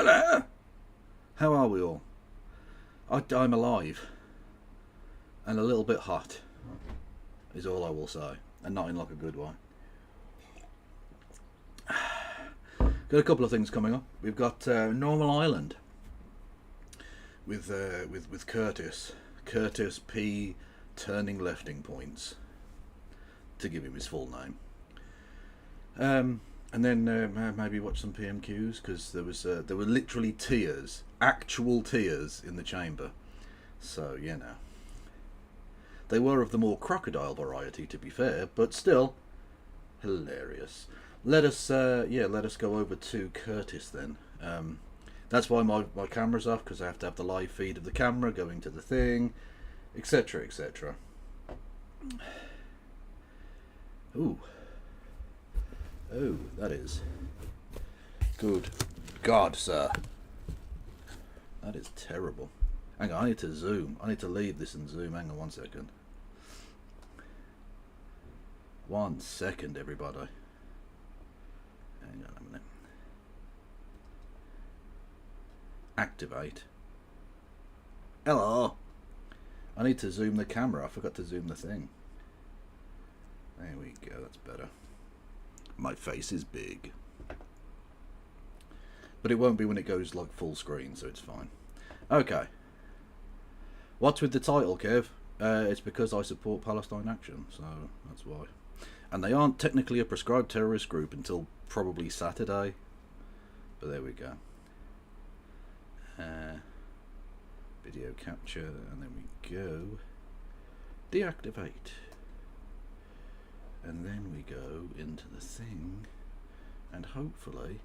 Hello! How are we all? I'm alive. And a little bit hot. Is all I will say. And not in like a good way. Got a couple of things coming up. We've got Normal Island. With Curtis. Curtis P. Turning Lefting Points. To give him his full name. And then maybe watch some PMQs, because there were literally tears, actual tears in the chamber. So you know, they were of the more crocodile variety, to be fair, but still hilarious. Let us go over to Curtis then. That's why my camera's off, because I have to have the live feed of the camera going to the thing, etc., etc. Ooh. Oh, that is good God, sir. That is terrible. Hang on, I need to zoom. I need to leave this and zoom. Hang on 1 second. 1 second, everybody. Hang on a minute. Activate. Hello. I need to zoom the camera. I forgot to zoom the thing. There we go. That's better. My face is big. But it won't be when it goes like full screen, so it's fine. Okay. What's with the title, Kev? It's because I support Palestine action, so that's why. And they aren't technically a prescribed terrorist group until probably Saturday. But there we go. Video capture, and then we go. Deactivate. And then we go into the thing, and hopefully,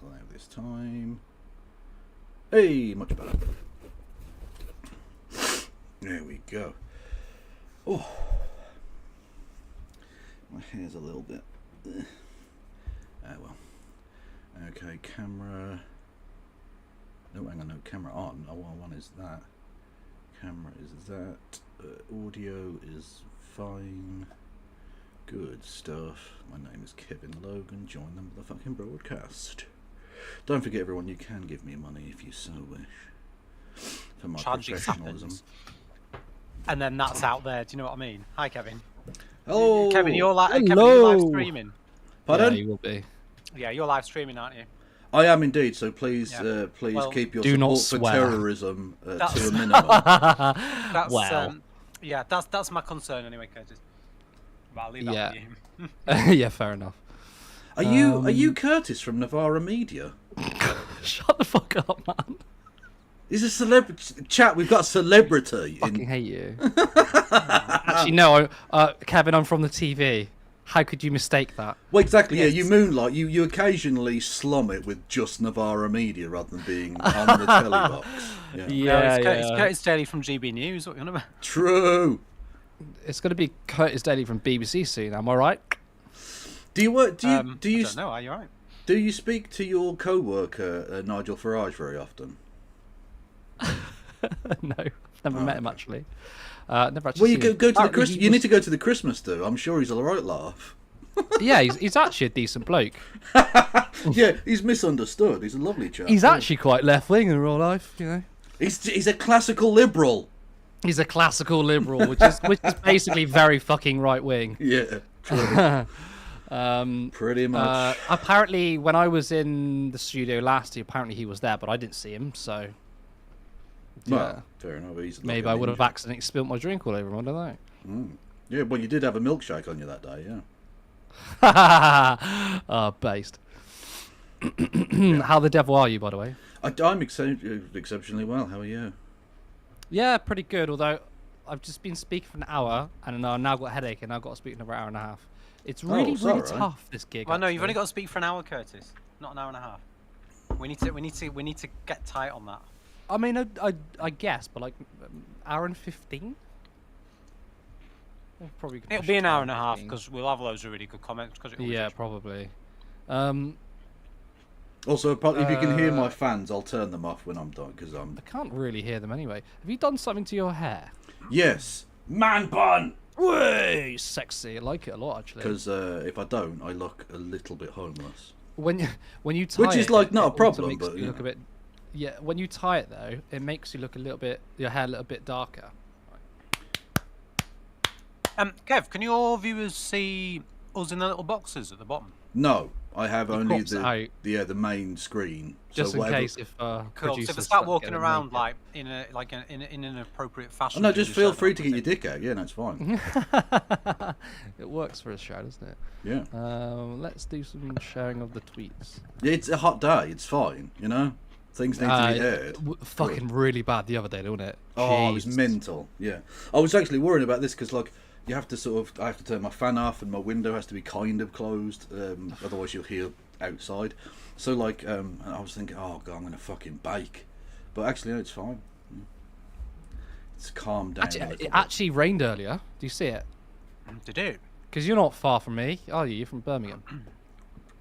allow this time. Hey, much better. There we go. Oh, my hair's a little bit. Ah well. Okay, camera. No, hang on, no, camera on. Oh, one is that. Camera is that. Audio is fine. Good stuff. My name is Kevin Logan. Join the motherfucking broadcast. Don't forget, everyone, you can give me money if you so wish. For my professionalism. And then that's out there. Do you know what I mean? Hi, Kevin. Oh, Kevin, you're live streaming. Pardon? Yeah, you will be. Yeah, you're live streaming, aren't you? I am indeed. So please, Yeah. please keep your do not support for swear. terrorism to a minimum. That's, Wow. yeah, that's my concern anyway, Curtis. But I'll leave that with you. Yeah, fair enough. Are you Curtis from Navarra Media? Shut the fuck up, man. He's a celebrity. Chat, we've got a celebrity. Fucking hate you. Actually, no, Kevin, I'm from the TV. How could you mistake that? Well, exactly. Yes. Yeah, you moonlight. You occasionally slum it with just Navarra Media rather than being on the telly box. Yeah. No, it's Curtis Daly from GB News. What are you on about? True. It's going to be Curtis Daly from BBC soon. Am I right? Do you work? Do you? I don't know. Are you right? Do you speak to your co-worker Nigel Farage very often? No, never met him actually. Never actually. Well, you seen go him. to the Christmas. You need to go to the Christmas do. I'm sure he's all right. Laugh. Yeah, he's actually a decent bloke. Yeah, he's misunderstood. He's a lovely chap. He's actually quite left wing in real life, you know. He's a classical liberal. He's a classical liberal, which is basically very fucking right wing. Yeah. True. Pretty much. Apparently, when I was in the studio last year, apparently he was there, but I didn't see him, so. Well, fair enough. He's Maybe I would have accidentally spilt my drink all over him. I don't know. Yeah, well, you did have a milkshake on you that day, yeah. Based. How the devil are you, by the way? I'm exceptionally well. How are you? Yeah, pretty good. Although I've just been speaking for an hour, and I've now got a headache, and I've got to speak for another hour and a half. It's really, really tough, this gig. Well, no, you've actually. only got to speak for an hour, Curtis. Not an hour and a half. We need to get tight on that. I mean, I guess, but like hour and 15. Probably. It'll be an hour and a half because we'll have loads of really good comments. Yeah, probably. Also, if you can hear my fans, I'll turn them off when I'm done because I can't really hear them anyway. Have you done something to your hair? Yes, man bun. Way sexy. I like it a lot actually. Because if I don't, I look a little bit homeless. when you tie Which is, it, like, it not a also problem, makes but, you you look know. a bit. Yeah, when you tie it though, it makes you look a little bit your hair a little bit darker. Kev, can your viewers see us in the little boxes at the bottom? No, I have It only crops it out. the main screen. Just so in whatever. case if Cool. So producers if they start start walking getting around naked. like in an appropriate Oh, fashion. no, during just a feel certain free to get amount your of dick out. Yeah, no, it's fine. It works for a show, doesn't it? Yeah. Let's do some sharing of the tweets. Yeah, it's a hot day. It's fine, you know? Things need to be aired. Fucking really bad the other day, didn't it? Oh, it was Jesus. mental. Yeah. I was actually worrying about this because, like, you have to I have to turn my fan off and my window has to be kind of closed. Otherwise you'll hear outside. So, like, and I was thinking, oh, God, I'm going to fucking bake. But actually, no, it's fine. It's calmed down. It actually rained earlier. Do you see it? Did it? Because you're not far from me, are you? You're from Birmingham.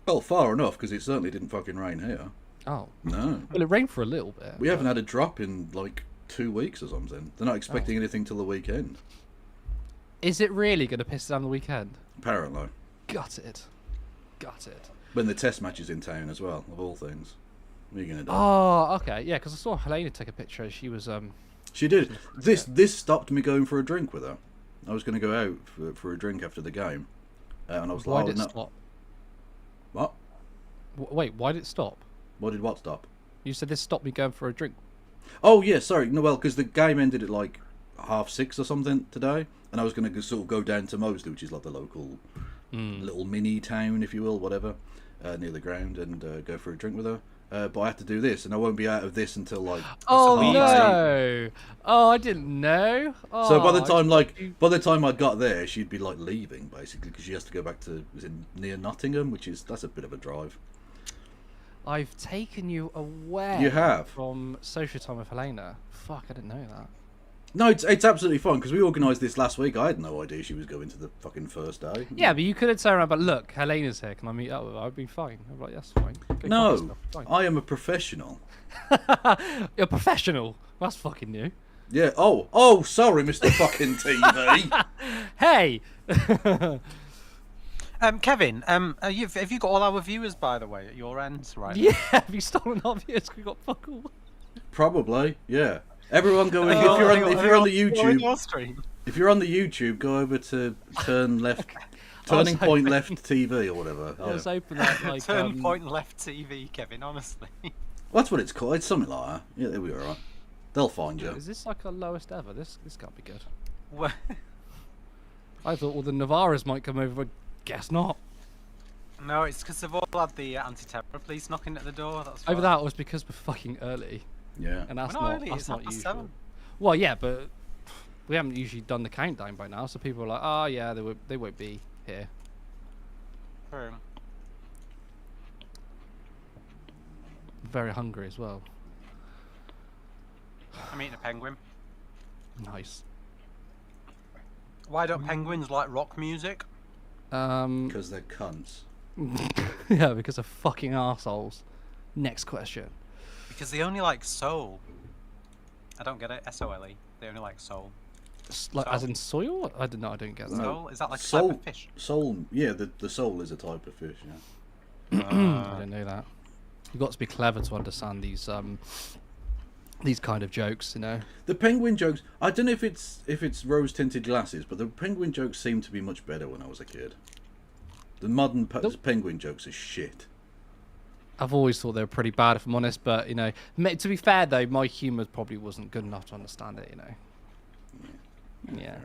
Well, far enough because it certainly didn't fucking rain here. Oh. No. Well, it rained for a little bit. We haven't had a drop in, like, 2 weeks or something. They're not expecting anything till the weekend. Is it really going to piss down the weekend? Apparently. Gutted. When the test match is in town as well, of all things. What are you going to do? Oh, okay. Yeah, because I saw Helena take a picture. She was She did. This stopped me going for a drink with her. I was going to go out for a drink after the game. And I was Why like, did it no. stop? What? Wait, why did it stop? What did what stop? You said this stopped me going for a drink. Oh, yeah, sorry. No, well, because the game ended at like 6:30 or something today. And I was going to sort of go down to Moseley, which is like the local little mini town, if you will, whatever, near the ground, and go for a drink with her. But I have to do this, and I won't be out of this until like. Oh half no! Oh, I didn't know. Oh, So by the time I got there, she'd be like leaving basically because she has to go back to near Nottingham, that's a bit of a drive. I've taken you away. You have from social time with Helena. Fuck, I didn't know that. No, it's absolutely fine because we organised this last week. I had no idea she was going to the fucking first day. Yeah, but you could have turned around. But look, Helena's here. Can I meet up with her? I'd be fine. I'd be like, that's fine. Go No, fuck yourself, fine. I am a professional. You're a professional. That's fucking new. Yeah. Oh, sorry, Mr. fucking TV. Hey. Kevin, have you got all our viewers, by the way, at your end right Yeah, have you stolen our viewers? We got fuck all. Probably. Yeah. Everyone go in. If you're on the YouTube, stream. if you're on the YouTube, go over to Turning Point Left TV or whatever. I was hoping that like Turn Point Left TV, Kevin. Honestly. Well, that's what it's called. It's something like that. Yeah, they'll be alright. They'll find you. Is this like our lowest ever? This can't be good. Well, I thought all the Navarras might come over, but guess not. no, it's because they've all had the anti-terror police knocking at the door. That's Over why. that was because we're fucking early, Yeah. and that's We're not not early, that's it's not 7:30. usual. Well, yeah, but we haven't usually done the countdown by now, so people are like, oh yeah, they won't be here. True. Very hungry as well. I'm eating a penguin. Nice. Why don't penguins like rock music? Because they're cunts. Yeah, because of fucking assholes. Next question. Because they only like soul. I don't get it. S-O-L-E. They only like soul. Like as in soil? I don't know. I don't get that. Soul? Is that like a Soul. type of fish? Soul. Yeah, the soul is a type of fish. Yeah. I don't know that. You've got to be clever to understand these kind of jokes, you know. The penguin jokes. I don't know if it's rose tinted glasses, but the penguin jokes seem to be much better when I was a kid. The modern penguin jokes are shit. I've always thought they were pretty bad, if I'm honest. But you know, to be fair though, my humour probably wasn't good enough to understand it. You know. Yeah. Fair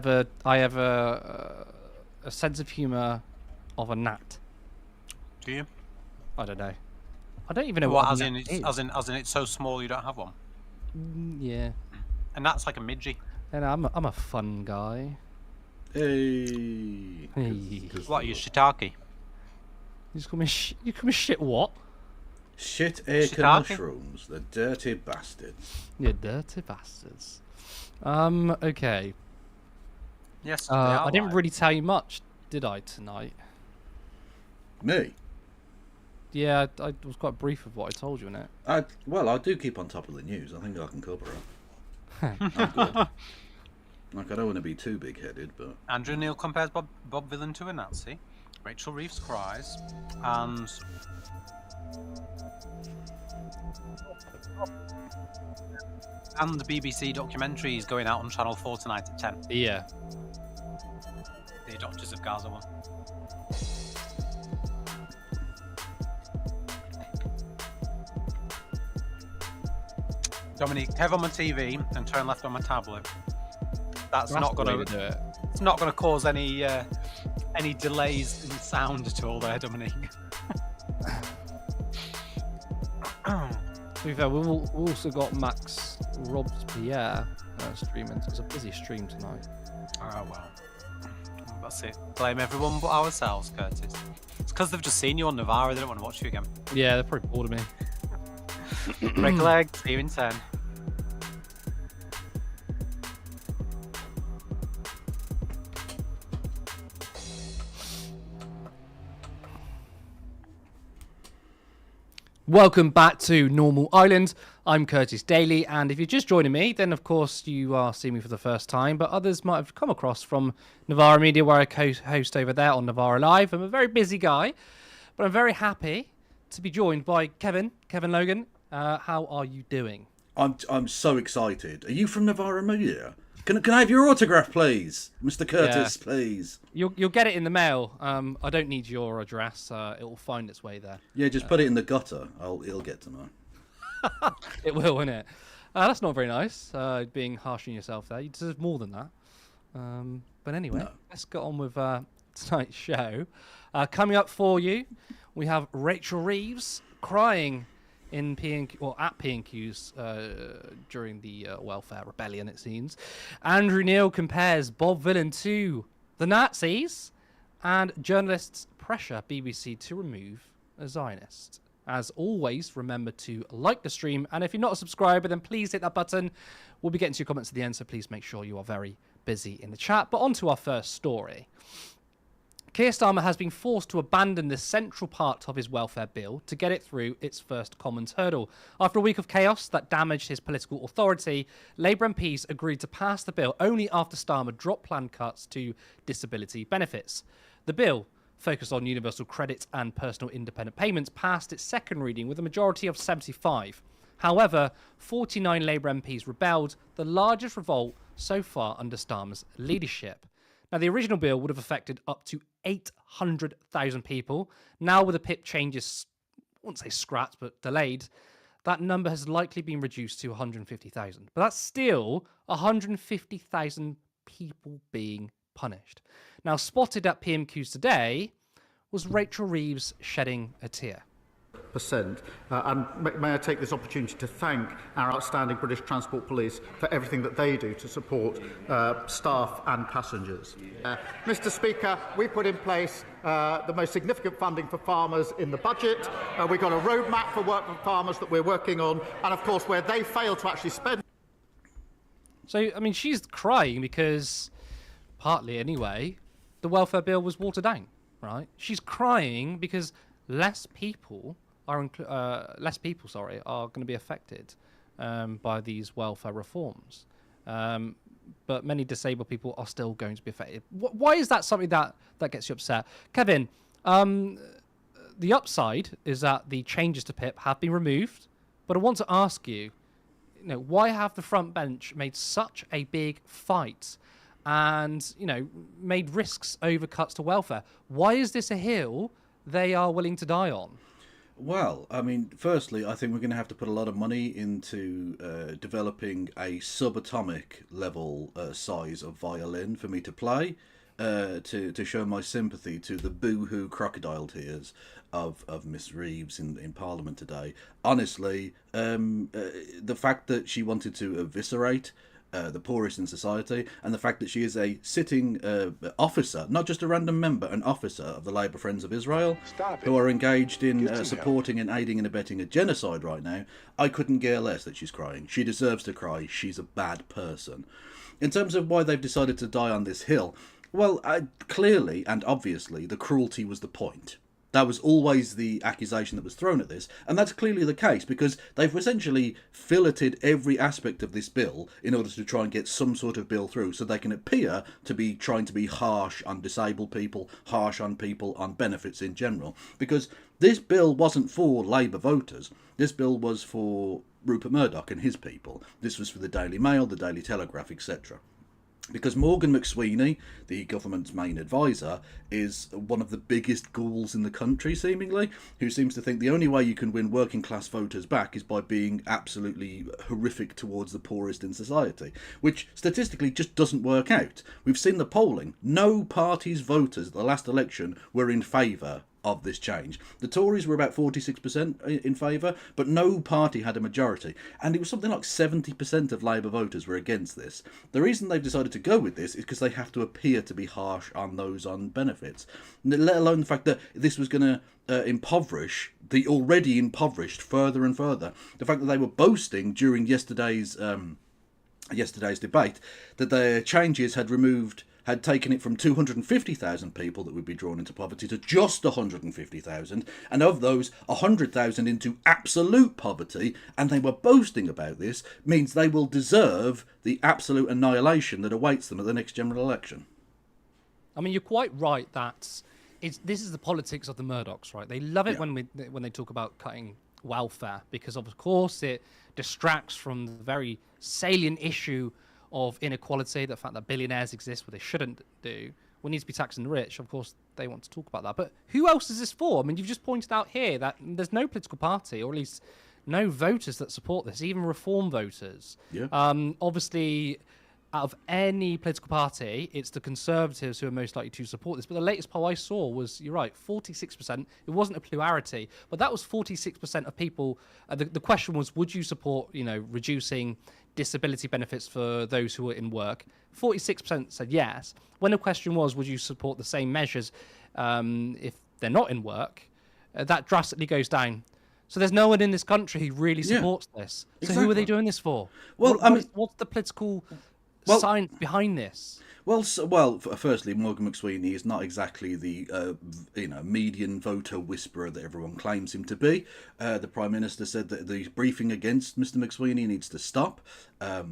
enough. I have a sense of humour of a gnat. Do you? I don't know. I don't even know What? what As a in, gnat it's, is. as in, it's so small you don't have one. Yeah. And that's like a midgie. And I'm a fun guy. Hey. Hey. What? You shiitake? You just call me you call me shit what? Shit acre Shiitake? mushrooms, the dirty bastards. You dirty bastards. Okay. Yes. They are I didn't like. really tell you much, did I, tonight? Me? Yeah, I was quite brief of what I told you in it. I do keep on top of the news. I think I can cover it. I'm good. Like, I don't want to be too big-headed, but... Andrew Neil compares Bob Villain to a Nazi. Rachel Reeves cries, and the BBC documentary is going out on Channel 4 tonight at 10. Yeah. The Adopters of Gaza one. Dominique, have on my TV and turn left on my tablet. That's not the way going to do it. It's not going to cause any delays in sound at all there, Dominique. To be fair, we've also got Max Robespierre streaming. It's a busy stream tonight. Oh, well. That's it. Blame everyone but ourselves, Curtis. It's because they've just seen you on Navarra. They don't want to watch you again. Yeah, they're probably bored of me. Break a leg. See you in 10. Welcome back to Normal Island. I'm Curtis Daly, and if you're just joining me, then of course you are seeing me for the first time, but others might have come across from Navarra Media, where I co-host over there on Navarra Live. I'm a very busy guy, but I'm very happy to be joined by Kevin Logan. How are you doing? I'm so excited. Are you from Navarra Media? Can I have your autograph, please, Mr. Curtis, please? You'll get it in the mail. I don't need your address. It will find its way there. Yeah, just put it in the gutter. It'll get to know. It will, won't it? That's not very nice. Being harsh on yourself there. You deserve more than that. But anyway, let's get on with tonight's show. Coming up for you, we have Rachel Reeves crying in at P&Q's during the welfare rebellion, it seems. Andrew Neil compares Bob Villain to the Nazis, and journalists pressure BBC to remove a Zionist. As always, remember to like the stream, and if you're not a subscriber, then please hit that button. We'll be getting to your comments at the end, so please make sure you are very busy in the chat. But on to our first story. Keir Starmer has been forced to abandon the central part of his welfare bill to get it through its first Commons hurdle. After a week of chaos that damaged his political authority, Labour MPs agreed to pass the bill only after Starmer dropped planned cuts to disability benefits. The bill, focused on universal credit and personal independent payments, passed its second reading with a majority of 75. However, 49 Labour MPs rebelled, the largest revolt so far under Starmer's leadership. Now, the original bill would have affected up to 800,000 people. Now, with the PIP changes, I wouldn't say scrapped, but delayed, that number has likely been reduced to 150,000. But that's still 150,000 people being punished. Now, spotted at PMQs today was Rachel Reeves shedding a tear. And may I take this opportunity to thank our outstanding British Transport Police for everything that they do to support staff and passengers. Mr. Speaker, we put in place the most significant funding for farmers in the budget. We've got a roadmap for work for farmers that we're working on, and of course where they fail to actually spend. So, I mean, she's crying because, partly anyway, the welfare bill was watered down, right? She's crying because less people are going to be affected by these welfare reforms. But many disabled people are still going to be affected. Why is that something that gets you upset? Kevin, the upside is that the changes to PIP have been removed, but I want to ask you, why have the front bench made such a big fight and, made risks over cuts to welfare? Why is this a hill they are willing to die on? Well, I mean, firstly, I think we're going to have to put a lot of money into developing a subatomic level size of violin for me to play, to show my sympathy to the boo-hoo crocodile tears of Miss Reeves in Parliament today. Honestly, the fact that she wanted to eviscerate the poorest in society, and the fact that she is a sitting officer, not just a random member, an officer of the Labour Friends of Israel, who are engaged in supporting and aiding and abetting a genocide right now, I couldn't care less that she's crying. She deserves to cry. She's a bad person. In terms of why they've decided to die on this hill, well, clearly and obviously the cruelty was the point. That was always the accusation that was thrown at this, and that's clearly the case, because they've essentially filleted every aspect of this bill in order to try and get some sort of bill through, so they can appear to be trying to be harsh on disabled people, harsh on people on benefits in general, because this bill wasn't for Labour voters. This bill was for Rupert Murdoch and his people. This was for the Daily Mail, the Daily Telegraph, etc. Because Morgan McSweeney, the government's main advisor, is one of the biggest ghouls in the country, seemingly, who seems to think the only way you can win working class voters back is by being absolutely horrific towards the poorest in society, which statistically just doesn't work out. We've seen the polling. No party's voters at the last election were in favour of this change. The Tories were about 46% in favour, but no party had a majority, and it was something like 70% of Labour voters were against this. The reason they've decided to go with this is because they have to appear to be harsh on those on benefits, let alone the fact that this was going to impoverish the already impoverished further and further. The fact that they were boasting during yesterday's debate that their changes had taken it from 250,000 people that would be drawn into poverty to just 150,000, and of those, 100,000 into absolute poverty, and they were boasting about this, means they will deserve the absolute annihilation that awaits them at the next general election. I mean, you're quite right that this is the politics of the Murdochs, right? They love it Yeah. when they talk about cutting welfare, because of course it distracts from the very salient issue of inequality, the fact that billionaires exist where they shouldn't do. We need to be taxing the rich. Of course, they want to talk about that. But who else is this for? I mean, you've just pointed out here that there's no political party, or at least no voters that support this, even Reform voters. Yeah. Obviously, out of any political party, it's the Conservatives who are most likely to support this. But the latest poll I saw was, you're right, 46%. It wasn't a plurality, but that was 46% of people. The question was, would you support, reducing disability benefits for those who are in work? 46% said yes. When the question was, would you support the same measures if they're not in work? That drastically goes down. So there's no one in this country who really supports this. So who are they doing this for? Well, what's the political science behind this? Well, firstly, Morgan McSweeney is not exactly the median voter whisperer that everyone claims him to be. The Prime Minister said that the briefing against Mr McSweeney needs to stop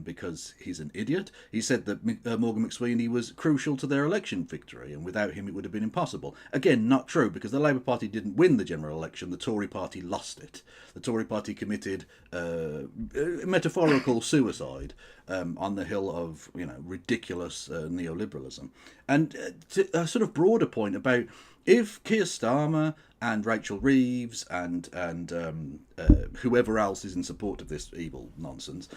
because he's an idiot. He said that Morgan McSweeney was crucial to their election victory, and without him it would have been impossible. Again, not true, because the Labour Party didn't win the general election. The Tory Party lost it. The Tory Party committed metaphorical suicide on the hill of ridiculous neoliberalism. And a sort of broader point about if Keir Starmer and Rachel Reeves and whoever else is in support of this evil nonsense,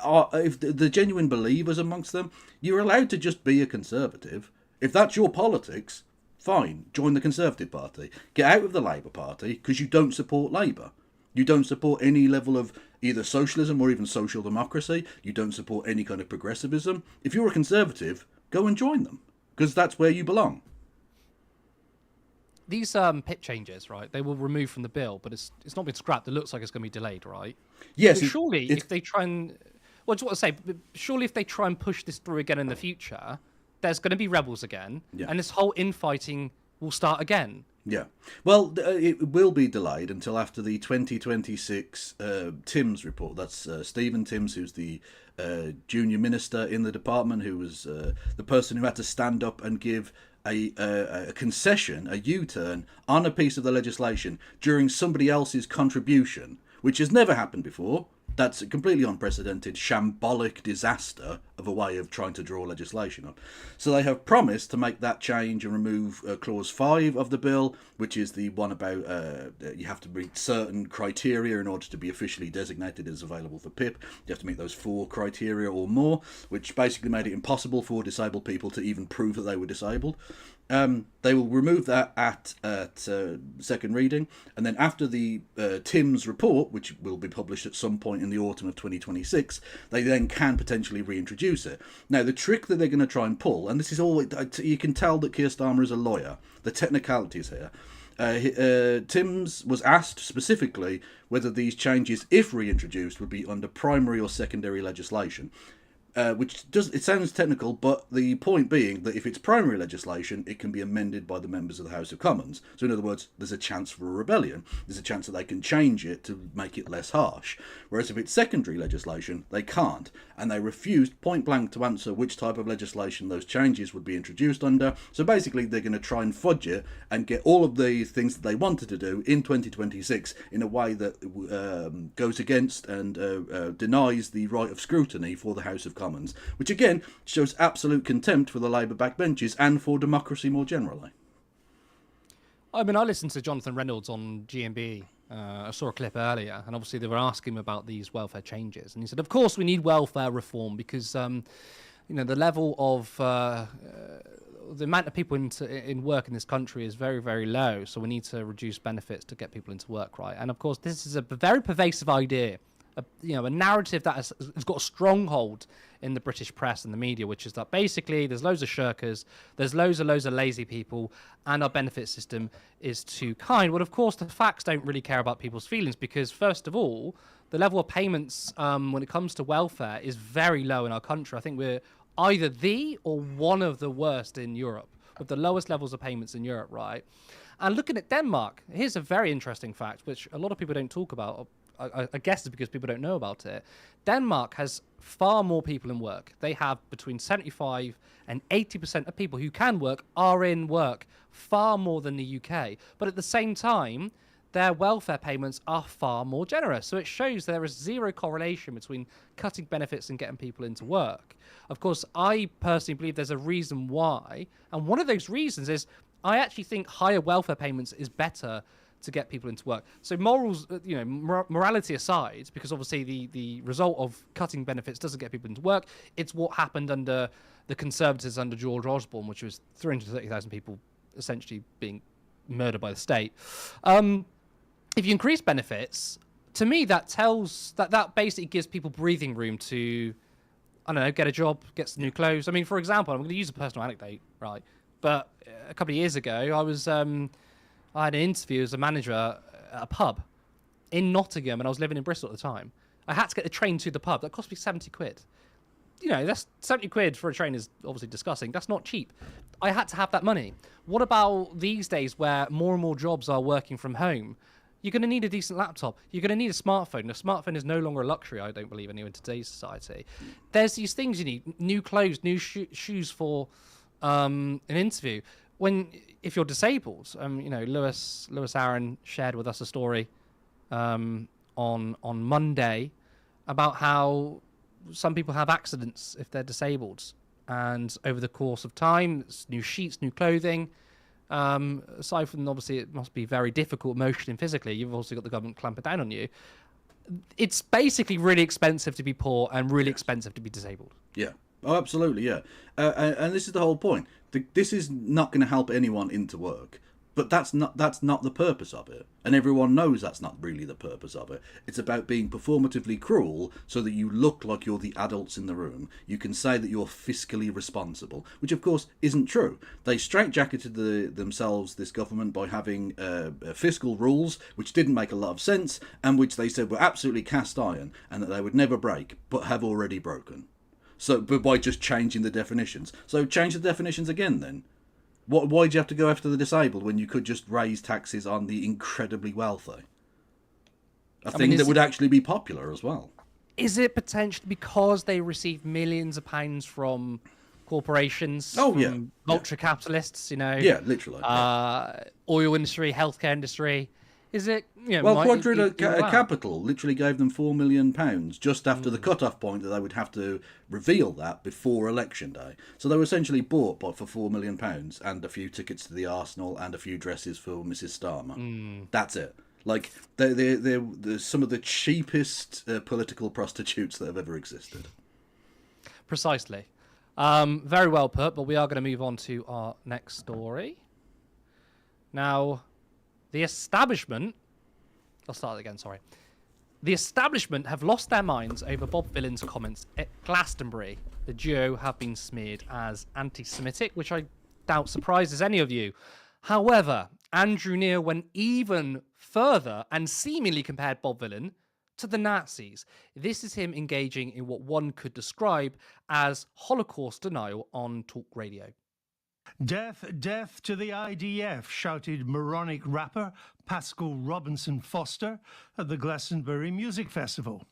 if the genuine believers amongst them, you're allowed to just be a Conservative. If that's your politics, fine, join the Conservative Party. Get out of the Labour Party because you don't support Labour. You don't support any level of either socialism or even social democracy. You don't support any kind of progressivism. If you're a Conservative, go and join them, because that's where you belong. These PIP changes, right, they will remove from the bill, but it's not been scrapped. It looks like it's going to be delayed, right? Yes. So surely, if they try and... Well, I just want to say, surely if they try and push this through again in the future, there's going to be rebels again, and this whole infighting will start again. Yeah. Well, it will be delayed until after the 2026 Timms report. That's Stephen Timms, who's the junior minister in the department, who was the person who had to stand up and give a concession, a U-turn on a piece of the legislation during somebody else's contribution, which has never happened before. That's a completely unprecedented, shambolic disaster of a way of trying to draw legislation on. So they have promised to make that change and remove Clause 5 of the bill, which is the one about you have to meet certain criteria in order to be officially designated as available for PIP. You have to meet those 4 criteria or more, which basically made it impossible for disabled people to even prove that they were disabled. They will remove that at second reading, and then after the Timms report, which will be published at some point in the autumn of 2026, they then can potentially reintroduce it. Now, the trick that they're going to try and pull, and this is all, you can tell that Keir Starmer is a lawyer, the technicalities here. Timms was asked specifically whether these changes, if reintroduced, would be under primary or secondary legislation. which does, it sounds technical, but the point being that if it's primary legislation, it can be amended by the members of the House of Commons. So in other words, there's a chance for a rebellion. There's a chance that they can change it to make it less harsh. Whereas if it's secondary legislation, they can't. And they refused point blank to answer which type of legislation those changes would be introduced under. So basically, they're going to try and fudge it and get all of the things that they wanted to do in 2026 in a way that goes against and denies the right of scrutiny for the House of Commons, which again shows absolute contempt for the Labour backbenches and for democracy more generally. I mean, I listened to Jonathan Reynolds on GMB. I saw a clip earlier, and obviously they were asking him about these welfare changes, and he said, "Of course, we need welfare reform because, the level of the amount of people in work in this country is very, very low. So we need to reduce benefits to get people into work, right? And of course, this is a very pervasive idea." A narrative that has got a stronghold in the British press and the media, which is that basically there's loads of shirkers, there's loads of lazy people, and our benefit system is too kind. Well, of course, the facts don't really care about people's feelings because, first of all, the level of payments when it comes to welfare is very low in our country. I think we're either the or one of the worst in Europe, with the lowest levels of payments in Europe, right? And looking at Denmark, here's a very interesting fact, which a lot of people don't talk about. I guess it's because people don't know about it. Denmark has far more people in work. They have between 75 and 80% of people who can work are in work, far more than the UK. But at the same time, their welfare payments are far more generous. So it shows there is zero correlation between cutting benefits and getting people into work. Of course, I personally believe there's a reason why. And one of those reasons is I actually think higher welfare payments is better to get people into work. So morals, morality aside, because obviously the result of cutting benefits doesn't get people into work. It's what happened under the Conservatives under George Osborne, which was 330,000 people essentially being murdered by the state. If you increase benefits, to me, that tells that basically gives people breathing room to, I don't know, get a job, get some new clothes. I mean, for example, I'm going to use a personal anecdote, right? But a couple of years ago, I had an interview as a manager at a pub in Nottingham, and I was living in Bristol at the time. I had to get the train to the pub. That cost me 70 quid. That's 70 quid for a train is obviously disgusting. That's not cheap. I had to have that money. What about these days where more and more jobs are working from home? You're going to need a decent laptop. You're going to need a smartphone. A smartphone is no longer a luxury, I don't believe, anyway, in today's society. There's these things you need. New clothes, new shoes for an interview. If you're disabled, Lewis Aaron shared with us a story on Monday about how some people have accidents if they're disabled, and over the course of time, it's new sheets, new clothing. Aside from obviously it must be very difficult emotionally and physically, you've also got the government clamping down on you. It's basically really expensive to be poor and really expensive to be disabled. Yeah. Oh, absolutely, yeah. And this is the whole point. This is not going to help anyone into work, but that's not the purpose of it. And everyone knows that's not really the purpose of it. It's about being performatively cruel so that you look like you're the adults in the room. You can say that you're fiscally responsible, which of course isn't true. They straitjacketed themselves, this government, by having fiscal rules which didn't make a lot of sense and which they said were absolutely cast iron and that they would never break, but have already broken. So, but by just changing the definitions. So change the definitions again then. Why do you have to go after the disabled when you could just raise taxes on the incredibly wealthy? I think that would actually be popular as well. Is it potentially because they receive millions of pounds from corporations, ultra capitalists, Yeah, literally. Oil industry, healthcare industry. Is it, Quadrilla Capital literally gave them £4 million just after the cut-off point that they would have to reveal that before election day. So they were essentially bought for £4 million and a few tickets to the Arsenal and a few dresses for Mrs. Starmer. That's it. Like, they're some of the cheapest political prostitutes that have ever existed. Precisely. Very well put, but we are going to move on to our next story. Now, the establishment... I'll start again, sorry. The establishment have lost their minds over Bob Vylan's comments at Glastonbury. The duo have been smeared as anti-Semitic, which I doubt surprises any of you. However, Andrew Neil went even further and seemingly compared Bob Vylan to the Nazis. This is him engaging in what one could describe as Holocaust denial on talk radio. Death, death to the IDF, shouted moronic rapper Pascal Robinson Foster at the Glastonbury Music Festival.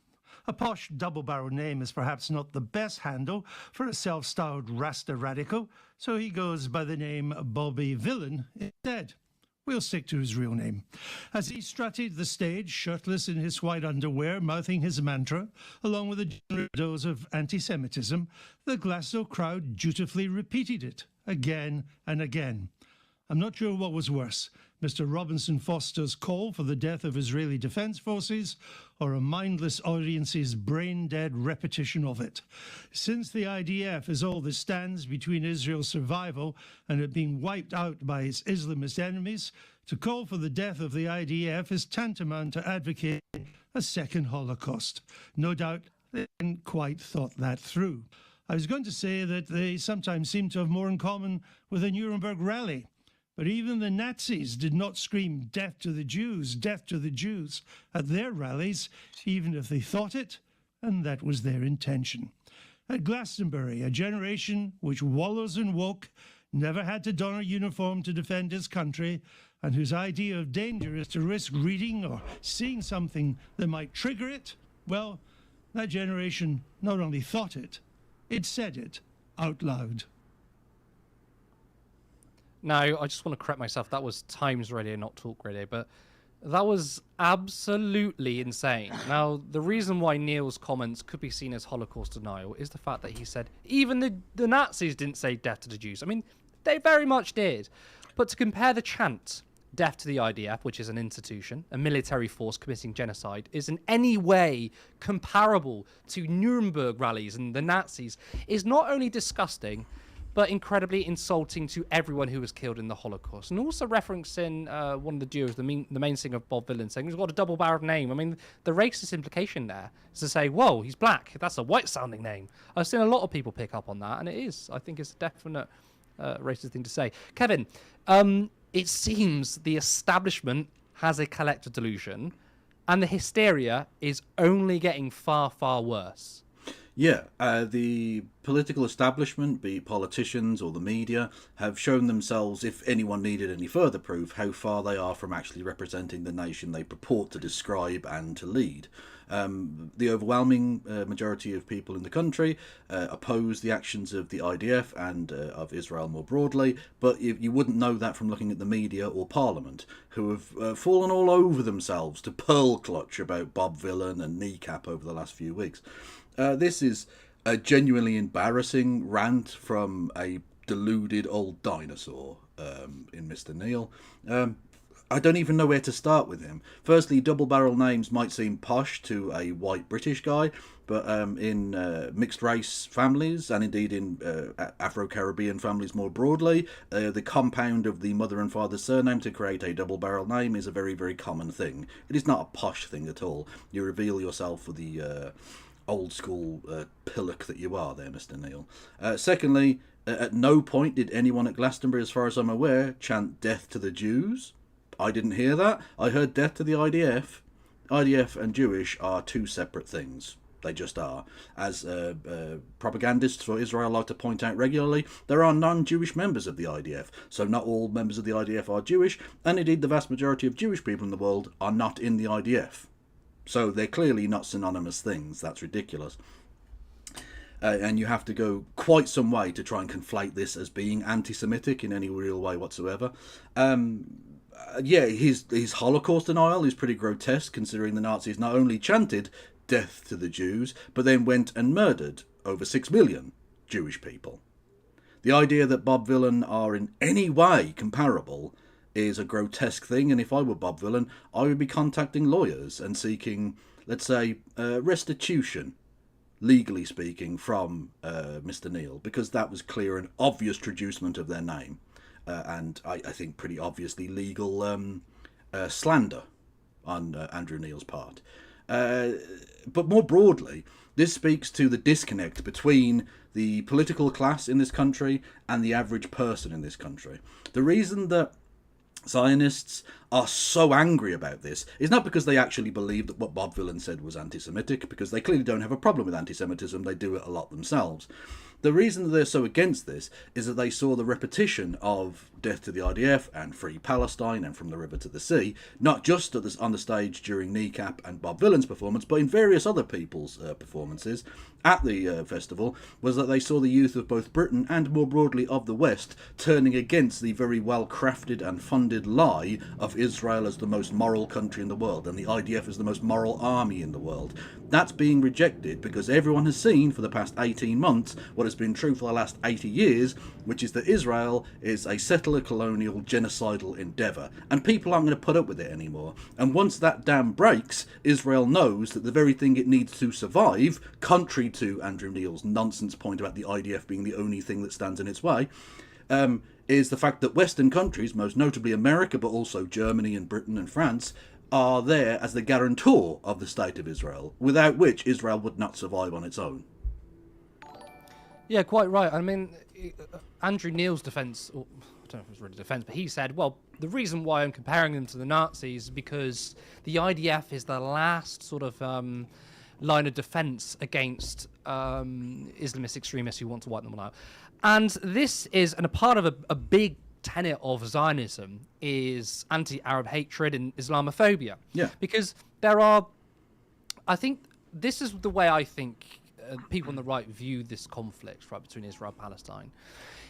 A posh double-barrel name is perhaps not the best handle for a self-styled Rasta radical, so he goes by the name Bobby Villain instead. We'll stick to his real name. As he strutted the stage, shirtless in his white underwear, mouthing his mantra, along with a generous dose of anti-Semitism, the Glasgow crowd dutifully repeated it again and again. I'm not sure what was worse, Mr. Robinson Foster's call for the death of Israeli Defense Forces or a mindless audience's brain-dead repetition of it. Since the IDF is all that stands between Israel's survival and it being wiped out by its Islamist enemies, to call for the death of the IDF is tantamount to advocating a second Holocaust. No doubt they hadn't quite thought that through. I was going to say that they sometimes seem to have more in common with a Nuremberg rally. But even the Nazis did not scream death to the Jews at their rallies, even if they thought it, and that was their intention. At Glastonbury, a generation which wallows in woke, never had to don a uniform to defend his country, and whose idea of danger is to risk reading or seeing something that might trigger it, well, that generation not only thought it said it out loud. Now, I just want to correct myself. That was Times Radio, not Talk Radio, but that was absolutely insane. Now, the reason why Neil's comments could be seen as Holocaust denial is the fact that he said even the Nazis didn't say death to the Jews. I mean, they very much did. But to compare the chant, death to the IDF, which is an institution, a military force committing genocide, is in any way comparable to Nuremberg rallies and the Nazis, is not only disgusting, but incredibly insulting to everyone who was killed in the Holocaust. And also referencing one of the duos, the main singer of Bob Villain, saying he's got a double-barreled name. I mean, the racist implication there is to say, whoa, he's black. That's a white-sounding name. I've seen a lot of people pick up on that, and it is. I think it's a definite racist thing to say. Kevin, it seems the establishment has a collective delusion, and the hysteria is only getting far, far worse. Yeah, the political establishment, be it politicians or the media, have shown themselves, if anyone needed any further proof, how far they are from actually representing the nation they purport to describe and to lead. The overwhelming majority of people in the country oppose the actions of the IDF and of Israel more broadly, but you wouldn't know that from looking at the media or Parliament, who have fallen all over themselves to pearl clutch about Bob Villain and Kneecap over the last few weeks. This is a genuinely embarrassing rant from a deluded old dinosaur in Mr. Neil. I don't even know where to start with him. Firstly, double-barrel names might seem posh to a white British guy, but in mixed-race families, and indeed in Afro-Caribbean families more broadly, the compound of the mother and father's surname to create a double-barrel name is a very, very common thing. It is not a posh thing at all. You reveal yourself for the old-school pillock that you are there, Mr. Neil. Secondly, at no point did anyone at Glastonbury, as far as I'm aware, chant death to the Jews. I didn't hear that. I heard death to the IDF. IDF and Jewish are two separate things. They just are. As propagandists for Israel like to point out regularly, there are non-Jewish members of the IDF. So not all members of the IDF are Jewish, and indeed the vast majority of Jewish people in the world are not in the IDF. So they're clearly not synonymous things. That's ridiculous. And you have to go quite some way to try and conflate this as being anti-Semitic in any real way whatsoever. His Holocaust denial is pretty grotesque, considering the Nazis not only chanted death to the Jews, but then went and murdered over 6 million Jewish people. The idea that Bob Villain are in any way comparable is a grotesque thing, and if I were Bob Villain, I would be contacting lawyers and seeking, let's say, restitution, legally speaking, from Mr. Neil, because that was clear and obvious traducement of their name, and I think pretty obviously legal slander on Andrew Neil's part. But more broadly, this speaks to the disconnect between the political class in this country and the average person in this country. The reason that Zionists are so angry about this is not because they actually believe that what Bob Dylan said was anti-Semitic, because they clearly don't have a problem with anti-Semitism. They do it a lot themselves. The reason that they're so against this is that they saw the repetition of Death to the IDF and Free Palestine and From the River to the Sea, not just on the stage during Kneecap and Bob Dylan's performance, but in various other people's performances at the festival, was that they saw the youth of both Britain and more broadly of the West turning against the very well crafted and funded lie of Israel as the most moral country in the world and the IDF as the most moral army in the world. That's being rejected because everyone has seen for the past 18 months what has been true for the last 80 years, which is that Israel is a settler colonial genocidal endeavour, and people aren't going to put up with it anymore. And once that dam breaks, Israel knows that the very thing it needs to survive, contrary to Andrew Neil's nonsense point about the IDF being the only thing that stands in its way, is the fact that Western countries, most notably America, but also Germany and Britain and France, are there as the guarantor of the state of Israel, without which Israel would not survive on its own. Yeah, quite right. I mean, Andrew Neil's defence, I don't know if it was really defence, but he said, well, the reason why I'm comparing them to the Nazis is because the IDF is the last sort of line of defence against Islamist extremists who want to wipe them all out. And this is, and a part of a big tenet of Zionism is anti-Arab hatred and Islamophobia. Yeah. Because there are, I think, this is the way I think people on the right view this conflict, right, between Israel and Palestine,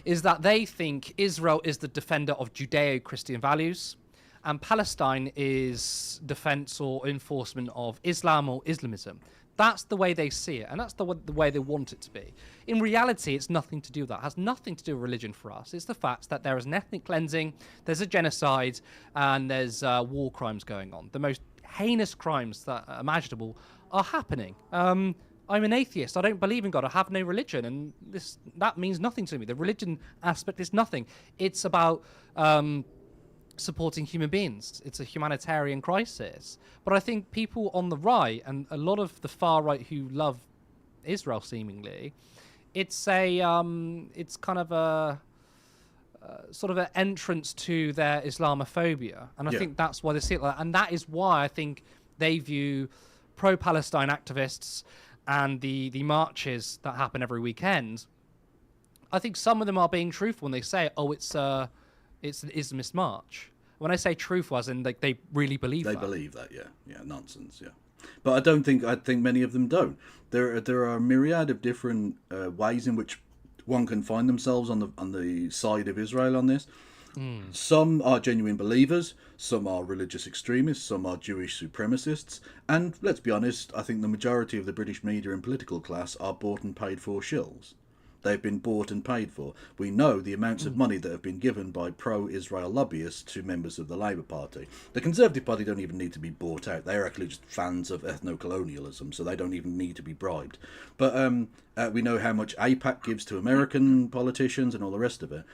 is that they think Israel is the defender of Judeo-Christian values, and Palestine is defense or enforcement of Islam or Islamism. That's the way they see it, and that's the way they want it to be. In reality, it's nothing to do with that. It has nothing to do with religion for us. It's the fact that there is an ethnic cleansing, there's a genocide, and there's war crimes going on. The most heinous crimes that are imaginable are happening. I'm an atheist. I don't believe in God. I have no religion, and that means nothing to me. The religion aspect is nothing. It's about supporting human beings. It's a humanitarian crisis. But I think people on the right, and a lot of the far right who love Israel seemingly, it's kind of a sort of an entrance to their Islamophobia. And I think that's why they see it like that. And that is why I think they view pro-Palestine activists and the marches that happen every weekend. I think some of them are being truthful when they say, oh, it's an Islamist march. When I say truthful, as in they really believe that. They believe that, yeah, nonsense, yeah. But I think many of them don't. There are a myriad of different ways in which one can find themselves on the side of Israel on this. Some are genuine believers, some are religious extremists, some are Jewish supremacists, and let's be honest, I think the majority of the British media and political class are bought and paid for shills. They've been bought and paid for. We know the amounts of money that have been given by pro-Israel lobbyists to members of the Labour Party. The Conservative Party don't even need to be bought out. They're actually just fans of ethno-colonialism, so they don't even need to be bribed. But we know how much AIPAC gives to American politicians and all the rest of it.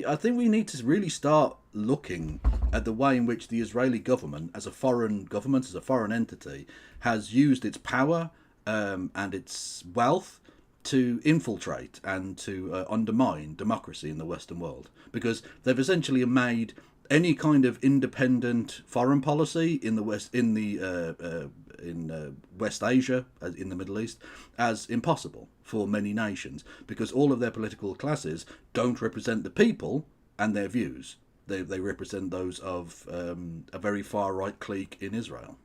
I think we need to really start looking at the way in which the Israeli government, as a foreign government, as a foreign entity, has used its power and its wealth to infiltrate and to undermine democracy in the Western world, because they've essentially made any kind of independent foreign policy in the West, in West Asia, in the Middle East, as impossible for many nations, because all of their political classes don't represent the people and their views. They represent those of a very far right clique in Israel.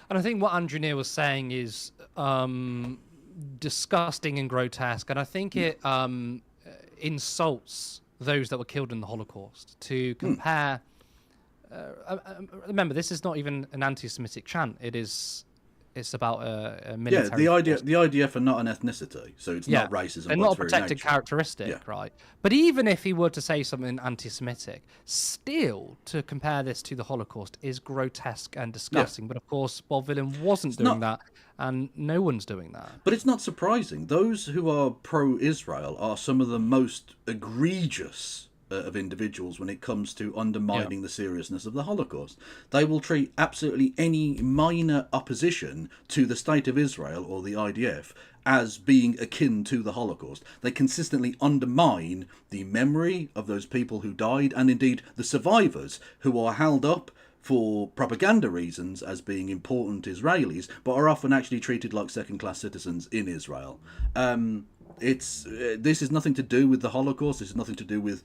And I think what Andrew Neil was saying is disgusting and grotesque, and I think it insults those that were killed in the Holocaust to compare. Remember, this is not even an anti-Semitic chant. It's about a military. Yeah, the IDF are not an ethnicity, so it's not racism. They're not a protected characteristic, right? But even if he were to say something anti-Semitic, still to compare this to the Holocaust is grotesque and disgusting. But of course, Bob Dylan wasn't doing that, and no one's doing that. But it's not surprising. Those who are pro-Israel are some of the most egregious of individuals when it comes to undermining the seriousness of the Holocaust. They will treat absolutely any minor opposition to the State of Israel or the IDF as being akin to the Holocaust. They consistently undermine the memory of those people who died, and indeed the survivors who are held up for propaganda reasons as being important Israelis, but are often actually treated like second-class citizens in Israel. This is nothing to do with the Holocaust. This is nothing to do with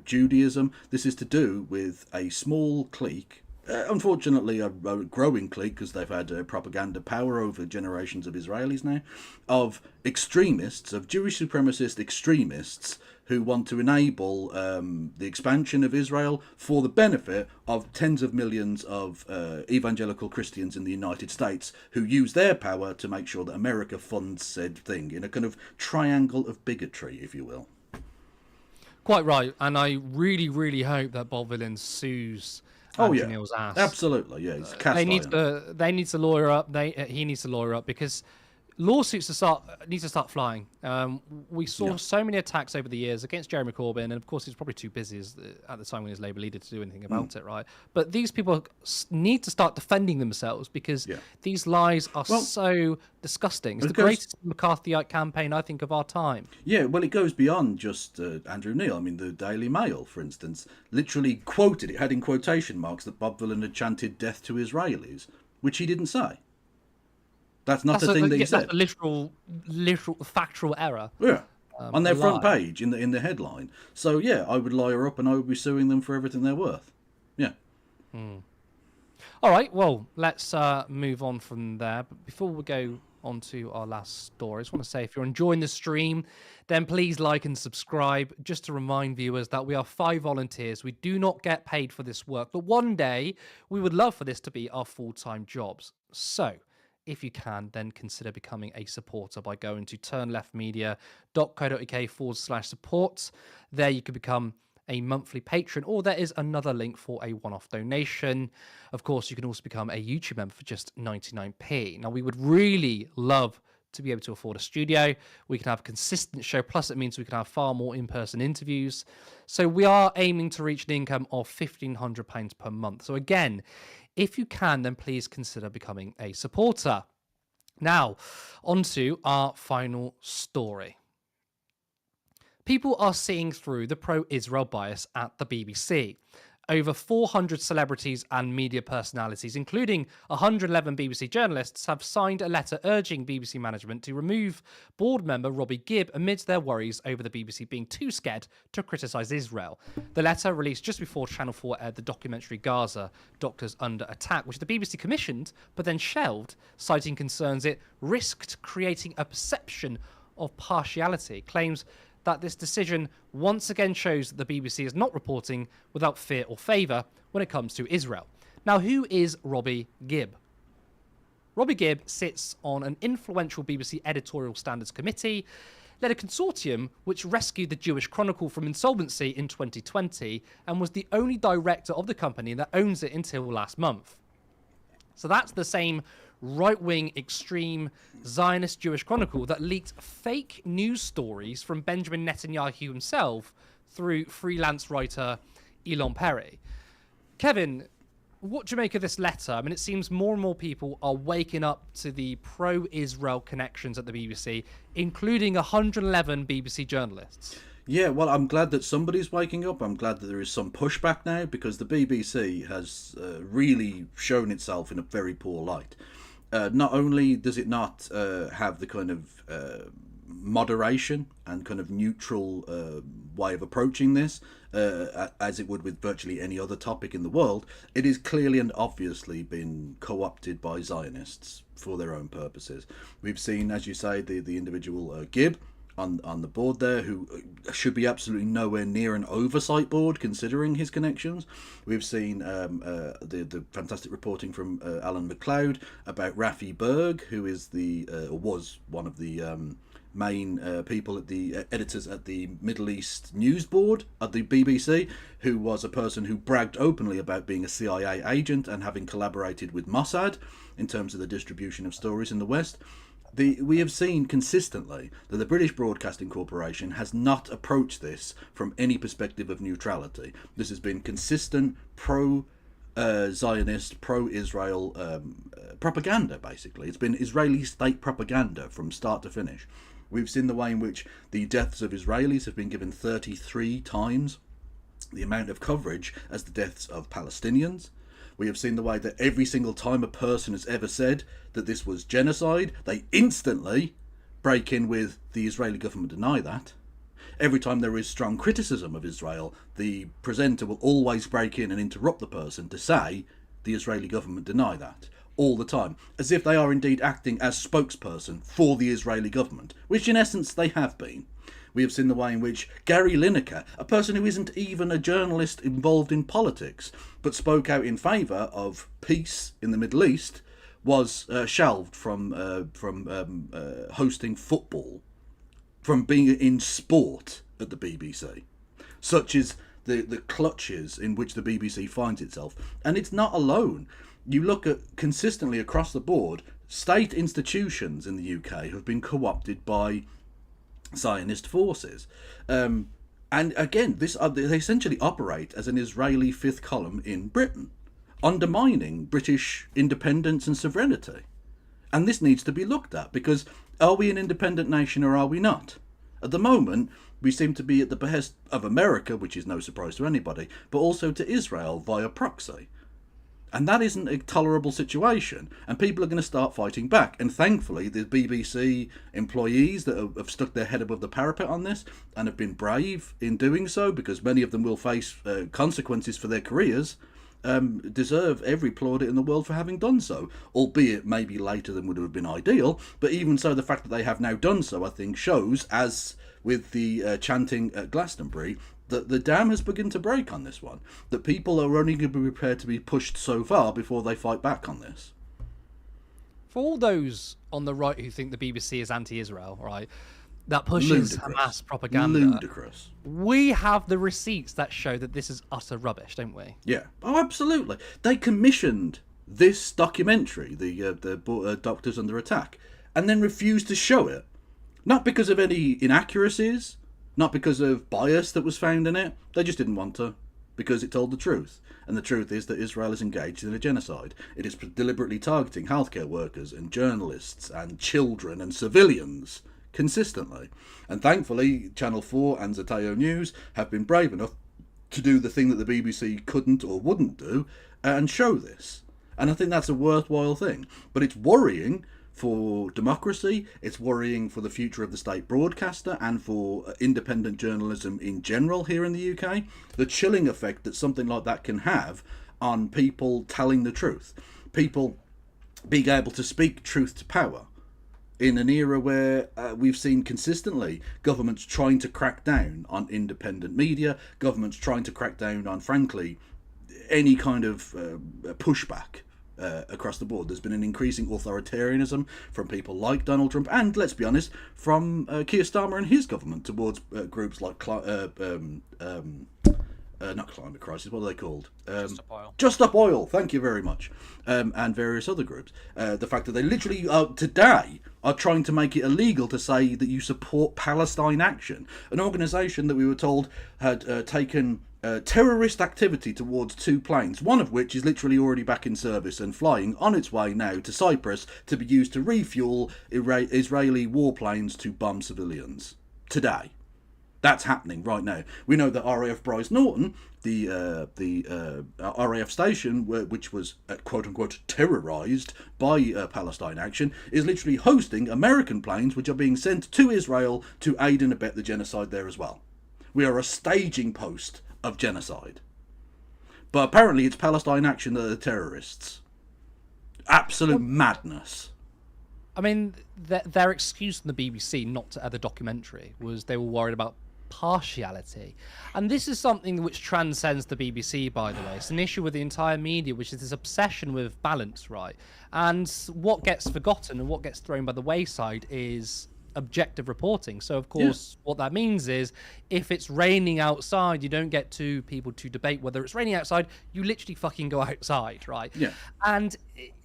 Judaism. This is to do with a small clique, unfortunately a growing clique, because they've had propaganda power over generations of Israelis now, of extremists, of Jewish supremacist extremists who want to enable the expansion of Israel for the benefit of tens of millions of evangelical Christians in the United States, who use their power to make sure that America funds said thing, in a kind of triangle of bigotry, if you will. Quite right, and I really, really hope that Bob Villain sues Andrew Neil's ass. Absolutely, yeah. It's cast They need to lawyer up. He needs to lawyer up, because lawsuits need to start flying. We saw so many attacks over the years against Jeremy Corbyn, and of course he's probably too busy at the time when he was Labour leader to do anything about it, right? But these people need to start defending themselves, because these lies are so disgusting. It's the greatest McCarthyite campaign, I think, of our time. Yeah, well, it goes beyond just Andrew Neil. I mean, the Daily Mail, for instance, literally quoted, it had in quotation marks, that Bob Villain had chanted death to Israelis, which he didn't say. That's not the thing that he said. That's a literal factual error. Yeah, on their front page in the headline. So yeah, I would lawyer up and I would be suing them for everything they're worth. Yeah. All right. Well, let's move on from there. But before we go on to our last story, I just want to say, if you're enjoying the stream, then please like and subscribe. Just to remind viewers that we are 5 volunteers. We do not get paid for this work, but one day we would love for this to be our full-time jobs. So if you can, then consider becoming a supporter by going to turnleftmedia.co.uk/support. There you can become a monthly patron, or there is another link for a one-off donation. Of course, you can also become a YouTube member for just 99p. Now, we would really love to be able to afford a studio. We can have a consistent show, plus it means we can have far more in-person interviews. So we are aiming to reach an income of £1,500 per month. So again, if you can, then please consider becoming a supporter. Now, on to our final story. People are seeing through the pro-Israel bias at the BBC. Over 400 celebrities and media personalities, including 111 BBC journalists, have signed a letter urging BBC management to remove board member Robbie Gibb amidst their worries over the BBC being too scared to criticise Israel. The letter, released just before Channel 4 aired the documentary Gaza, Doctors Under Attack, which the BBC commissioned but then shelved, citing concerns it risked creating a perception of partiality, claims that this decision once again shows that the BBC is not reporting without fear or favour when it comes to Israel. Now, who is Robbie Gibb? Robbie Gibb sits on an influential BBC editorial standards committee, led a consortium which rescued the Jewish Chronicle from insolvency in 2020, and was the only director of the company that owns it until last month. So that's the same right-wing extreme Zionist Jewish Chronicle that leaked fake news stories from Benjamin Netanyahu himself through freelance writer Elon Perry. Kevin, what do you make of this letter? I mean, it seems more and more people are waking up to the pro-Israel connections at the BBC, including 111 BBC journalists. Yeah, well, I'm glad that somebody's waking up. I'm glad that there is some pushback now, because the BBC has really shown itself in a very poor light. Not only does it not have the kind of moderation and kind of neutral way of approaching this, as it would with virtually any other topic in the world, it is clearly and obviously been co-opted by Zionists for their own purposes. We've seen, as you say, the individual Gibb on the board there, who should be absolutely nowhere near an oversight board considering his connections. We've seen the fantastic reporting from Alan MacLeod about Rafi Berg, who is was one of the main people at the editors at the Middle East News Board at the BBC, who was a person who bragged openly about being a CIA agent and having collaborated with Mossad in terms of the distribution of stories in the West. We have seen consistently that the British Broadcasting Corporation has not approached this from any perspective of neutrality. This has been consistent pro-Zionist, pro-Israel propaganda, basically. It's been Israeli state propaganda from start to finish. We've seen the way in which the deaths of Israelis have been given 33 times the amount of coverage as the deaths of Palestinians. We have seen the way that every single time a person has ever said that this was genocide, they instantly break in with the Israeli government deny that. Every time there is strong criticism of Israel, the presenter will always break in and interrupt the person to say the Israeli government deny that. All the time, as if they are indeed acting as spokesperson for the Israeli government, which in essence they have been. We have seen the way in which Gary Lineker, a person who isn't even a journalist involved in politics, but spoke out in favour of peace in the Middle East, was shelved from hosting football, from being in sport at the BBC. Such is the clutches in which the BBC finds itself. And it's not alone. You look at consistently across the board, state institutions in the UK have been co-opted by Zionist forces. And again, they essentially operate as an Israeli fifth column in Britain, undermining British independence and sovereignty. And this needs to be looked at, because are we an independent nation or are we not? At the moment, we seem to be at the behest of America, which is no surprise to anybody, but also to Israel via proxy. And that isn't a tolerable situation, and people are going to start fighting back. And thankfully, the BBC employees that have stuck their head above the parapet on this and have been brave in doing so, because many of them will face consequences for their careers, deserve every plaudit in the world for having done so, albeit maybe later than would have been ideal. But even so, the fact that they have now done so, I think, shows, as with the chanting at Glastonbury, that the dam has begun to break on this one. That people are only going to be prepared to be pushed so far before they fight back on this. For all those on the right who think the BBC is anti-Israel, right, that pushes Hamas propaganda, Ludicrous. We have the receipts that show that this is utter rubbish, don't we? Yeah. Oh, absolutely. They commissioned this documentary, the Doctors Under Attack, and then refused to show it. Not because of any inaccuracies, not because of bias that was found in it. They just didn't want to, because it told the truth. And the truth is that Israel is engaged in a genocide. It is deliberately targeting healthcare workers and journalists and children and civilians consistently. And thankfully, Channel 4 and Zateo News have been brave enough to do the thing that the BBC couldn't or wouldn't do and show this. And I think that's a worthwhile thing. But it's worrying for democracy, it's worrying for the future of the state broadcaster and for independent journalism in general here in the UK. The chilling effect that something like that can have on people telling the truth. People being able to speak truth to power in an era where we've seen consistently governments trying to crack down on independent media, governments trying to crack down on, frankly, any kind of pushback across the board. There's been an increasing authoritarianism from people like Donald Trump and, let's be honest, from Keir Starmer and his government towards groups like not Climate Crisis, what are they called? Just Stop Oil. Just Stop Oil, thank you very much. And various other groups. The fact that they literally today are trying to make it illegal to say that you support Palestine Action, an organisation that we were told had taken terrorist activity towards 2 planes, one of which is literally already back in service and flying on its way now to Cyprus to be used to refuel Israeli warplanes to bomb civilians. Today. That's happening right now. We know that RAF Bryce Norton, the RAF station, which was quote-unquote terrorised by Palestine Action, is literally hosting American planes which are being sent to Israel to aid and abet the genocide there as well. We are a staging post of genocide. But apparently it's Palestine Action that are the terrorists. Absolute madness. I mean, their excuse from the BBC not to add a documentary was they were worried about partiality. And this is something which transcends the BBC, by the way. It's an issue with the entire media, which is this obsession with balance, right? And what gets forgotten and what gets thrown by the wayside is objective reporting. So, of course, what that means is if it's raining outside, you don't get two people to debate whether it's raining outside. You literally fucking go outside, right? Yeah. And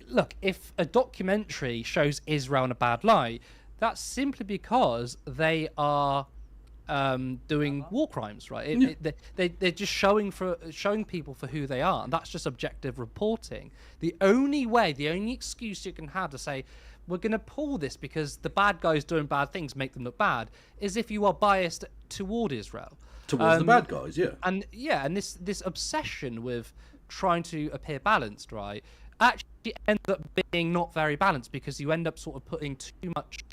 look, if a documentary shows Israel in a bad light, that's simply because they are doing war crimes, right? They're just showing people for who they are, and that's just objective reporting. The only excuse you can have to say we're going to pull this because the bad guys doing bad things make them look bad is if you are biased toward Israel, towards the bad guys, and this obsession with trying to appear balanced, right, actually ends up being not very balanced because you end up sort of putting too much.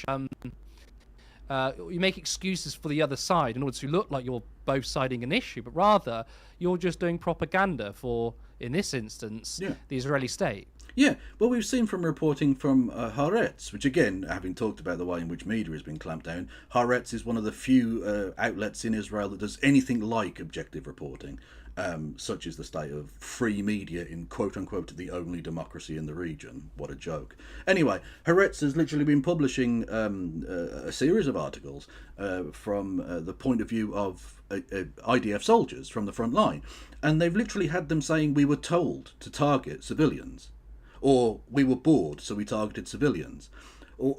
You make excuses for the other side in order to look like you're both siding an issue, but rather you're just doing propaganda for, in this instance, the Israeli state. Yeah, well, we've seen from reporting from Haaretz, which again, having talked about the way in which media has been clamped down, Haaretz is one of the few outlets in Israel that does anything like objective reporting, such as the state of free media in quote-unquote the only democracy in the region. What a joke. Anyway, Haaretz has literally been publishing a series of articles from the point of view of IDF soldiers from the front line, and they've literally had them saying we were told to target civilians, or we were bored so we targeted civilians, or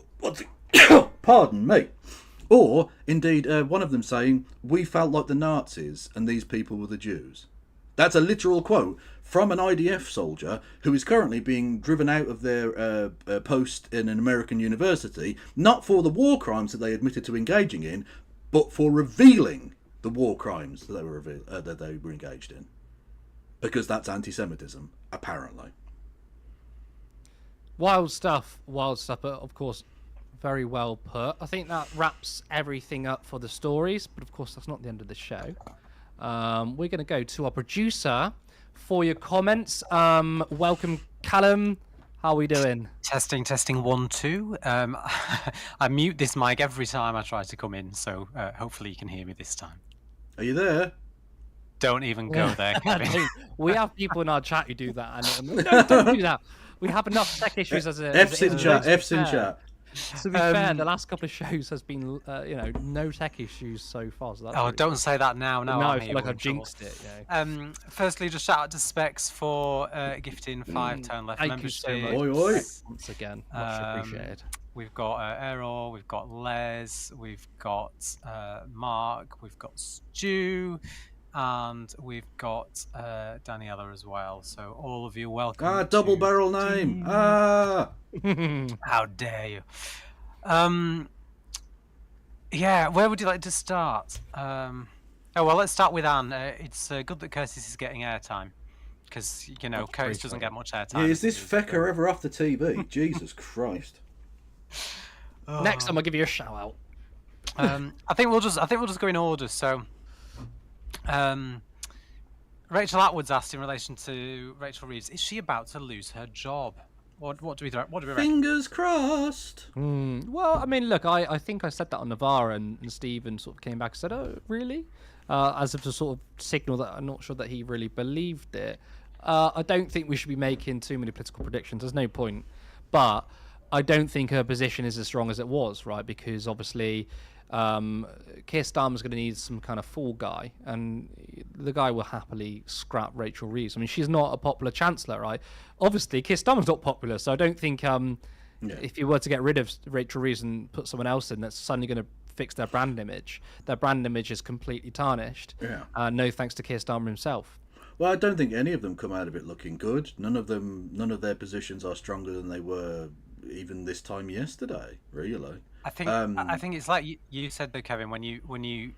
pardon me, or indeed one of them saying we felt like the Nazis and these people were the Jews. That's a literal quote from an IDF soldier who is currently being driven out of their post in an American university, not for the war crimes that they admitted to engaging in, but for revealing the war crimes that they were engaged in, because that's anti-Semitism, apparently. Wild stuff, but of course, very well put. I think that wraps everything up for the stories, but of course, that's not the end of the show. We're going to go to our producer for your comments. Welcome, Callum. How are we doing? Testing 1 2. I mute this mic every time I try to come in, so hopefully you can hear me this time. Are you there? Don't even go there, Kevin. We have people in our chat who do that, and no, don't do that. We have enough tech issues as a F's in chat. To be fair, the last couple of shows has been, no tech issues so far. So that's really don't say that now. No, I feel like I've jinxed it. Yeah. Firstly, just shout out to Specs for gifting 5 turn left Thank you so much. Oi. Once again, much appreciated. We've got Errol, we've got Les, we've got Mark, we've got Stu, and we've got Daniela as well. So all of you, welcome. Double barrel name. How dare you? Yeah, where would you like to start? Let's start with Anne. It's good that Curtis is getting airtime, because Curtis doesn't get much airtime. Yeah, is this fecker ever off the TV? Jesus Christ. Next time I'll give you a shout out. I think we'll just go in order. So, Rachel Atwood's asked in relation to Rachel Reeves: is she about to lose her job? What do we reckon? Fingers crossed. Well, I mean, look, I think I said that on Navarre, and Stephen sort of came back and said, "Oh, really?" As if to sort of signal that I'm not sure that he really believed it. I don't think we should be making too many political predictions. There's no point. But I don't think her position is as strong as it was, right? Because obviously, Keir Starmer's going to need some kind of fall guy, and the guy will happily scrap Rachel Reeves. I mean, she's not a popular chancellor, right? Obviously, Keir Starmer's not popular, so I don't think if you were to get rid of Rachel Reeves and put someone else in, that's suddenly going to fix their brand image. Their brand image is completely tarnished. Yeah. No thanks to Keir Starmer himself. Well, I don't think any of them come out of it looking good. None of their positions are stronger than they were even this time yesterday. Really. I think it's like you said though, Kevin. When you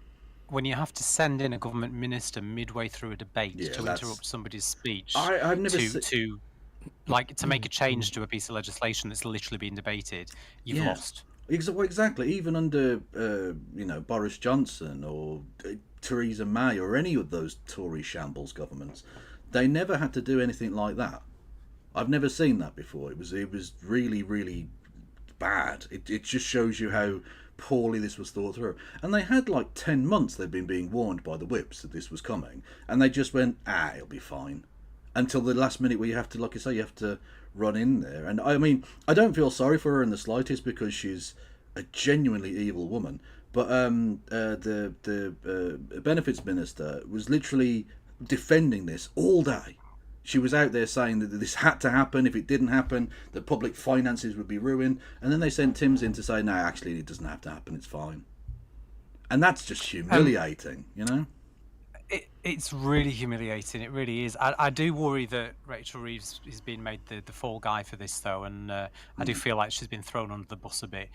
have to send in a government minister midway through a debate to interrupt somebody's speech, I've never to make a change to a piece of legislation that's literally being debated, you've lost. Exactly. Even under Boris Johnson or Theresa May or any of those Tory shambles governments, they never had to do anything like that. I've never seen that before. It was really, really bad. It just shows you how poorly this was thought through. And they had like 10 months they'd been being warned by the whips that this was coming, and they just went, it'll be fine, until the last minute where you have to, like I say, you have to run in there. And I mean, I don't feel sorry for her in the slightest, because she's a genuinely evil woman. But the benefits minister was literally defending this all day, She was out there saying that this had to happen. If it didn't happen, the public finances would be ruined. And then they sent Timms in to say, no, actually, it doesn't have to happen. It's fine. And that's just humiliating, you know? It's really humiliating. It really is. I do worry that Rachel Reeves is being made the fall guy for this, though, and I do feel like she's been thrown under the bus a bit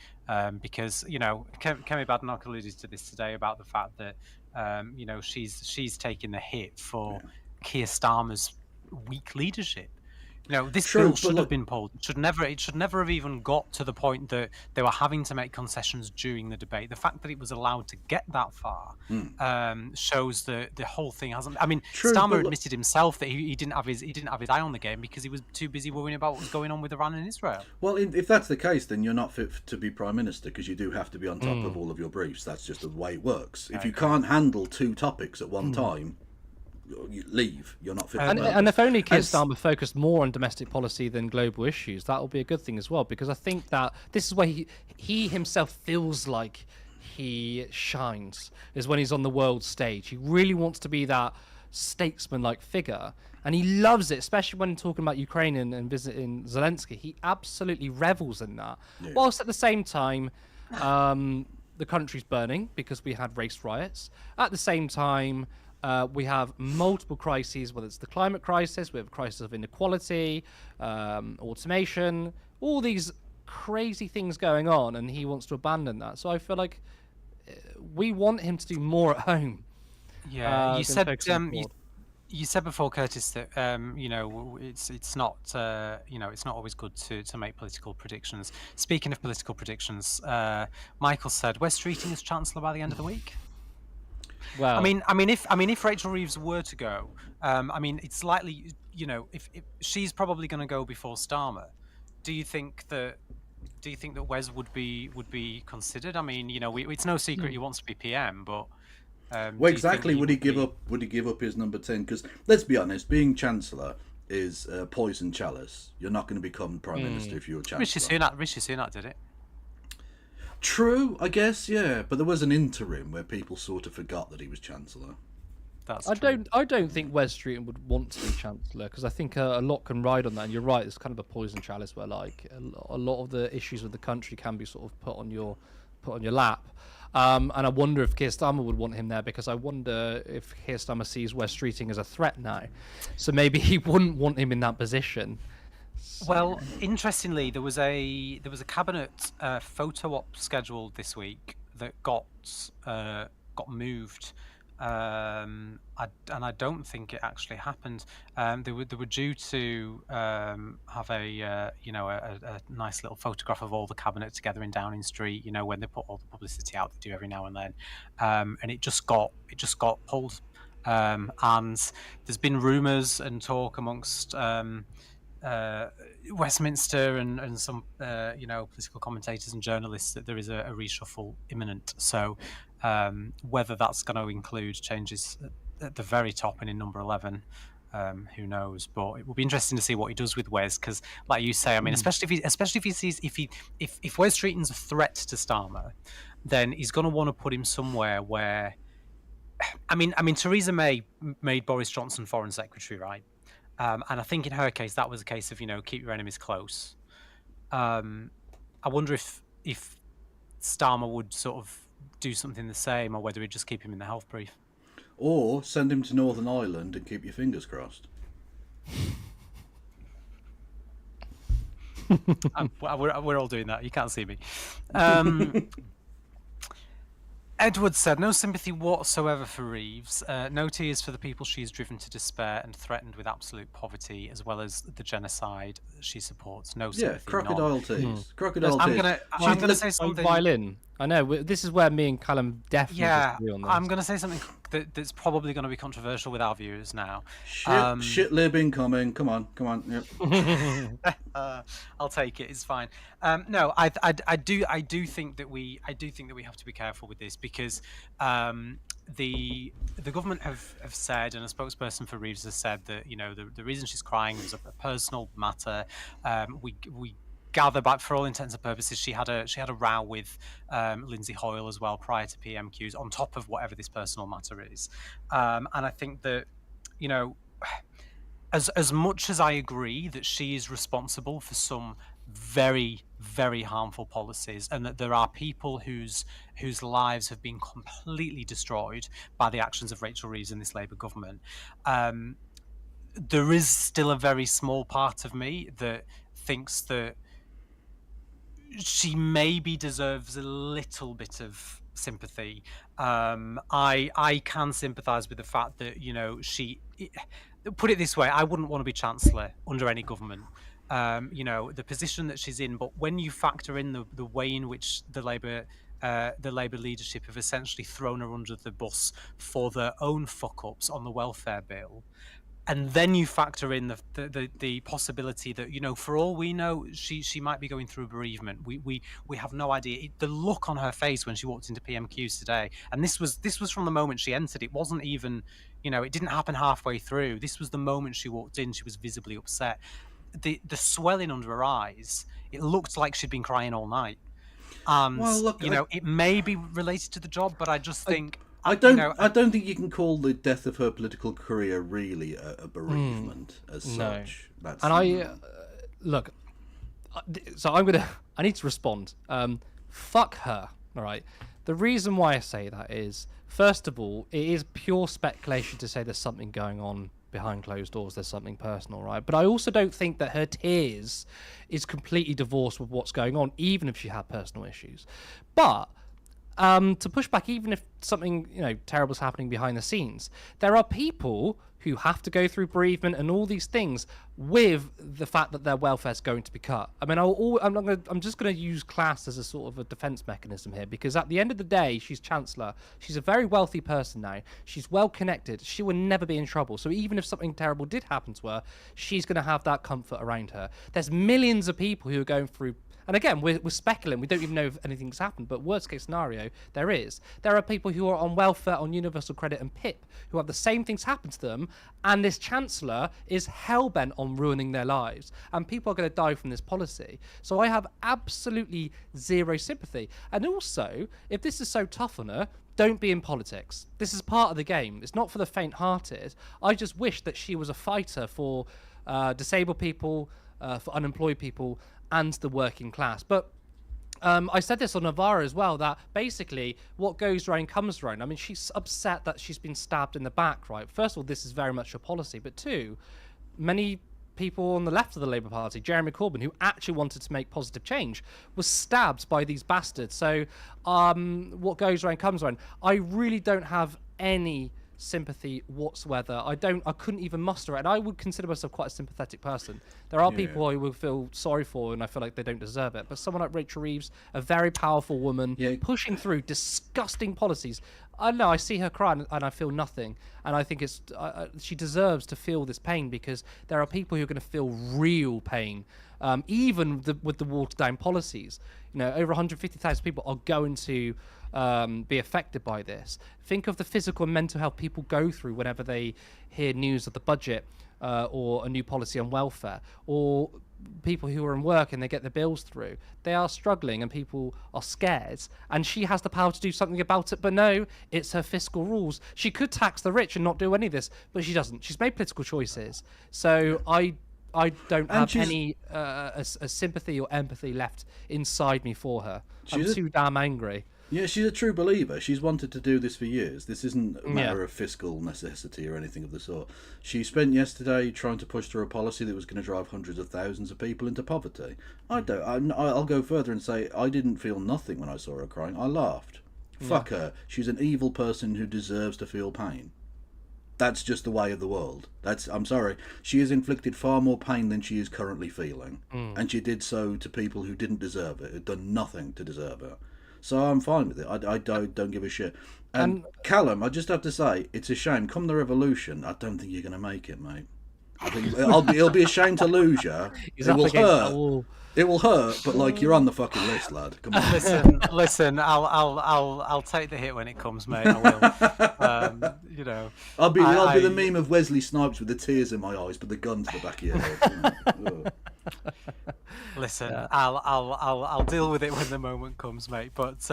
because, you know, Kemi Badenoch alluded to this today about the fact that you know, she's taking the hit for Keir Starmer's weak leadership. You know, this bill should have been pulled. It should never have even got to the point that they were having to make concessions during the debate. The fact that it was allowed to get that far shows that the whole thing hasn't. I mean, Starmer admitted himself that he didn't have his eye on the game because he was too busy worrying about what was going on with Iran and Israel. Well, if that's the case, then you're not fit to be prime minister because you do have to be on top of all of your briefs. That's just the way it works. If you can't handle two topics at one time, you leave. You're not fit. And if only Keir Starmer focused more on domestic policy than global issues, that will be a good thing as well. Because I think that this is where he himself feels like he shines, is when he's on the world stage. He really wants to be that statesman-like figure, and he loves it, especially when talking about Ukraine and visiting Zelensky. He absolutely revels in that. Yeah. Whilst at the same time, the country's burning because we had race riots. At the same time, we have multiple crises, whether it's the climate crisis, we have a crisis of inequality, automation, all these crazy things going on, and he wants to abandon that. So I feel like we want him to do more at home. Yeah, you said before, Curtis, that you know, it's not you know, it's not always good to make political predictions. Speaking of political predictions, Michael said Wes Streeting as Chancellor by the end of the week. Well, I mean, if Rachel Reeves were to go, I mean, it's likely, you know, if she's probably going to go before Starmer. Do you think that Wes would be considered? I mean, you know, it's no secret he wants to be PM, but well, exactly. Would he give up his number 10? Because let's be honest, being Chancellor is a poison chalice. You're not going to become Prime Minister if you're Chancellor. Rishi Sunak did it. True, I guess, yeah. But there was an interim where people sort of forgot that he was Chancellor. That's true. I don't think Wes Streeting would want to be Chancellor, because I think a lot can ride on that. And you're right, it's kind of a poison chalice where like a lot of the issues with the country can be sort of put on your lap. And I wonder if Keir Starmer would want him there, because I wonder if Keir Starmer sees Wes Streeting as a threat now. So maybe he wouldn't want him in that position. Well, interestingly, there was a cabinet photo op scheduled this week that got moved, and I don't think it actually happened. They were due to have a nice little photograph of all the cabinet together in Downing Street. You know, when they put all the publicity out, they do every now and then, and it just got pulled. And there's been rumours and talk amongst Westminster and some political commentators and journalists that there is a reshuffle imminent. So whether that's going to include changes at the very top and in number 11, who knows? But it will be interesting to see what he does with Wes, because, like you say, I mean, especially if he sees if Wes Streeting's a threat to Starmer, then he's going to want to put him somewhere where, I mean, Theresa May made Boris Johnson Foreign Secretary, right? And I think in her case, that was a case of, you know, keep your enemies close. I wonder if Starmer would sort of do something the same, or whether he'd just keep him in the health brief. Or send him to Northern Ireland and keep your fingers crossed. We're all doing that. You can't see me. Edward said, no sympathy whatsoever for Reeves. No tears for the people she has driven to despair and threatened with absolute poverty, as well as the genocide she supports. No sympathy. Yeah, crocodile tears. Crocodile tears. I'm going to say something. Violin. I know. This is where me and Callum definitely disagree on this. I'm going to say something that's probably going to be controversial with our viewers now. Shit lib incoming. Come on. Yep. I'll take it. It's fine. No, I do think that we have to be careful with this, because the government have said, and a spokesperson for Reeves has said, that, you know, the reason she's crying was a personal matter. We gather back, for all intents and purposes, she had a row with Lindsay Hoyle as well prior to PMQs, on top of whatever this personal matter is. And I think that, you know, as much as I agree that she is responsible for some very, very harmful policies, and that there are people whose lives have been completely destroyed by the actions of Rachel Reeves and this Labour government, there is still a very small part of me that thinks that she maybe deserves a little bit of sympathy. I can sympathise with the fact that, you know, put it this way, I wouldn't want to be Chancellor under any government. You know, the position that she's in, but when you factor in the way in which the Labour leadership have essentially thrown her under the bus for their own fuck-ups on the welfare bill, and then you factor in the possibility that, you know, for all we know, she might be going through bereavement. We have no idea. The look on her face when she walked into PMQs today, and this was from the moment she entered. It wasn't even, you know, it didn't happen halfway through. This was the moment she walked in. She was visibly upset. The swelling under her eyes, it looked like she'd been crying all night. And Well, look, you know, it may be related to the job, but I just think. I don't think you can call the death of her political career really a bereavement as such. That's look. So I need to respond. Fuck her. All right. The reason why I say that is, first of all, it is pure speculation to say there's something going on behind closed doors. There's something personal, right? But I also don't think that her tears is completely divorced with what's going on, even if she had personal issues. But to push back, even if something, you know, terrible is happening behind the scenes, there are people who have to go through bereavement and all these things with the fact that their welfare is going to be cut. I mean, I'm just going to use class as a sort of a defense mechanism here, because at the end of the day, she's Chancellor. She's a very wealthy person now. She's well connected. She will never be in trouble. So even if something terrible did happen to her, she's going to have that comfort around her. There's millions of people who are going through. And again, we're speculating. We don't even know if anything's happened. But worst case scenario, there is. There are people who are on welfare, on universal credit and PIP, who have the same things happen to them. And this Chancellor is hell-bent on ruining their lives. And people are going to die from this policy. So I have absolutely zero sympathy. And also, if this is so tough on her, don't be in politics. This is part of the game. It's not for the faint-hearted. I just wish that she was a fighter for disabled people, for unemployed people, and the working class. But I said this on Navarra as well, that basically what goes around comes around. I mean, she's upset that she's been stabbed in the back, right? First of all, this is very much a policy. But two, many people on the left of the Labour Party, Jeremy Corbyn, who actually wanted to make positive change, was stabbed by these bastards. So what goes around comes around. I really don't have any sympathy whatsoever. I couldn't even muster it, and I would consider myself quite a sympathetic person. There are people I would feel sorry for, and I feel like they don't deserve it. But someone like Rachel Reeves, a very powerful woman, pushing through disgusting policies. I know, I see her cry and I feel nothing, and I think she deserves to feel this pain, because there are people who are going to feel real pain, even with the watered down policies. You know, over 150,000 people are going to be affected by this. Think of the physical and mental health people go through whenever they hear news of the budget or a new policy on welfare, or people who are in work and they get their bills through. They are struggling and people are scared, and she has the power to do something about it. But no, it's her fiscal rules. She could tax the rich and not do any of this, but she doesn't. She's made political choices. So I don't have any a sympathy or empathy left inside me for her. I'm too damn angry. Yeah, she's a true believer. She's wanted to do this for years. This isn't a matter of fiscal necessity or anything of the sort. She spent yesterday trying to push through a policy that was going to drive hundreds of thousands of people into poverty. I'll go further and say I didn't feel nothing when I saw her crying. I laughed. Fuck her. She's an evil person who deserves to feel pain. That's just the way of the world. I'm sorry. She has inflicted far more pain than she is currently feeling. And she did so to people who didn't deserve it, who'd done nothing to deserve it. So I'm fine with it. I don't give a shit. And Callum, I just have to say, it's a shame. Come the revolution, I don't think you're going to make it, mate. I think it'll be a shame to lose you. It will hurt. It will hurt, but like you're on the fucking list, lad. Come on. Listen. I'll take the hit when it comes, mate. I will. You know, I'll be the meme of Wesley Snipes with the tears in my eyes, but the gun to the back of your head. Listen, Yeah. I'll deal with it when the moment comes, mate. But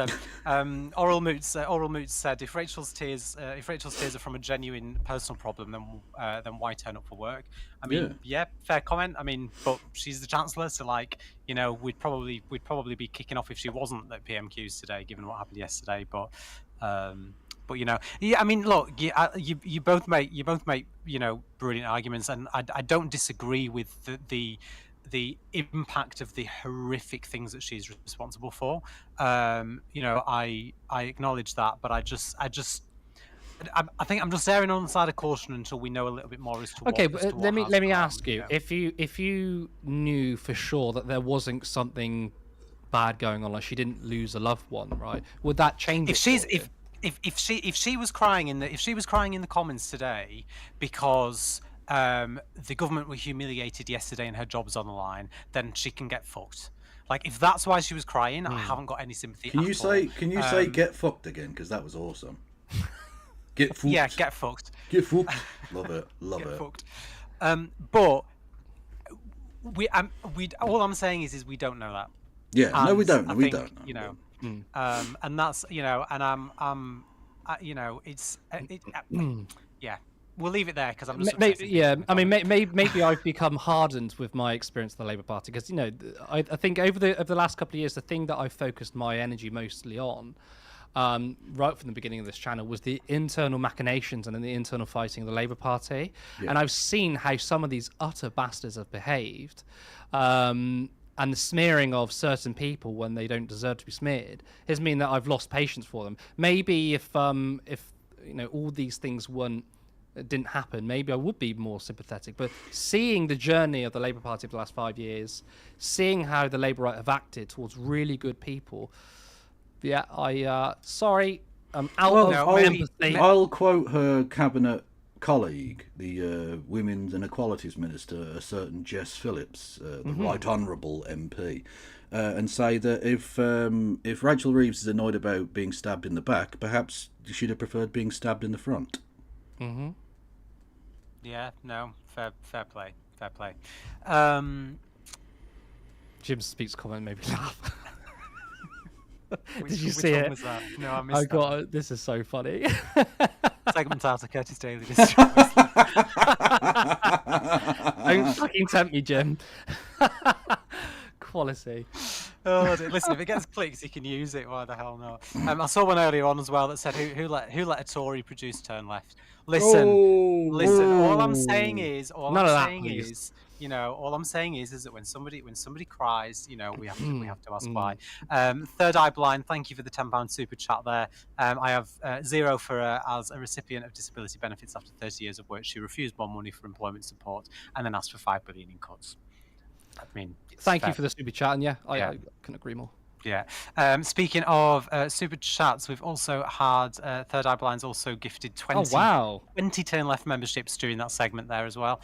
Oral Moots said if Rachel's tears are from a genuine personal problem, then why turn up for work? I mean, yeah, fair comment. I mean, but she's the Chancellor, so like, you know, we'd probably be kicking off if she wasn't at PMQs today, given what happened yesterday. But you know, yeah, I mean, look, you both make you know, brilliant arguments, and I don't disagree with the impact of the horrific things that she's responsible for. You know, I acknowledge that, but I think I'm just erring on the side of caution until we know a little bit more as to Okay, what. but let me ask you, know. if you knew for sure that there wasn't something bad going on, like she didn't lose a loved one, right? Would that change? If she was crying in the Commons today because the government were humiliated yesterday and her job's on the line, then she can get fucked. Like, if that's why she was crying, I haven't got any sympathy. Can you say get fucked again? Because that was awesome. Get fucked. Yeah, get fucked. Get fucked. Love it. Love get it. Fucked. But we all I'm saying is we don't know that. Yeah, and no, we don't. We don't. You know, and that's, you know, and you know, it's yeah. We'll leave it there because I'm just I mean, maybe I've become hardened with my experience of the Labour Party, because, you know, I think over the last couple of years, the thing that I've focused my energy mostly on, right from the beginning of this channel, was the internal machinations and the internal fighting of the Labour Party. Yeah. And I've seen how some of these utter bastards have behaved, and the smearing of certain people when they don't deserve to be smeared has mean that I've lost patience for them. Maybe if you know, all these things didn't happen, maybe I would be more sympathetic. But seeing the journey of the Labour Party for the last 5 years, seeing how the Labour right have acted towards really good people, yeah, sorry, I'll quote her cabinet colleague, the Women's and Equalities Minister, a certain Jess Phillips, the Right Honourable MP, and say that if Rachel Reeves is annoyed about being stabbed in the back, perhaps she'd have preferred being stabbed in the front. Mm-hmm. Yeah, no, fair play. Jim's speaks comment made me laugh. Did you which see it? Was that? No, I missed that. This is so funny. Segment out of Curtis Daly. Don't fucking tempt me, Jim. Quality. Oh, listen, if it gets clicks, you can use it. Why the hell not? I saw one earlier on as well that said, "Who let a Tory produce turn left?" Listen. All I'm saying is, you know, all I'm saying is that when somebody cries, you know, we have to ask why. Third Eye Blind, thank you for the £10 super chat there. I have 0 for as a recipient of disability benefits after 30 years of work. She refused more money for employment support and then asked for $5 billion in cuts. I mean, thank you for the super chat, and I couldn't agree more. Yeah. Speaking of super chats, we've also had Third Eye Blind's also gifted 20 Turn Left memberships during that segment there as well.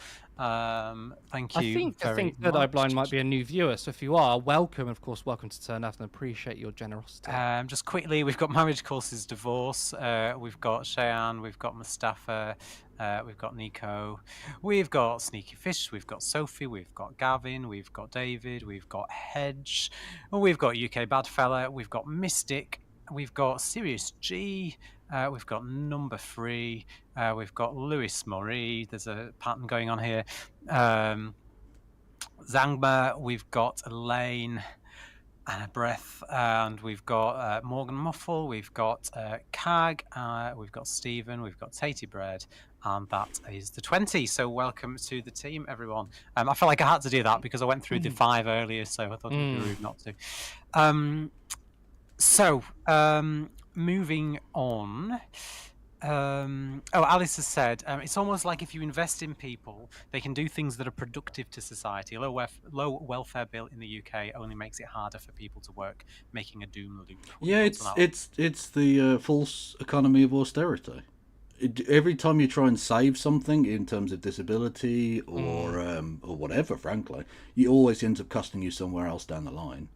Thank you. I think Third Eye Blind might be a new viewer, so if you are, welcome. Of course, welcome to Turn Left, and appreciate your generosity. Just quickly, we've got Marriage Courses Divorce. We've got Cheyenne. We've got Mustafa. We've got Nico. We've got Sneaky Fish. We've got Sophie. We've got Gavin. We've got David. We've got Hedge. We've got UK Badfella. We've got Mystic. We've got Sirius G. We've got Number 3. We've got Lewis Murray. There's a pattern going on here. Zangma. We've got Elaine. Anna Breath, and we've got Morgan Muffle, we've got Cag, we've got Stephen, we've got Tatey Bread, and that is the 20. So welcome to the team, everyone. I felt like I had to do that because I went through the 5 earlier, so I thought it would be rude not to. Moving on. Alice has said, it's almost like if you invest in people, they can do things that are productive to society. A low welfare bill in the UK only makes it harder for people to work, making a doom loop. Yeah, it's the false economy of austerity. Every time you try and save something in terms of disability or whatever, frankly, it always ends up costing you somewhere else down the line.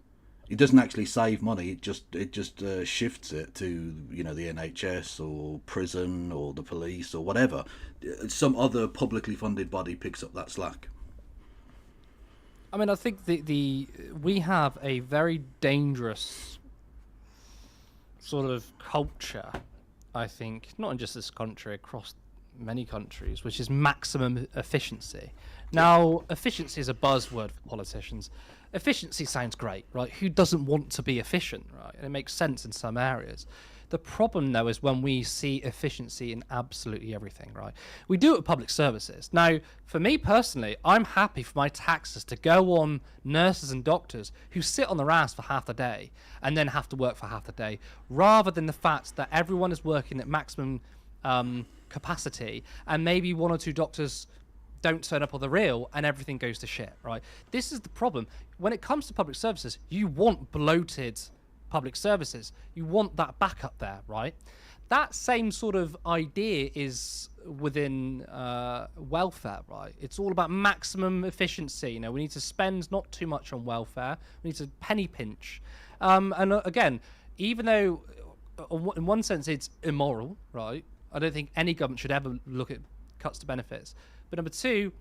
It doesn't actually save money. It just shifts it to, you know, the NHS or prison or the police or whatever. Some other publicly funded body picks up that slack. I mean, I think we have a very dangerous sort of culture, I think, not in just this country, across many countries, which is maximum efficiency. Now, efficiency is a buzzword for politicians. Efficiency sounds great, right? Who doesn't want to be efficient, right? And it makes sense in some areas. The problem, though, is when we see efficiency in absolutely everything, right? We do it with public services. Now, for me personally, I'm happy for my taxes to go on nurses and doctors who sit on their ass for half the day and then have to work for half the day, rather than the fact that everyone is working at maximum capacity and maybe one or two doctors don't turn up on the reel and everything goes to shit, right? This is the problem. When it comes to public services, you want bloated public services. You want that backup there, right? That same sort of idea is within welfare, right? It's all about maximum efficiency. You know, we need to spend not too much on welfare. We need to penny pinch. And again, even though in one sense it's immoral, right? I don't think any government should ever look at cuts to benefits. But number two,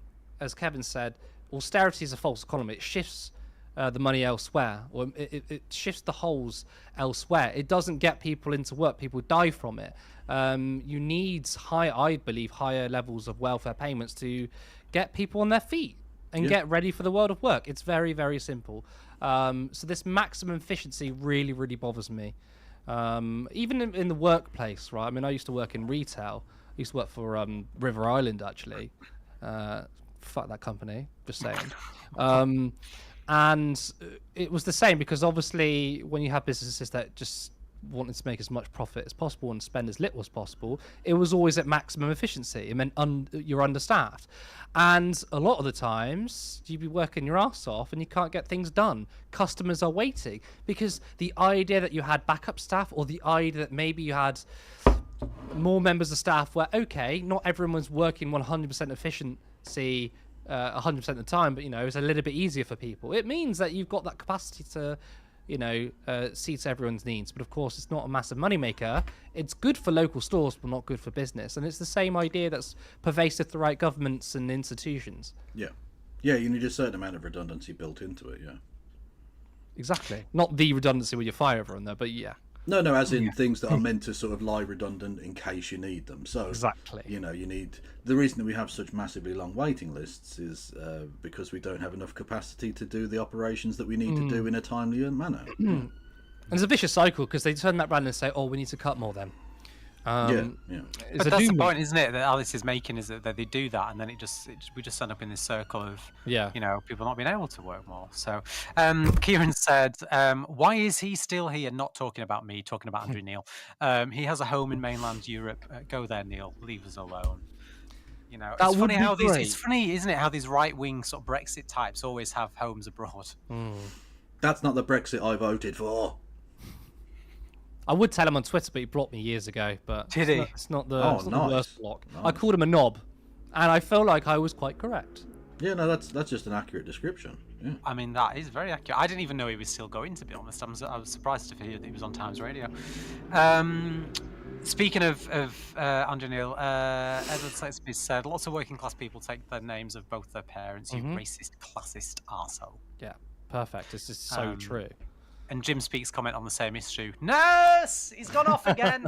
as Kevin said, austerity is a false economy. It shifts the money elsewhere, or it shifts the holes elsewhere. It doesn't get people into work. People die from it. You need I believe, higher levels of welfare payments to get people on their feet and get ready for the world of work. It's very, very simple. So this maximum efficiency really, really bothers me. Even in the workplace, right? I mean, I used to work in retail. I used to work for River Island, actually. Fuck that company, just saying. And it was the same, because obviously when you have businesses that just wanted to make as much profit as possible and spend as little as possible, it was always at maximum efficiency. It meant you're understaffed. And a lot of the times you'd be working your ass off and you can't get things done. Customers are waiting because the idea that you had backup staff, or the idea that maybe you had more members of staff where, okay, not everyone was working 100% efficiency 100% of the time, but, you know, it's a little bit easier for people. It means that you've got that capacity to, you know, see to everyone's needs. But of course, it's not a massive moneymaker. It's good for local stores, but not good for business. And it's the same idea that's pervasive throughout governments and institutions. Yeah. Yeah, you need a certain amount of redundancy built into it, yeah. Exactly. Not the redundancy where you fire everyone there, but yeah. No, as in things that are meant to sort of lie redundant in case you need them. So, exactly. You know, you need... The reason that we have such massively long waiting lists is because we don't have enough capacity to do the operations that we need to do in a timely manner. And it's a vicious cycle, because they turn that around and say, oh, we need to cut more then. Yeah. But that's the point, isn't it, that Alice is making, is that they do that, and then we just end up in this circle of, you know, people not being able to work more. So Kieran said, why is he still here, not talking about me, talking about Andrew Neil? He has a home in mainland Europe. Go there, Neil. Leave us alone. You know, it's funny how it's funny, isn't it, how these right-wing sort of Brexit types always have homes abroad. That's not the Brexit I voted for. I would tell him on Twitter, but he blocked me years ago. But did he? It's not the worst block. Nice. I called him a knob, and I felt like I was quite correct. Yeah, no, that's just an accurate description. Yeah. I mean, that is very accurate. I didn't even know he was still going, to be honest. I was surprised to hear that he was on Times Radio. Speaking of Andrew Neil, Edward Slatesby said, lots of working class people take the names of both their parents, you racist, classist arsehole. Yeah, perfect. This is so true. And Jim Speaks comment on the same issue. Nurse! He's gone off again!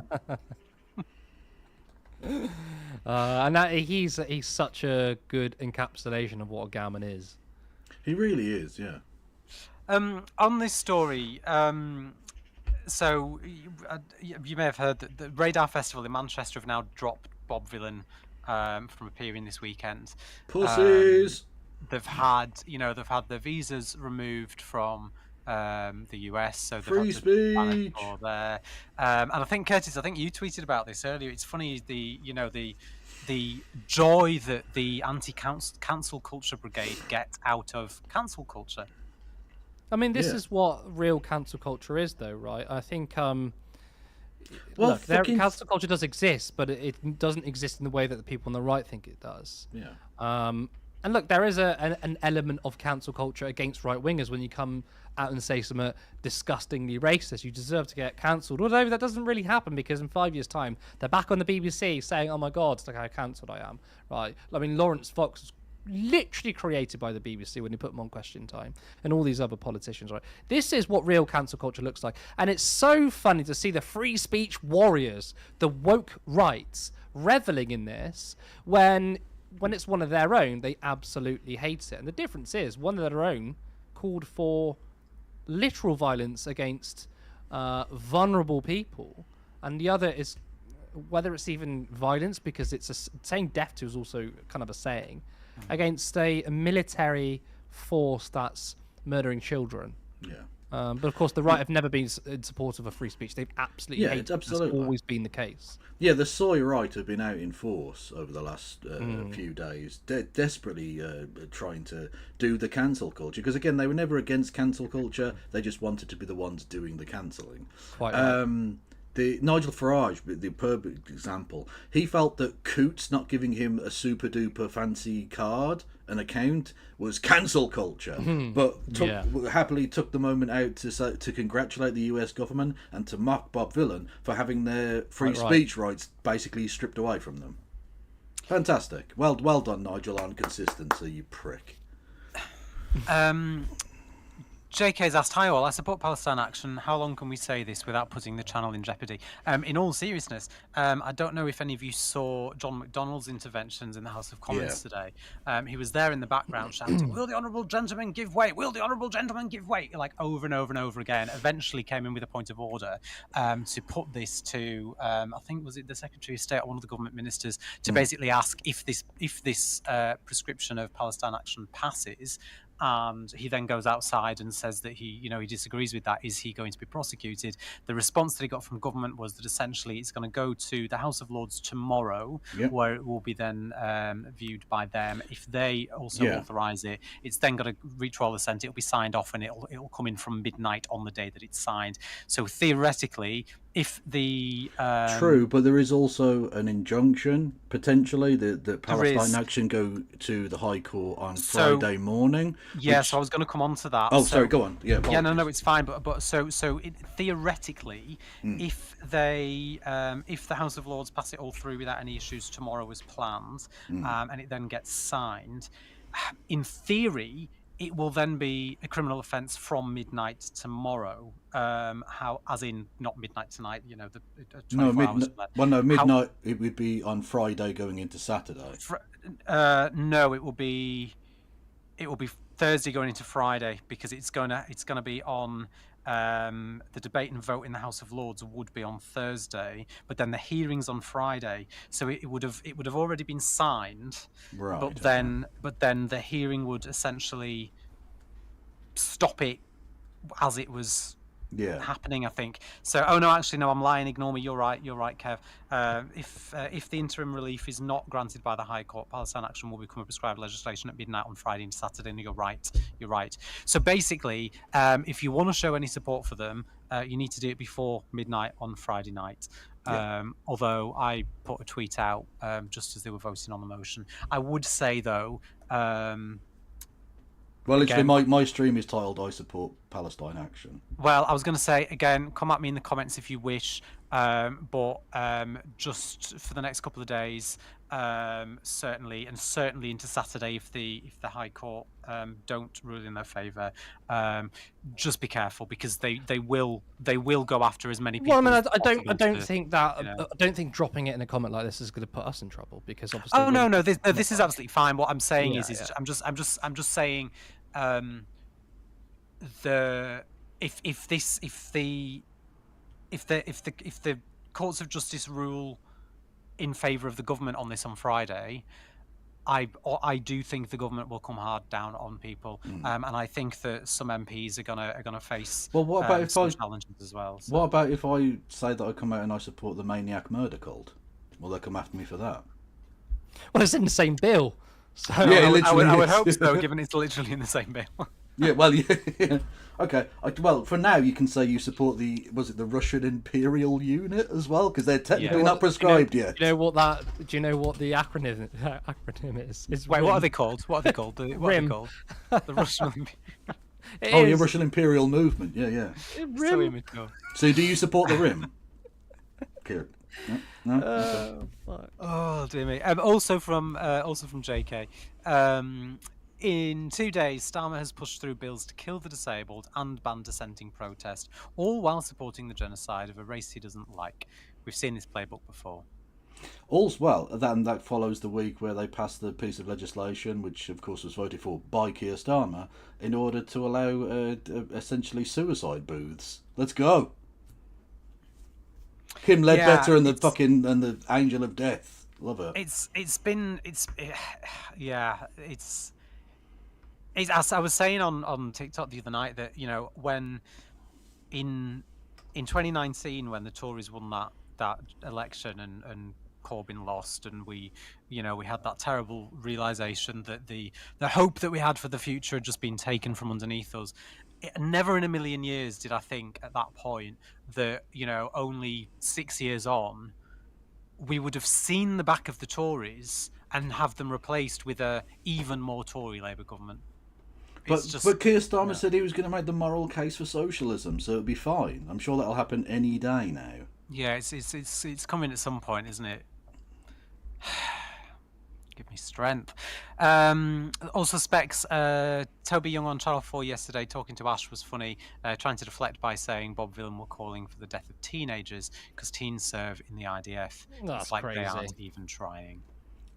And he's such a good encapsulation of what a gammon is. He really is, yeah. On this story, so you may have heard that the Radar Festival in Manchester have now dropped Bob Vylan from appearing this weekend. Pussies! They've had their visas removed from the US, so free speech there. And I think, Curtis, you tweeted about this earlier. It's funny, the joy that the anti-cancel culture brigade get out of cancel culture. I mean, this is what real cancel culture is, though, right? I think cancel culture does exist, but it doesn't exist in the way that the people on the right think it does. Yeah. And look, there is an element of cancel culture against right-wingers when you come out and say something disgustingly racist. You deserve to get cancelled. Although that doesn't really happen, because in 5 years' time, they're back on the BBC saying, oh my God, look how cancelled I am. Right? I mean, Lawrence Fox literally created by the BBC when they put them on Question Time and all these other politicians, right? This is what real cancel culture looks like. And it's so funny to see the free speech warriors, the woke rights, reveling in this when it's one of their own, they absolutely hate it. And the difference is one of their own called for literal violence against vulnerable people, and the other is, whether it's even violence, because it's saying death to is also kind of a saying, against a military force that's murdering children. Yeah. But of course, the right have never been in support of a free speech. They've absolutely hated it's absolutely. That's always been the case. Yeah, the soy right have been out in force over the last few days, desperately trying to do the cancel culture. Because again, they were never against cancel culture; they just wanted to be the ones doing the cancelling. Quite right. The Nigel Farage, the perfect example, he felt that Coots not giving him a super duper fancy card, an account, was cancel culture, but happily took the moment out to congratulate the US government and to mock Bob Dylan for having their free speech rights basically stripped away from them. Fantastic. Well done, Nigel, on consistency, you prick. JK's asked, hi all, I support Palestine Action. How long can we say this without putting the channel in jeopardy? In all seriousness, I don't know if any of you saw John McDonnell's interventions in the House of Commons today. He was there in the background shouting, will the honourable gentleman give way? Will the honourable gentleman give way? Like over and over and over again. Eventually came in with a point of order to put this to, I think, was it the Secretary of State or one of the government ministers, to basically ask if this prescription of Palestine Action passes, and he then goes outside and says that he disagrees with that. Is he going to be prosecuted? The response that he got from government was that essentially it's going to go to the House of Lords tomorrow, where it will be then viewed by them. If they also authorise it, it's then got to reach all the Senate. It'll be signed off, and it'll come in from midnight on the day that it's signed. So theoretically, if the true, but there is also an injunction potentially that Palestine Action go to the High Court on Friday morning. Yeah, so I was going to come on to that. Oh, sorry, go on. Yeah, no, it's fine. But theoretically, if the House of Lords pass it all through without any issues tomorrow as planned, and it then gets signed, in theory, it will then be a criminal offence from midnight tomorrow. As in not midnight tonight? The 24 hours. Midnight. It would be on Friday going into Saturday. No, it will be Thursday going into Friday, because it's gonna be on. The debate and vote in the House of Lords would be on Thursday, but then the hearings on Friday. So it would have already been signed, right? But then the hearing would essentially stop it as it was happening, I think. So, no, I'm lying. Ignore me. You're right, Kev. If the interim relief is not granted by the High Court, Palestine Action will become a prescribed legislation at midnight on Friday and Saturday. And you're right. So basically, if you want to show any support for them, you need to do it before midnight on Friday night. Although I put a tweet out just as they were voting on the motion. I would say though. Well, literally, my stream is titled "I support Palestine Action." Well, I was going to say again, come at me in the comments if you wish, but just for the next couple of days, certainly into Saturday, if the High Court don't rule in their favour, just be careful, because they will go after as many people. Well, I mean, I don't think that I don't think dropping it in a comment like this is going to put us in trouble, because obviously. Oh no, this is absolutely fine. What I'm saying is I'm just saying. If the courts of justice rule in favour of the government on this on Friday, I do think the government will come hard down on people, and I think that some MPs are gonna face what about some challenges as well. So. What about if I say that I come out and I support the Maniac Murder Cult? Will they come after me for that? Well, it's in the same bill. So I would hope so, given it's literally in the same bill. Yeah, well, yeah. Okay. Well, for now, you can say you support the Russian Imperial Unit as well, because they're technically not prescribed yet. Do you know what the acronym is? Wait, what are they called? The Russian. Russian Imperial Movement. Yeah. So immature. So, do you support the RIM? Kieran? No? Okay. Fuck. Oh dear me. Also from JK. In 2 days, Starmer has pushed through bills to kill the disabled and ban dissenting protest, all while supporting the genocide of a race he doesn't like. We've seen this playbook before. All's well. Then that follows the week where they passed the piece of legislation, which of course was voted for by Keir Starmer, in order to allow essentially suicide booths. Let's go. Kim Ledbetter and the Angel of Death. Love it. It's as I was saying on TikTok the other night that when in 2019 when the Tories won that election and Corbyn lost and we had that terrible realization that the hope that we had for the future had just been taken from underneath us. Never in a million years did I think at that point that only 6 years on we would have seen the back of the Tories and have them replaced with a even more Tory Labour government. But Keir Starmer said he was going to make the moral case for socialism, so it'll be fine. I'm sure that'll happen any day now. Yeah, it's coming at some point, isn't it? Give me strength. Also, Specs, Toby Young on Channel 4 yesterday talking to Ash was funny, trying to deflect by saying Bob Villain were calling for the death of teenagers because teens serve in the IDF. That's it's like crazy. They aren't even trying.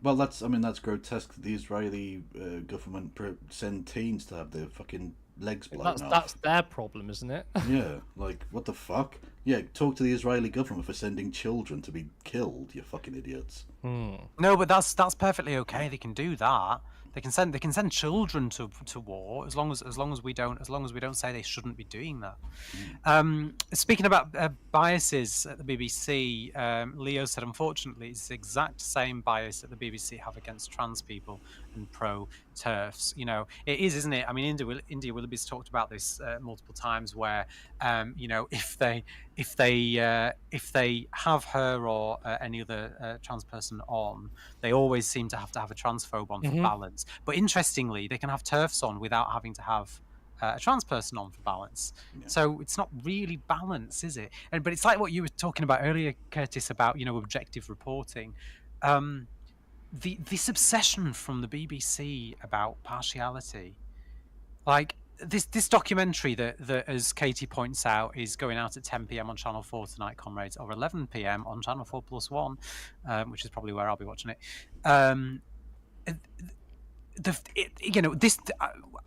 Well, that's grotesque. The Israeli government send teens to have their fucking legs blown off. That's their problem, isn't it? Yeah, like, what the fuck? Yeah, talk to the Israeli government for sending children to be killed, you fucking idiots. No, but that's perfectly okay. They can do that. They can send children to war as long as we don't say they shouldn't be doing that. Speaking about biases at the BBC, Leo said unfortunately it's the exact same bias that the BBC have against trans people and pro TERFs. It is, isn't it? I mean, India Willoughby's talked about this multiple times, where if they have her or any other trans person on, they always seem to have a transphobe on for balance. But interestingly, they can have TERFs on without having to have a trans person on for balance. Yeah. So it's not really balance, is it? But it's like what you were talking about earlier, Curtis, about objective reporting. This obsession from the BBC about partiality, like this documentary that as Katie points out is going out at 10 p.m. on Channel 4 tonight, comrades, or 11 p.m. on Channel 4+1, which is probably where I'll be watching it.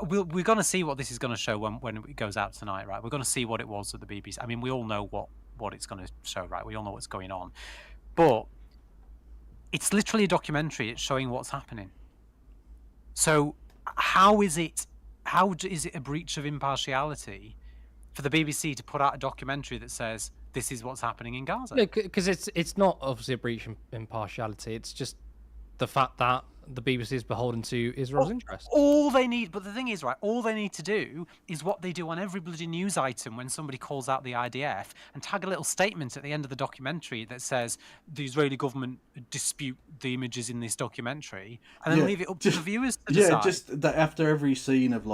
We're going to see what this is going to show when it goes out tonight, right? We're going to see what it was at the BBC. I mean, we all know what it's going to show, right? We all know what's going on, but it's literally a documentary. It's showing what's happening. So how is it a breach of impartiality for the BBC to put out a documentary that says this is what's happening in Gaza? Because it's not obviously a breach of impartiality. It's just the fact that the BBC is beholden to Israel's interests. All they need, but the thing is, right, all they need to do is what they do on every bloody news item when somebody calls out the IDF and tag a little statement at the end of the documentary that says the Israeli government dispute the images in this documentary, and then leave it up to the viewers to decide. Yeah, just that after every scene of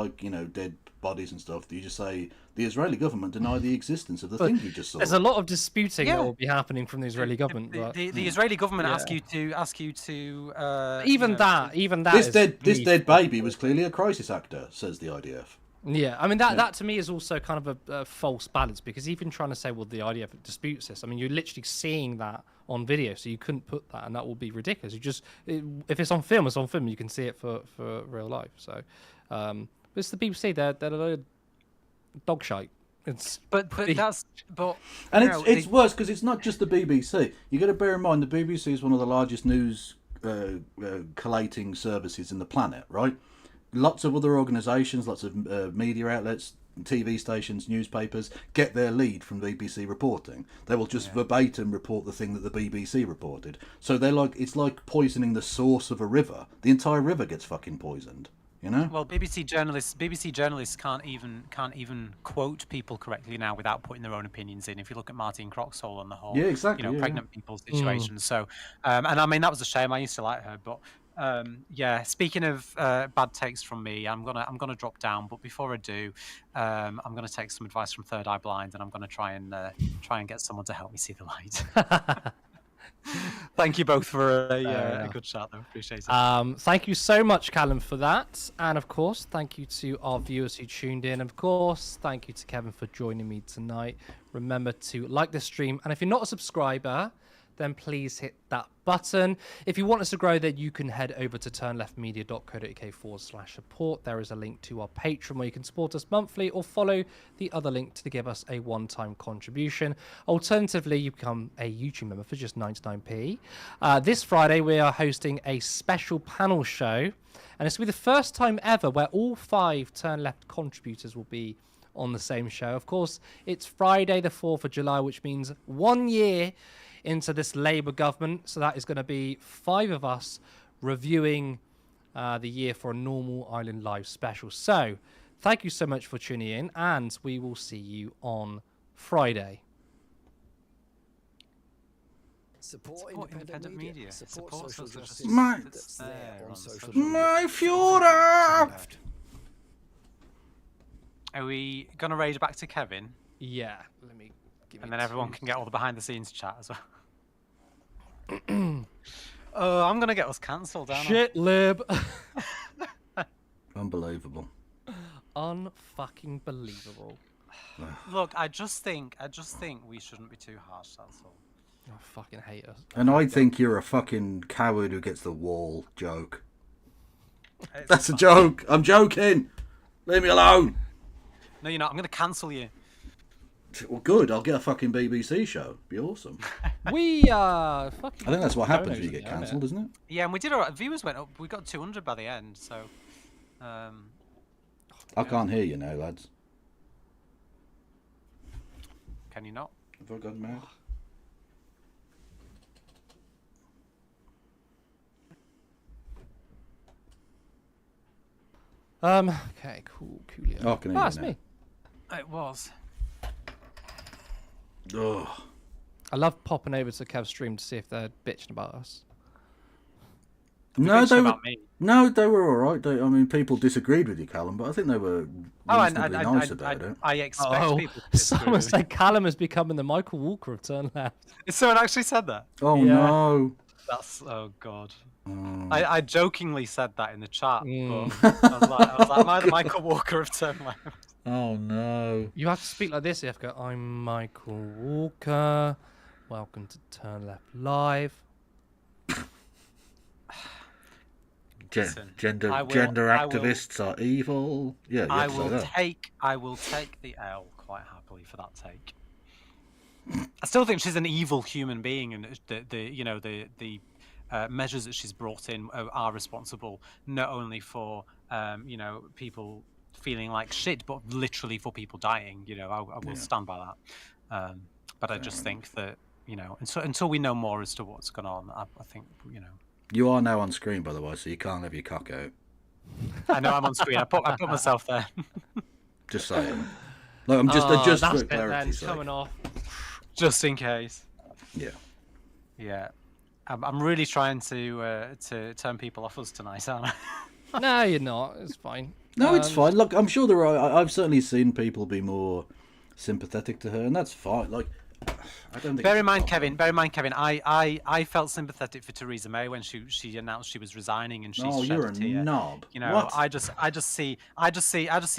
dead bodies and stuff, you just say the Israeli government deny the existence of the thing you just saw. There's a lot of disputing that will be happening from the Israeli government. The Israeli government ask you to even that. This dead baby was clearly a crisis actor, says the IDF. Yeah, I mean that to me is also kind of a false balance, because even trying to say, well, the IDF disputes this. I mean, you're literally seeing that on video, so you couldn't put that, and that will be ridiculous. If it's on film, it's on film. You can see it for real life. So, but it's the BBC. They're a load of dog shite. It's worse because it's not just the BBC. You got to bear in mind the BBC is one of the largest news collating services in the planet, right? Lots of other organisations, lots of media outlets, TV stations, newspapers get their lead from BBC reporting. They will just verbatim report the thing that the BBC reported. So it's like poisoning the source of a river. The entire river gets fucking poisoned. Well, BBC journalists can't even quote people correctly now without putting their own opinions in. If you look at Martine Croxall and the whole, pregnant people situation. So, and I mean that was a shame. I used to like her, but Speaking of bad takes from me, I'm gonna drop down. But before I do, I'm gonna take some advice from Third Eye Blind, and I'm gonna try and get someone to help me see the light. Thank you both for a good chat, though. Appreciate it. Thank you so much, Callum, for that. And of course, thank you to our viewers who tuned in. Of course, thank you to Kevin for joining me tonight. Remember to like the stream. And if you're not a subscriber, then please hit that button. If you want us to grow, then you can head over to turnleftmedia.co.uk/support. There is a link to our Patreon where you can support us monthly or follow the other link to give us a one-time contribution. Alternatively, you become a YouTube member for just 99p. This Friday, we are hosting a special panel show, and it's going to be the first time ever where all 5 Turn Left contributors will be on the same show. Of course, it's Friday the 4th of July, which means 1 year into this Labour government. So that is going to be 5 of us reviewing the year for a Normal Ireland Live special. So thank you so much for tuning in, and we will see you on Friday. Support independent media. Support social justice. My Fuhrer! Are we going to raid back to Kevin? Yeah, let me give And then everyone can get all the behind-the-scenes chat as well. Oh, I'm going to get us cancelled, aren't Shit, lib. Unbelievable. Unfucking believable. I? Look, I just think we shouldn't be too harsh, that's all. I fucking hate us. And I think you're a fucking coward who gets the wall joke. That's a joke. I'm joking. Leave me alone. No, you're not. I'm going to cancel you. Well, good. I'll get a fucking BBC show. Be awesome. We fucking. I think that's what happens when you get cancelled, isn't it? Yeah, and we did alright. Viewers went up. We got 200 by the end, so. I can't hear you now, lads. Can you not? Have I gone mad? Okay, coolio. Oh, can I hear That's you now? me. It was. Ugh. I love popping over to Kev's stream to see if they're bitching about us. No, they were, about me. no, they were all right. I mean, people disagreed with you, Callum, but I think they were reasonably nice about it. I expect people to disagree Someone with me. said Callum is becoming the Michael Walker of Turn Left. Someone actually said that? Oh, Yeah. no. That's... Oh, God. Oh. I jokingly said that in the chat, Mm. but I was like, am I the Michael Walker of Turn Left? Oh, no. You have to speak like this. You have to go, I'm Michael Walker. Welcome to Turn Left Live. Listen, Gender I will- activists are evil. Yeah, you I have to say will that. I will take the L quite happily for that take. I still think she's an evil human being, and the measures that she's brought in are responsible not only for people feeling like shit, but literally for people dying. I will stand by that. But I just think that until we know more as to what's going on, I think You are now on screen, by the way, so you can't have your cock out. I know I'm on screen. I put myself there. Just saying. Look, I'm just that's for it then, clarity's sake. coming off. Just in case. Yeah. Yeah. I'm really trying to turn people off us tonight, aren't I? No, you're not. It's fine. No, it's fine. Look, I'm sure there are. I've certainly seen people be more sympathetic to her, and that's fine. Like, I don't think. Bear in mind, Kevin. I felt sympathetic for Theresa May when she announced she was resigning, and she's Oh, you're a shed a tear. knob. What? What? I just see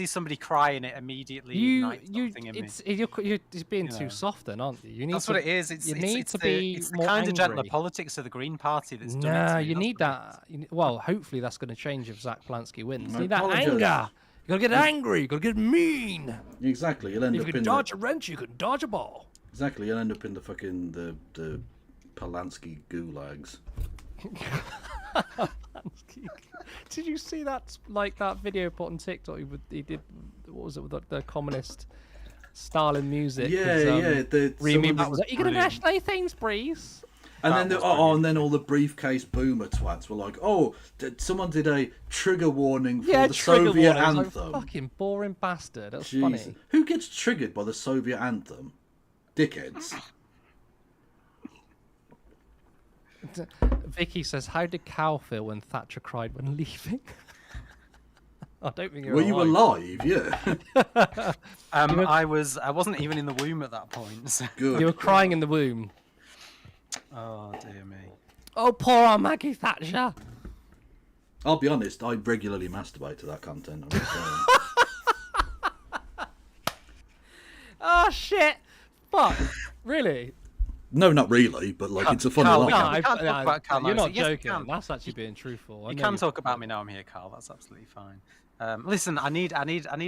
somebody crying. It immediately ignites something in me. You're being too soft, then, aren't you? You need That's to, what it is. It's it's the more kind of gentler angry. politics of the Green Party that's done it. Nah, to me. you That's need what it that. Well, hopefully that's going to change if Zach Plansky wins. I You need that apologise. anger. You got to get angry. You got to get mean. Exactly. You'll end If up you can in dodge a wrench, you can dodge a ball. Exactly. You'll end up in the fucking the Polanski gulags. Did you see that? Like that video put on TikTok? He did. What was it with the communist Stalin music? Yeah, his, yeah. Remy someone- was like, "You're gonna national Sainsbury's." And That then, was and then all the briefcase boomer twats were like, "Oh, someone did a trigger warning for Yeah, the trigger Soviet warning. I was like, anthem." fucking boring bastard. That's Jesus. funny. Who gets triggered by the Soviet anthem? Dickheads. Vicky says, "How did Cal feel when Thatcher cried when leaving?" I don't think Were you alive? Yeah. I wasn't even in the womb at that point. So. Good. You were crying in the womb. Oh dear me. Oh, poor old Maggie Thatcher. I'll be honest, I regularly masturbate to that content. I'm just saying. Oh, shit. Fuck. Really? No, not really, but like it's a funny Carl, line. we can't talk about Carl You're now, not is it? Yes, we joking. can. That's actually being truthful. You can talk about me now I'm here, Carl. That's absolutely fine. Listen, I need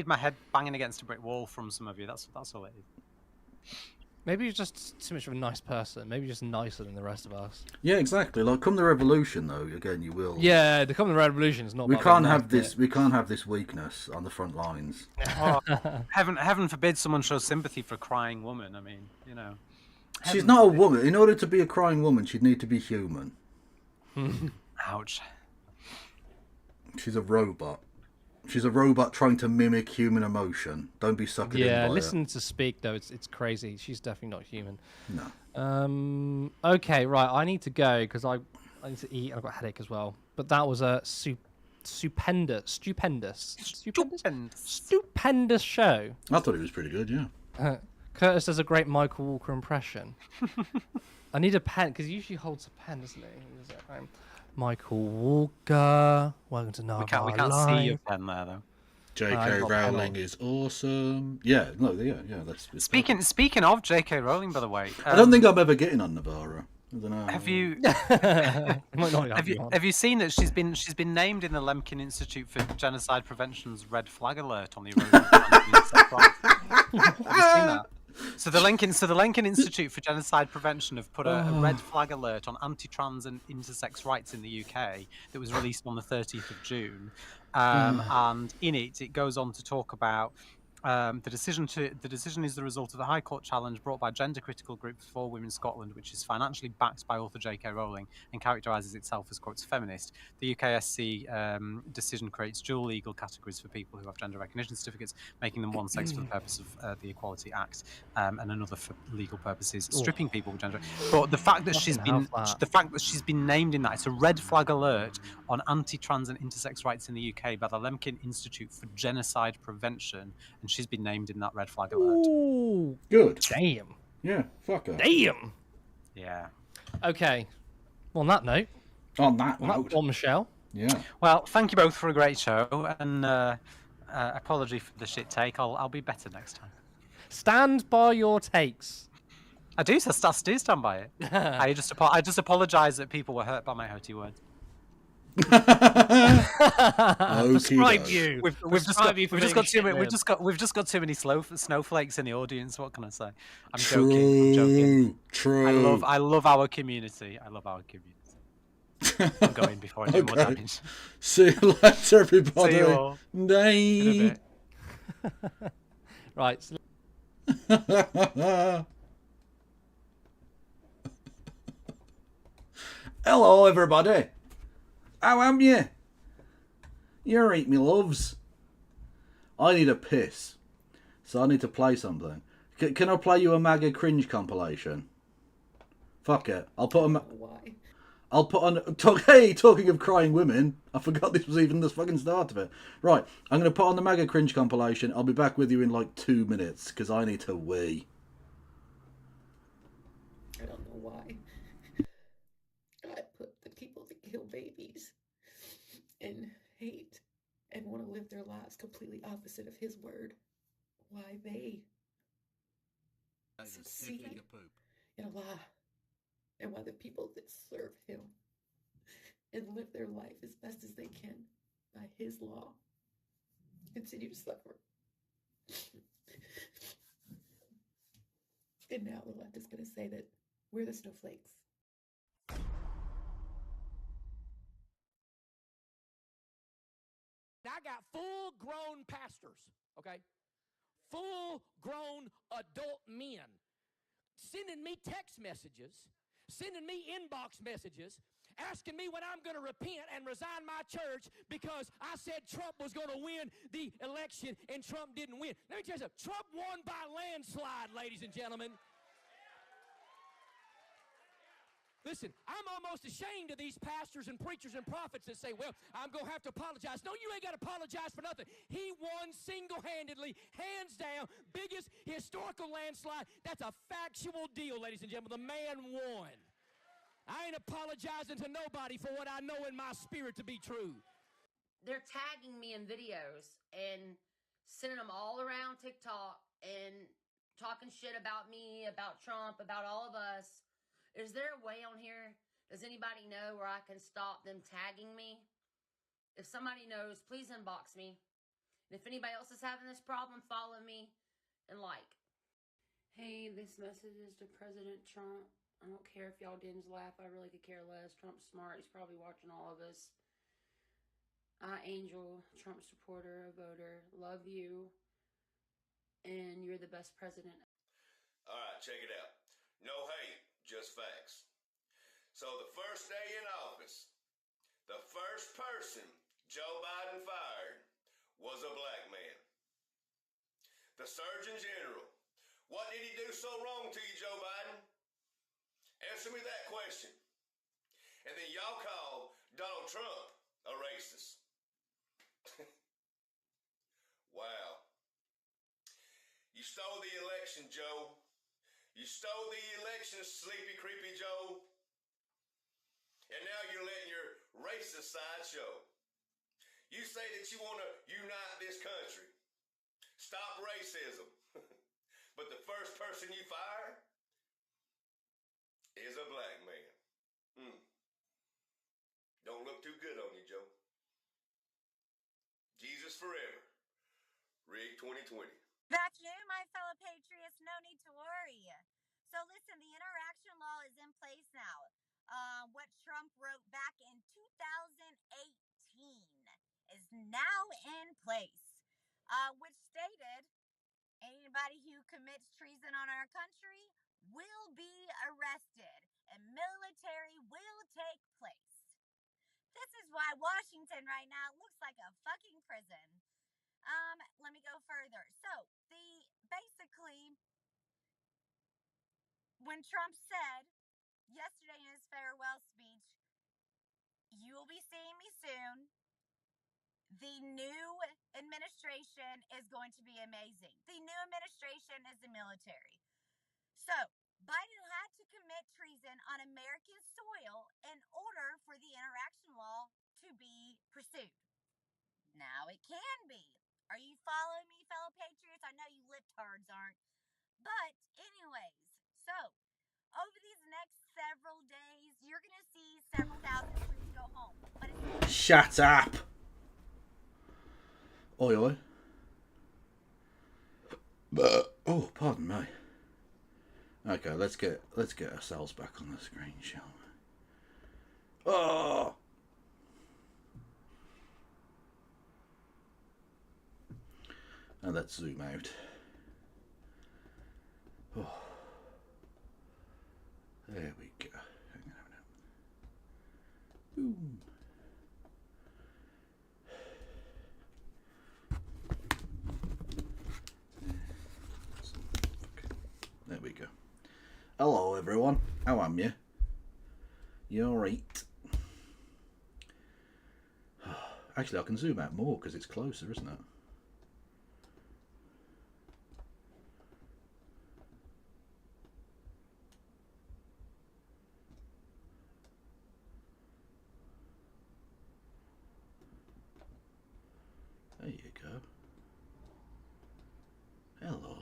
my head banging against a brick wall from some of you. That's all it is. Maybe you're just too much of a nice person. Maybe you're just nicer than the rest of us. Yeah, exactly. Like, come the revolution, though. Again, you will. Yeah, the coming revolution is not. We about can't being have nice, this. We can't have this weakness on the front lines. Oh, heaven forbid someone shows sympathy for a crying woman. I mean, you know. She's not a woman. In order to be a crying woman, she'd need to be human. Ouch. She's a robot. She's a robot trying to mimic human emotion. Don't be suckered in by Yeah, it. listen to speak though. It's crazy. She's definitely not human. No. Okay, right. I need to go because I need to eat and I've got a headache as well. But that was a stupendous show. I thought it was pretty good, yeah. Curtis does a great Michael Walker impression. I need a pen because he usually holds a pen, doesn't he? Michael Walker, welcome to Nava. We can't see your pen there though. J.K. Rowling is awesome. Yeah, no, yeah. That's Speaking of J.K. Rowling, by the way, I don't think I'm ever getting on Navarra. I don't know. have you Might not have you seen that she's been named in the Lemkin Institute for Genocide Prevention's red flag alert on the erosion of Anti-Sex rights? Have you seen that? So the Lemkin Institute for Genocide Prevention have put a red flag alert on anti-trans and intersex rights in the UK that was released on the 30th of June, and in it goes on to talk about the decision is the result of the High Court challenge brought by gender critical group For Women Scotland, which is financially backed by author J.K. Rowling and characterises itself as quote feminist. The UKSC decision creates dual legal categories for people who have gender recognition certificates, making them one sex for the purpose of the Equality Act, and another for legal purposes, stripping people with gender. But the fact that she's been named in that, it's a red flag alert on anti-trans and intersex rights in the UK by the Lemkin Institute for Genocide Prevention, and she's been named in that red flag alert. Ooh, good. Damn. Yeah, fuck her. Damn. Yeah. Okay. Well, on that note. On that note. Bombshell. Yeah. Well, thank you both for a great show, and apology for the shit take. I'll be better next time. Stand by your takes. I do stand by it. I just apologise that people were hurt by my hurty words. Prescribe you. We've just got too many snowflakes in the audience. What can I say? I'm joking. True. I love our community. I'm going before I do more damage. See you later, everybody. See you all. Bye. In a bit. Right. Hello, everybody. How am you? You're right, me loves. I need a piss, so I need to play something. Can I play you a MAGA cringe compilation? Fuck it. Why? I'll put on... Hey, talking of crying women, I forgot this was even the fucking start of it. Right, I'm going to put on the MAGA cringe compilation. I'll be back with you in like 2 minutes, because I need to wee. I don't know why. God put the people that kill babies and hate and want to live their lives completely opposite of his word. Why they succeed in a lie. And why the people that serve him and live their life as best as they can by his law continue to suffer. And now the left is going to say that we're the snowflakes. I got full-grown pastors, okay? Full-grown adult men sending me text messages, sending me inbox messages, asking me when I'm going to repent and resign my church because I said Trump was going to win the election and Trump didn't win. Let me tell you something. Trump won by landslide, ladies and gentlemen. Listen, I'm almost ashamed of these pastors and preachers and prophets that say, well, I'm going to have to apologize. No, you ain't got to apologize for nothing. He won single-handedly, hands down, biggest historical landslide. That's a factual deal, ladies and gentlemen. The man won. I ain't apologizing to nobody for what I know in my spirit to be true. They're tagging me in videos and sending them all around TikTok and talking shit about me, about Trump, about all of us. Is there a way on here? Does anybody know where I can stop them tagging me? If somebody knows, please inbox me. And if anybody else is having this problem, follow me and like. Hey, this message is to President Trump. I don't care if y'all didn't laugh. I really could care less. Trump's smart. He's probably watching all of us. Angel, Trump supporter, a voter, love you, and you're the best president. All right, check it out. No hate, just facts. So the first day in office, the first person Joe Biden fired was a black man. The Surgeon General. What did he do so wrong to you, Joe Biden? Answer me that question. And then y'all call Donald Trump a racist. Wow. You stole the election, Joe. You stole the election, sleepy, creepy Joe. And now you're letting your racist side show. You say that you want to unite this country. Stop racism. But the first person you fire is a black man. Don't look too good on you, Joe. Jesus forever. Rig 2020. Good afternoon, my fellow patriots. No need to worry. So listen, the interaction law is in place now. What Trump wrote back in 2018 is now in place, which stated anybody who commits treason on our country will be arrested and military will take place. This is why Washington right now looks like a fucking prison. Let me go further. So, basically, when Trump said yesterday in his farewell speech, you will be seeing me soon. The new administration is going to be amazing. The new administration is the military. So, Biden had to commit treason on American soil in order for the interaction law to be pursued. Now it can be. Are you following me, fellow patriots? I know you libtards aren't. But anyways, so over these next several days, you're going to see several thousand troops go home. But shut up! Oi, oi. Oh, pardon me. Okay, let's get ourselves back on the screen, shall we? Oh! And let's zoom out. Oh. There we go. Hang on a minute. Boom. There we go. Hello everyone, how am you? You alright? Actually, I can zoom out more because it's closer, isn't it? There you go. Hello,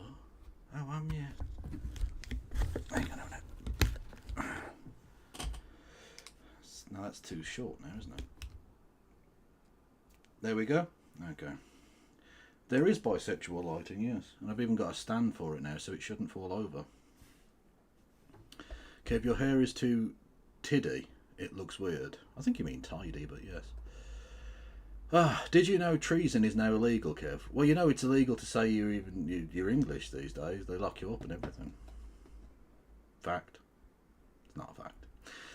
how am you? Hang on a minute. No, that's too short now, isn't it? There we go. Okay. There is bisexual lighting, yes. And I've even got a stand for it now, so it shouldn't fall over. Okay, if your hair is too tiddy, it looks weird. I think you mean tidy, but yes. Did you know treason is now illegal, Kev? Well, you know it's illegal to say you're English these days. They lock you up and everything. Fact. It's not a fact.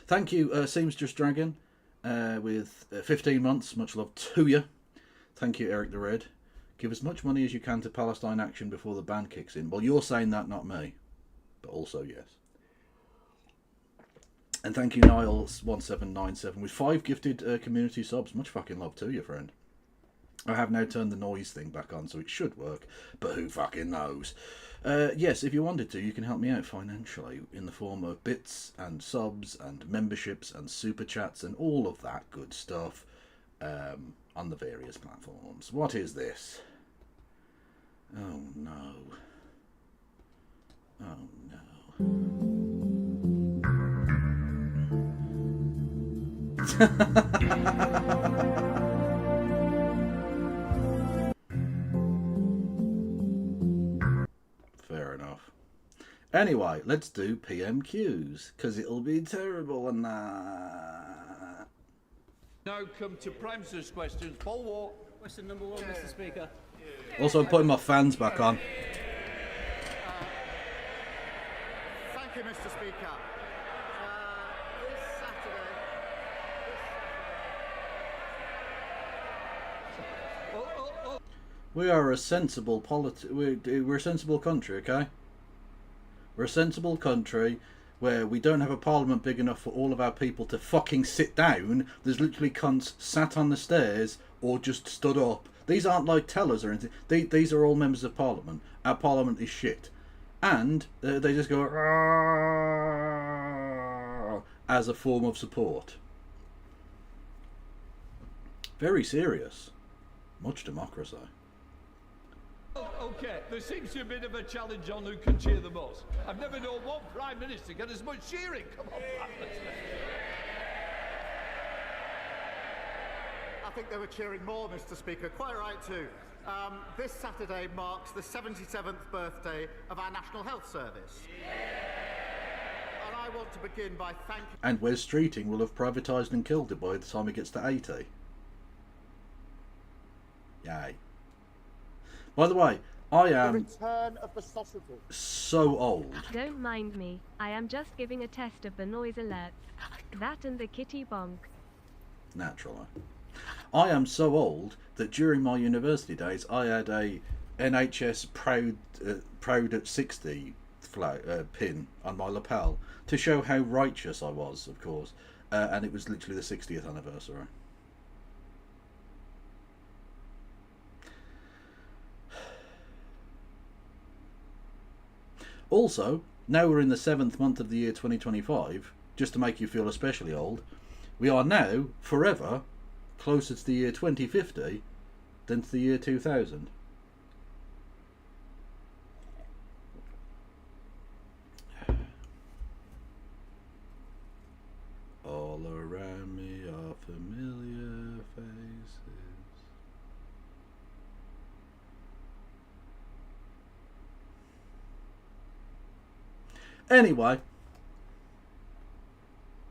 Thank you, Seamstress Dragon, with 15 months. Much love to you. Thank you, Eric the Red. Give as much money as you can to Palestine Action before the ban kicks in. Well, you're saying that, not me. But also, yes. And thank you, Niles1797, with 5 gifted community subs. Much fucking love to you, friend. I have now turned the noise thing back on, so it should work, but who fucking knows? Yes, if you wanted to, you can help me out financially in the form of bits and subs and memberships and super chats and all of that good stuff on the various platforms. What is this? Oh no. Oh no. Fair enough. Anyway, let's do PMQs, because it'll be terrible and that. Now come to Prime Minister's questions. Paul Ward. Question number 1, Mr. Speaker. Also, I'm putting my fans back on. Thank you, Mr. Speaker. This Saturday... We are a sensible we're a sensible country, okay? We're a sensible country where we don't have a parliament big enough for all of our people to fucking sit down. There's literally cunts sat on the stairs or just stood up. These aren't like tellers or anything. These are all members of parliament. Our parliament is shit. And they just go as a form of support. Very serious. Much democracy. Okay, there seems to be a bit of a challenge on who can cheer the most. I've never known one Prime Minister get as much cheering. Come on, Prime Minister. I think they were cheering more, Mr. Speaker. Quite right, too. This Saturday marks the 77th birthday of our National Health Service. And I want to begin by thanking... And Wes Streeting will have privatised and killed it by the time he gets to 80. Yay. By the way, I am so old. Don't mind me. I am just giving a test of the noise alerts. That and the kitty bonk. Naturally. I am so old that during my university days I had a NHS proud at 60 pin on my lapel to show how righteous I was, of course. And it was literally the 60th anniversary. Also, now we're in the 7th month of the year 2025, just to make you feel especially old, we are now, forever, closer to the year 2050 than to the year 2000. All around me are familiar faces. Anyway.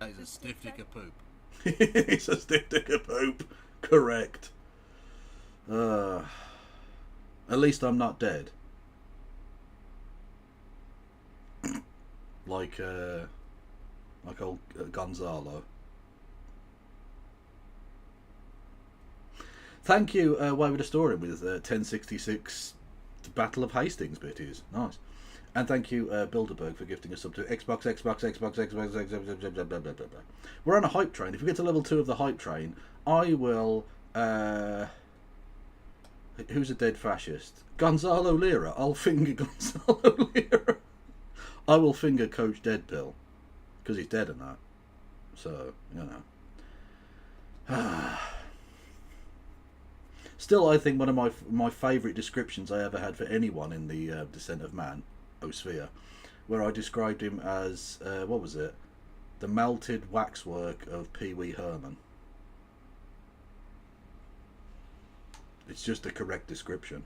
He's a stiff dick of poop. He's a stiff dick of poop. Correct. At least I'm not dead. like old Gonzalo. Thank you, Why Would a Story with 1066 Battle of Hastings bit is. Nice. And thank you, Bilderberg, for gifting us up to Xbox. We're on a hype train. If we get to level 2 of the hype train, I will... who's a dead fascist? Gonzalo Lira. I'll finger Gonzalo Lira. I will finger Coach Deadpill. Because he's dead and that. So, you know. Still, I think one of my favourite descriptions I ever had for anyone in the Descent of Man, Sphere, where I described him as, what was it? The melted waxwork of Pee Wee Herman. It's just the correct description.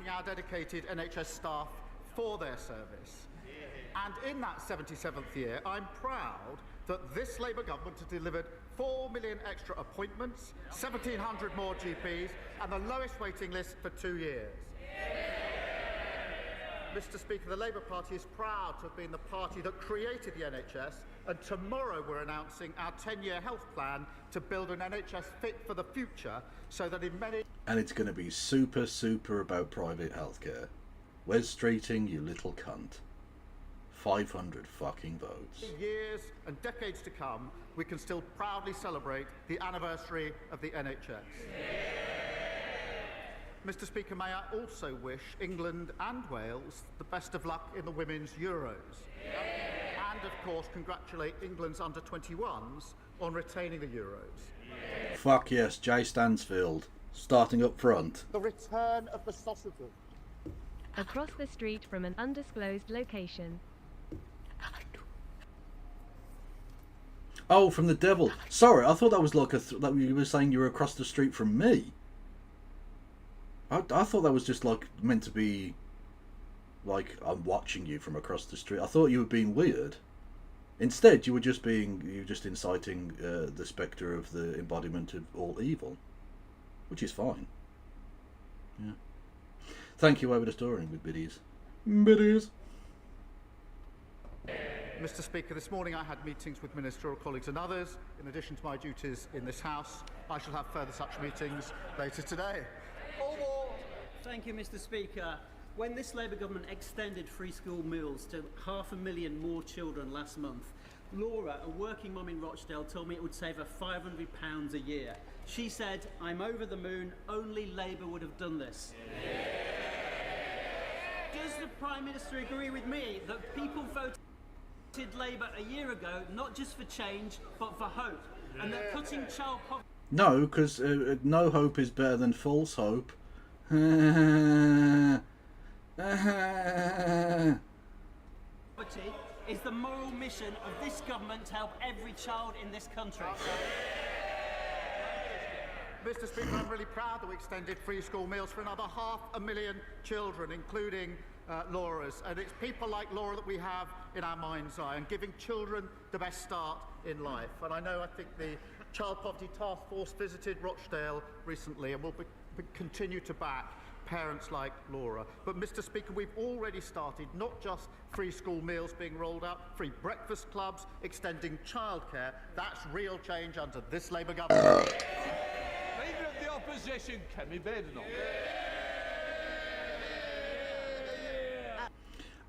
Our dedicated NHS staff for their service. And in that 77th year, I'm proud that this Labour government has delivered 4 million extra appointments, 1,700 more GPs, and the lowest waiting list for 2 years. Mr. Speaker, the Labour Party is proud to have been the party that created the NHS, and tomorrow we're announcing our 10-year health plan to build an NHS fit for the future, so that in many... And it's going to be super, super about private healthcare. Wes Streeting, you little cunt. 500 fucking votes. Years and decades to come, we can still proudly celebrate the anniversary of the NHS. Mr. Speaker, may I also wish England and Wales the best of luck in the Women's Euros. And, of course, congratulate England's under-21s on retaining the Euros. Fuck yes, Jay Stansfield, starting up front. The return of the sausages. Across the street from an undisclosed location. Oh, from the devil. Sorry, I thought that was like that you were saying you were across the street from me. I thought that was just like meant to be like I'm watching you from across the street. I thought you were being weird. Instead, you were just inciting the spectre of the embodiment of all evil, which is fine. Yeah. Thank you, over the storing with biddies. Biddies. Mr. Speaker, this morning I had meetings with ministerial colleagues and others. In addition to my duties in this House, I shall have further such meetings later today. Thank you, Mr. Speaker. When this Labour government extended free school meals to 500,000 more children last month, Laura, a working mum in Rochdale, told me it would save her £500 a year. She said, "I'm over the moon, only Labour would have done this." Does the Prime Minister agree with me that people voted Labour a year ago, not just for change, but for hope, and that cutting child poverty... No, because no hope is better than false hope. is the moral mission of this government to help every child in this country. Mr. Speaker, I'm really proud that we extended free school meals for another 500,000 children, including Laura's. And it's people like Laura that we have in our mind's eye and giving children the best start in life. And I think the Child Poverty Task Force visited Rochdale recently and will continue to back parents like Laura. But, Mr. Speaker, we've already started not just free school meals being rolled out, free breakfast clubs, extending childcare. That's real change under this Labour government. Leader of the Opposition, Kemi Badenoch.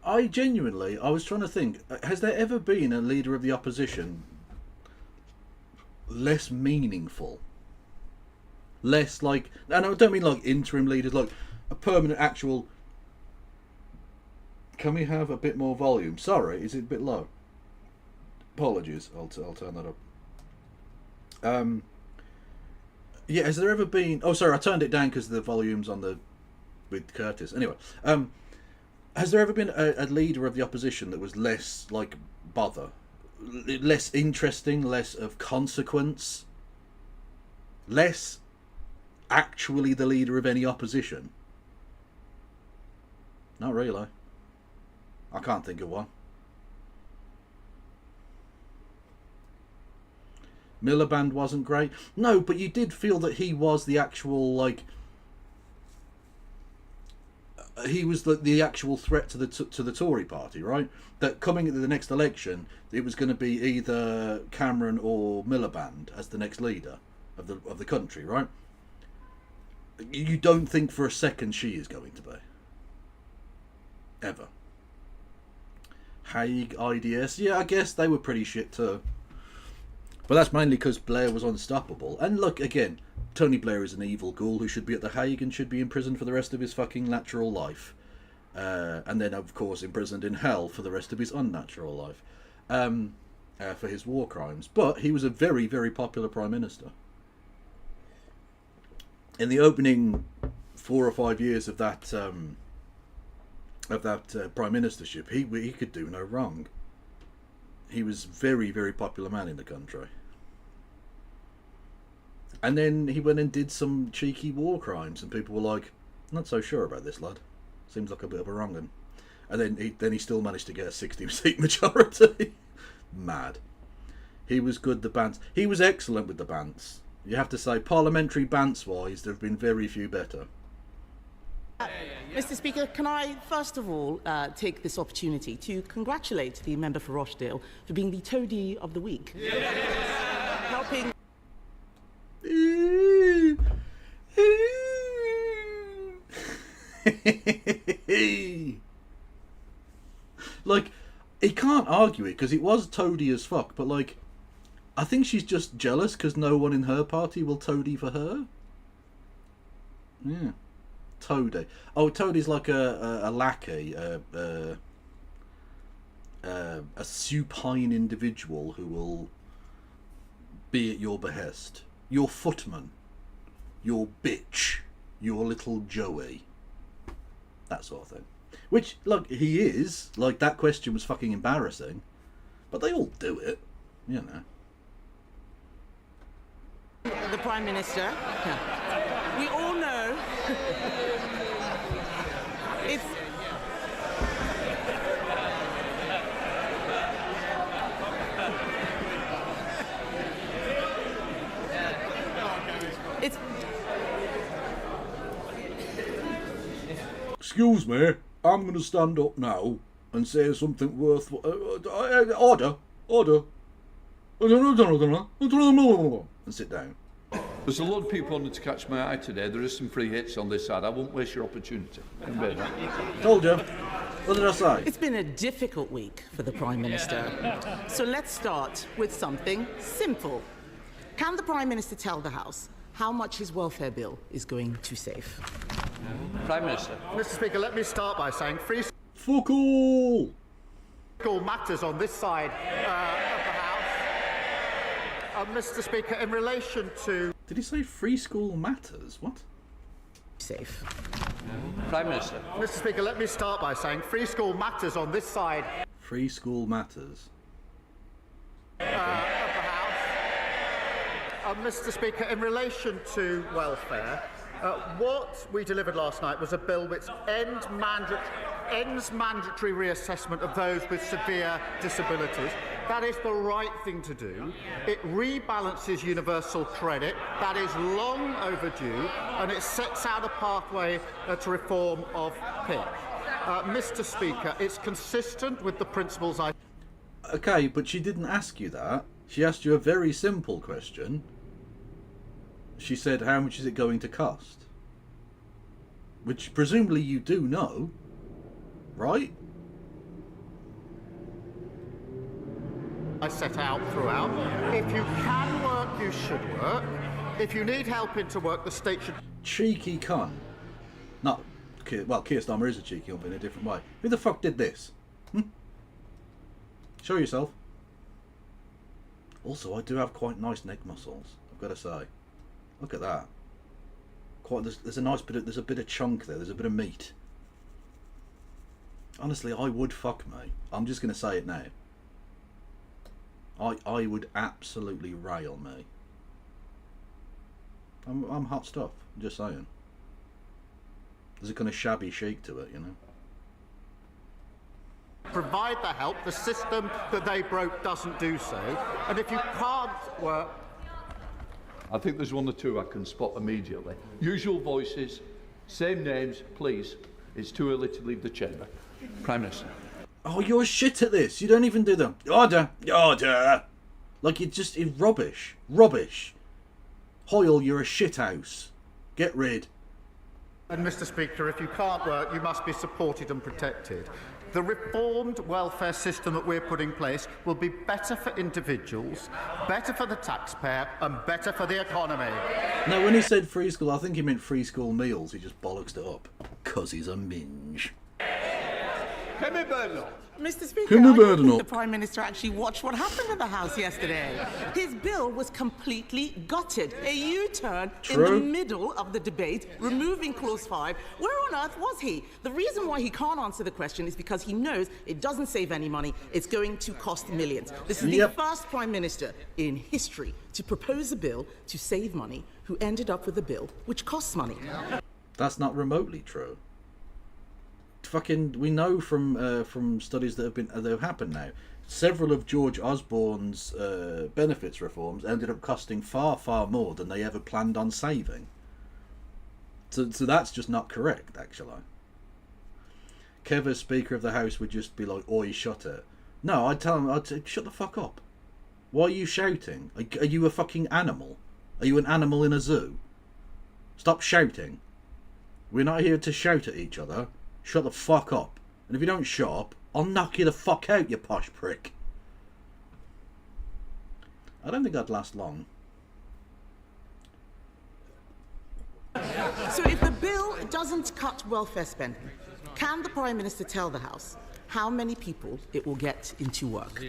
I was trying to think, has there ever been a Leader of the Opposition less meaningful? Less like, and I don't mean like interim leaders, like a permanent actual... Can we have a bit more volume? Sorry, is it a bit low? Apologies, I'll turn that up. Yeah, has there ever been... Oh, sorry, I turned it down because the volume's on the... with Curtis. Anyway, has there ever been a Leader of the Opposition that was less, like, bother? Less interesting, less of consequence? Less actually the leader of any opposition? Not really. I can't think of one. Miliband wasn't great. No, but you did feel that he was the actual, like... he was the actual threat to the Tory party, right? That coming into the next election, it was going to be either Cameron or Miliband as the next leader of the country, right? You don't think for a second she is going to be. Ever. Haig, IDS, yeah, I guess they were pretty shit too. But that's mainly because Blair was unstoppable. And look, again, Tony Blair is an evil ghoul who should be at the Hague and should be in prison for the rest of his fucking natural life. And then, of course, imprisoned in hell for the rest of his unnatural life. For his war crimes. But he was a very, very popular Prime Minister. In the opening 4 or 5 years of that Prime Ministership, he could do no wrong. He was a very, very popular man in the country. And then he went and did some cheeky war crimes, and people were like, "Not so sure about this lad. Seems like a bit of a wrong 'un." And then he still managed to get a 60-seat majority. Mad. He was good. The bants. He was excellent with the bants. You have to say, parliamentary bants-wise, there have been very few better. Mr. Speaker, can I first of all take this opportunity to congratulate the member for Rochdale for being the toady of the week, helping. Like, he can't argue it because it was toady as fuck. But like, I think she's just jealous because no one in her party will toady for her. Yeah, toady. Oh, toady's like a lackey, a supine individual who will be at your behest. Your footman, your bitch, your little Joey. That sort of thing. Which, look, he is. Like, that question was fucking embarrassing. But they all do it, you know. The Prime Minister, we all know it's... Excuse me, I'm going to stand up now and say something worth... order. And sit down. There's a lot of people wanting to catch my eye today. There is some free hits on this side. I won't waste your opportunity. Told you. What did I say? It's been a difficult week for the Prime Minister. So let's start with something simple. Can the Prime Minister tell the House how much his welfare bill is going to save? Prime Minister. Mr. Speaker, let me start by saying free fuck all matters on this side of the House. Mr. Speaker, in relation to... Did he say free school matters? What? Safe. Prime Minister. Mr. Speaker, let me start by saying free school matters on this side. Free school matters. Of the House. Mr. Speaker, in relation to welfare, what we delivered last night was a bill which ends mandatory reassessment of those with severe disabilities. That is the right thing to do. It rebalances universal credit. That is long overdue, and it sets out a pathway to reform of PIP. Mr. Speaker, it's consistent with the principles I... Okay, but she didn't ask you that. She asked you a very simple question. She said, how much is it going to cost? Which presumably you do know, right? I set out throughout. If you can work, you should work. If you need help into work, the state should... Cheeky cunt. Not... Well, Keir Starmer is a cheeky cunt in a different way. Who the fuck did this? Show yourself. Also, I do have quite nice neck muscles, I've got to say. Look at that. There's a nice bit of, there's a bit of chunk there, there's a bit of meat. Honestly, I would fuck me. I'm just going to say it now. I would absolutely rail me. I'm hot stuff, I'm just saying. There's a kind of shabby chic to it, you know. Provide the help. The system that they broke doesn't do so. And if you can't work... I think there's one or two I can spot immediately. Usual voices, same names, please. It's too early to leave the chamber. Prime Minister. Oh, you're shit at this. You don't even do them. Order. Like, it's rubbish. Rubbish. Hoyle, you're a shithouse. Get rid. And Mr. Speaker, if you can't work, you must be supported and protected. The reformed welfare system that we're putting in place will be better for individuals, better for the taxpayer, and better for the economy. No, when he said free school, I think he meant free school meals. He just bollocksed it up. 'Cause he's a minge. Mr. Speaker, I don't think the Prime Minister actually watched what happened in the House yesterday. His bill was completely gutted. A U-turn in the middle of the debate, removing Clause 5. Where on earth was he? The reason why he can't answer the question is because he knows it doesn't save any money. It's going to cost millions. This is the first Prime Minister in history to propose a bill to save money who ended up with a bill which costs money. That's not remotely true. Fucking, we know from studies that have happened now. Several of George Osborne's benefits reforms ended up costing far more than they ever planned on saving. So that's just not correct, actually. Kev, as Speaker of the House, would just be like, "Oi, shut it." No, I'd tell him, I'd say, "Shut the fuck up. Why are you shouting? Are you a fucking animal? Are you an animal in a zoo? Stop shouting. We're not here to shout at each other. Shut the fuck up. And if you don't shut up, I'll knock you the fuck out, you posh prick. I don't think I'd last long. So if the bill doesn't cut welfare spending, can the Prime Minister tell the House how many people it will get into work?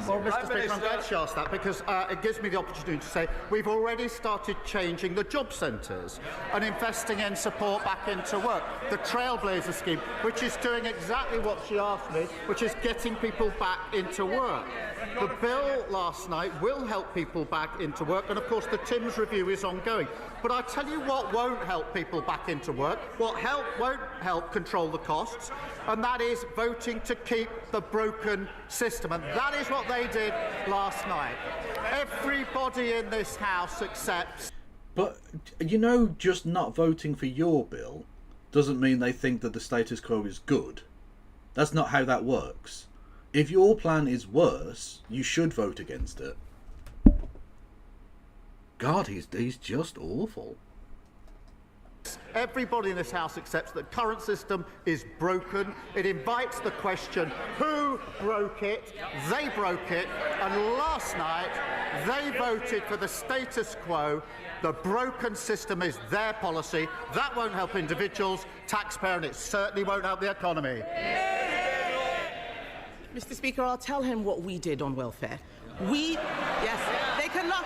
Well, Mr. Speaker, I'm glad she asked that because it gives me the opportunity to say we've already started changing the job centres and investing in support back into work. The Trailblazer scheme, which is doing exactly what she asked me, which is getting people back into work. The bill last night will help people back into work, and of course the Timms review is ongoing. But I tell you what won't help people back into work, what won't help control the costs, and that is voting to keep the broken system. And that is what they did last night. Everybody in this House accepts. But, you know, just not voting for your bill doesn't mean they think that the status quo is good. That's not how that works. If your plan is worse, you should vote against it. God, he's just awful. Everybody in this House accepts that the current system is broken. It invites the question, who broke it? They broke it. And last night, they voted for the status quo. The broken system is their policy. That won't help individuals, taxpayer, and it certainly won't help the economy. Mr. Speaker, I'll tell him what we did on welfare. Yes, they can laugh.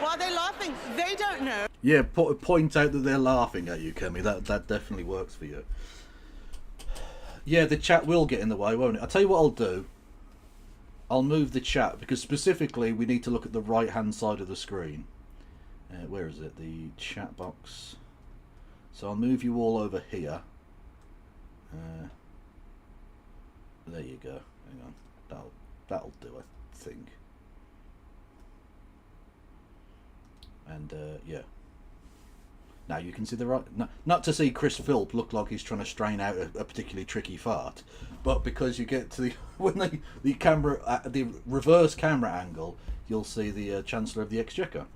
While they're laughing, they don't know. Yeah, point out that they're laughing at you, Kemi. That definitely works for you. Yeah, the chat will get in the way, won't it? I'll tell you what I'll do. I'll move the chat, because specifically we need to look at the right-hand side of the screen. Where is it? The chat box. So I'll move you all over here. There you go. Hang on. That'll do, I think. And yeah. Now you can see the right. Not to see Chris Philp look like he's trying to strain out a particularly tricky fart, but because you get to the when the camera the reverse camera angle, you'll see the Chancellor of the Exchequer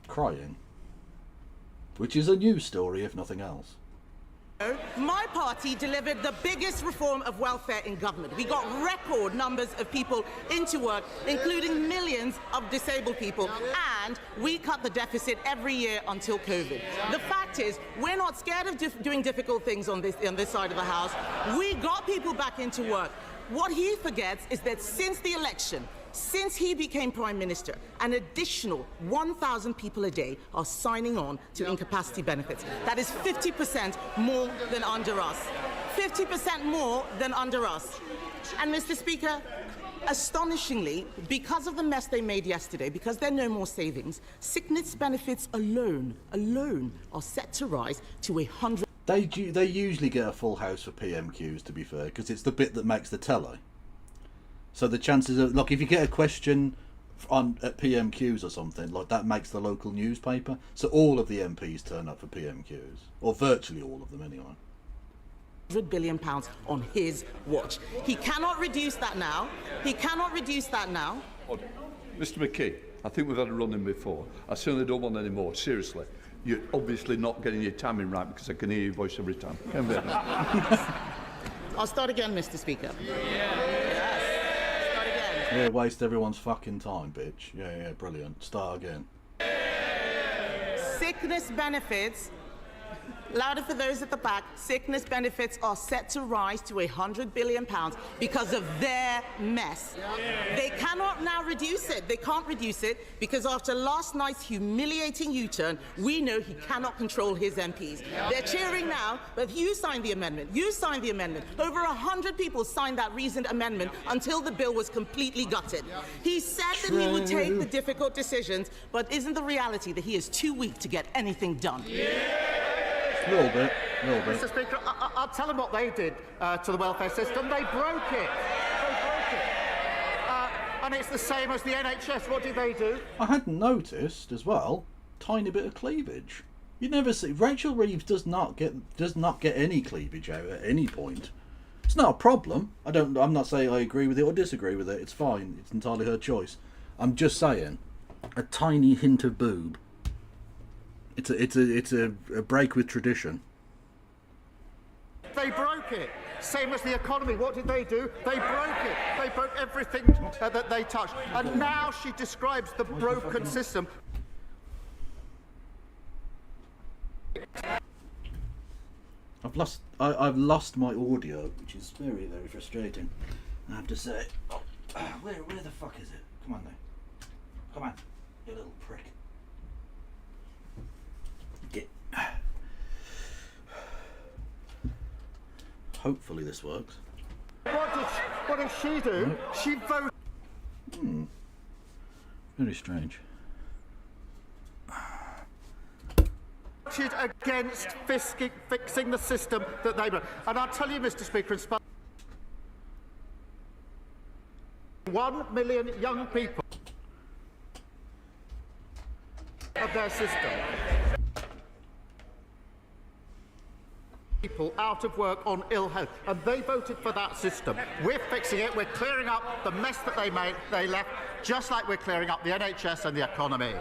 crying, which is a news story if nothing else. My party delivered the biggest reform of welfare in government. We got record numbers of people into work, including millions of disabled people, and we cut the deficit every year until COVID. The fact is, we're not scared of doing difficult things on this side of the House. We got people back into work. What he forgets is that since the election, since he became Prime Minister, an additional 1,000 people a day are signing on to incapacity benefits. That is 50% more than under us. 50% more than under us. And Mr. Speaker, astonishingly, because of the mess they made yesterday, because there are no more savings, sickness benefits alone are set to rise to 100. They usually get a full house for PMQs, to be fair, because it's the bit that makes the telly. So the chances of, like, if you get a question at PMQs or something, like, that makes the local newspaper. So all of the MPs turn up for PMQs, or virtually all of them anyway. £100 billion on his watch. He cannot reduce that now. He cannot reduce that now. Mr. McKee, I think we've had a run-in before. I certainly don't want any more. Seriously. You're obviously not getting your timing right because I can hear your voice every time. I'll start again, Mr. Speaker. Yeah, waste everyone's fucking time, bitch. Yeah, brilliant. Start again. Sickness benefits, louder for those at the back, sickness benefits are set to rise to £100 billion because of their mess. They cannot now reduce it. They can't reduce it because after last night's humiliating U-turn, we know he cannot control his MPs. They're cheering now, but you signed the amendment. You signed the amendment. Over 100 people signed that reasoned amendment until the bill was completely gutted. He said that he would take the difficult decisions, but isn't the reality that he is too weak to get anything done? A little bit. Mr. Speaker, I'll tell them what they did to the welfare system. They broke it. And it's the same as the NHS. What did they do? I hadn't noticed as well. Tiny bit of cleavage. You never see. Rachel Reeves does not get any cleavage out at any point. It's not a problem. I'm not saying I agree with it or disagree with it. It's fine. It's entirely her choice. I'm just saying, a tiny hint of boob. It's a break with tradition. They broke it. Same as the economy. What did they do? They broke it. They broke everything that they touched. And now she describes the broken system. I've lost my audio, which is very, very frustrating, I have to say. Oh, where the fuck is it? Come on now. Come on, you little prick. Get. Hopefully this works. What did she do? She voted. Very strange. Against fixing the system that they broke. And I'll tell you, Mr. Speaker, in 1 million young people of their system. People out of work on ill health, and they voted for that system. We're fixing it. We're clearing up the mess that they left, just like we're clearing up the NHS and the economy.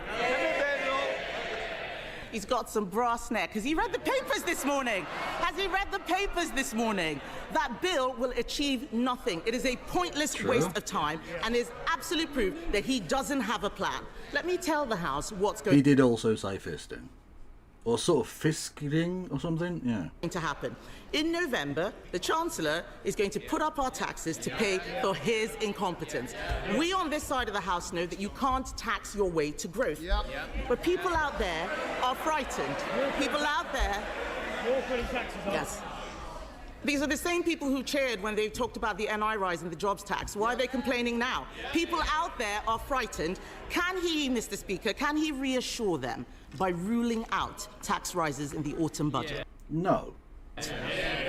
He's got some brass neck. Has he read the papers this morning? Has he read the papers this morning? That bill will achieve nothing. It is a pointless waste of time and is absolute proof that he doesn't have a plan. Let me tell the House what's going He did also say fisting. Or sort of fisking or something, yeah. To happen. In November, the Chancellor is going to put up our taxes to pay for his incompetence. We on this side of the House know that you can't tax your way to growth. But people out there are frightened. People out there... Yes. These are the same people who cheered when they talked about the NI rise and the jobs tax. Why are they complaining now? People out there are frightened. Can he, Mr. Speaker, can he reassure them by ruling out tax rises in the autumn budget? No.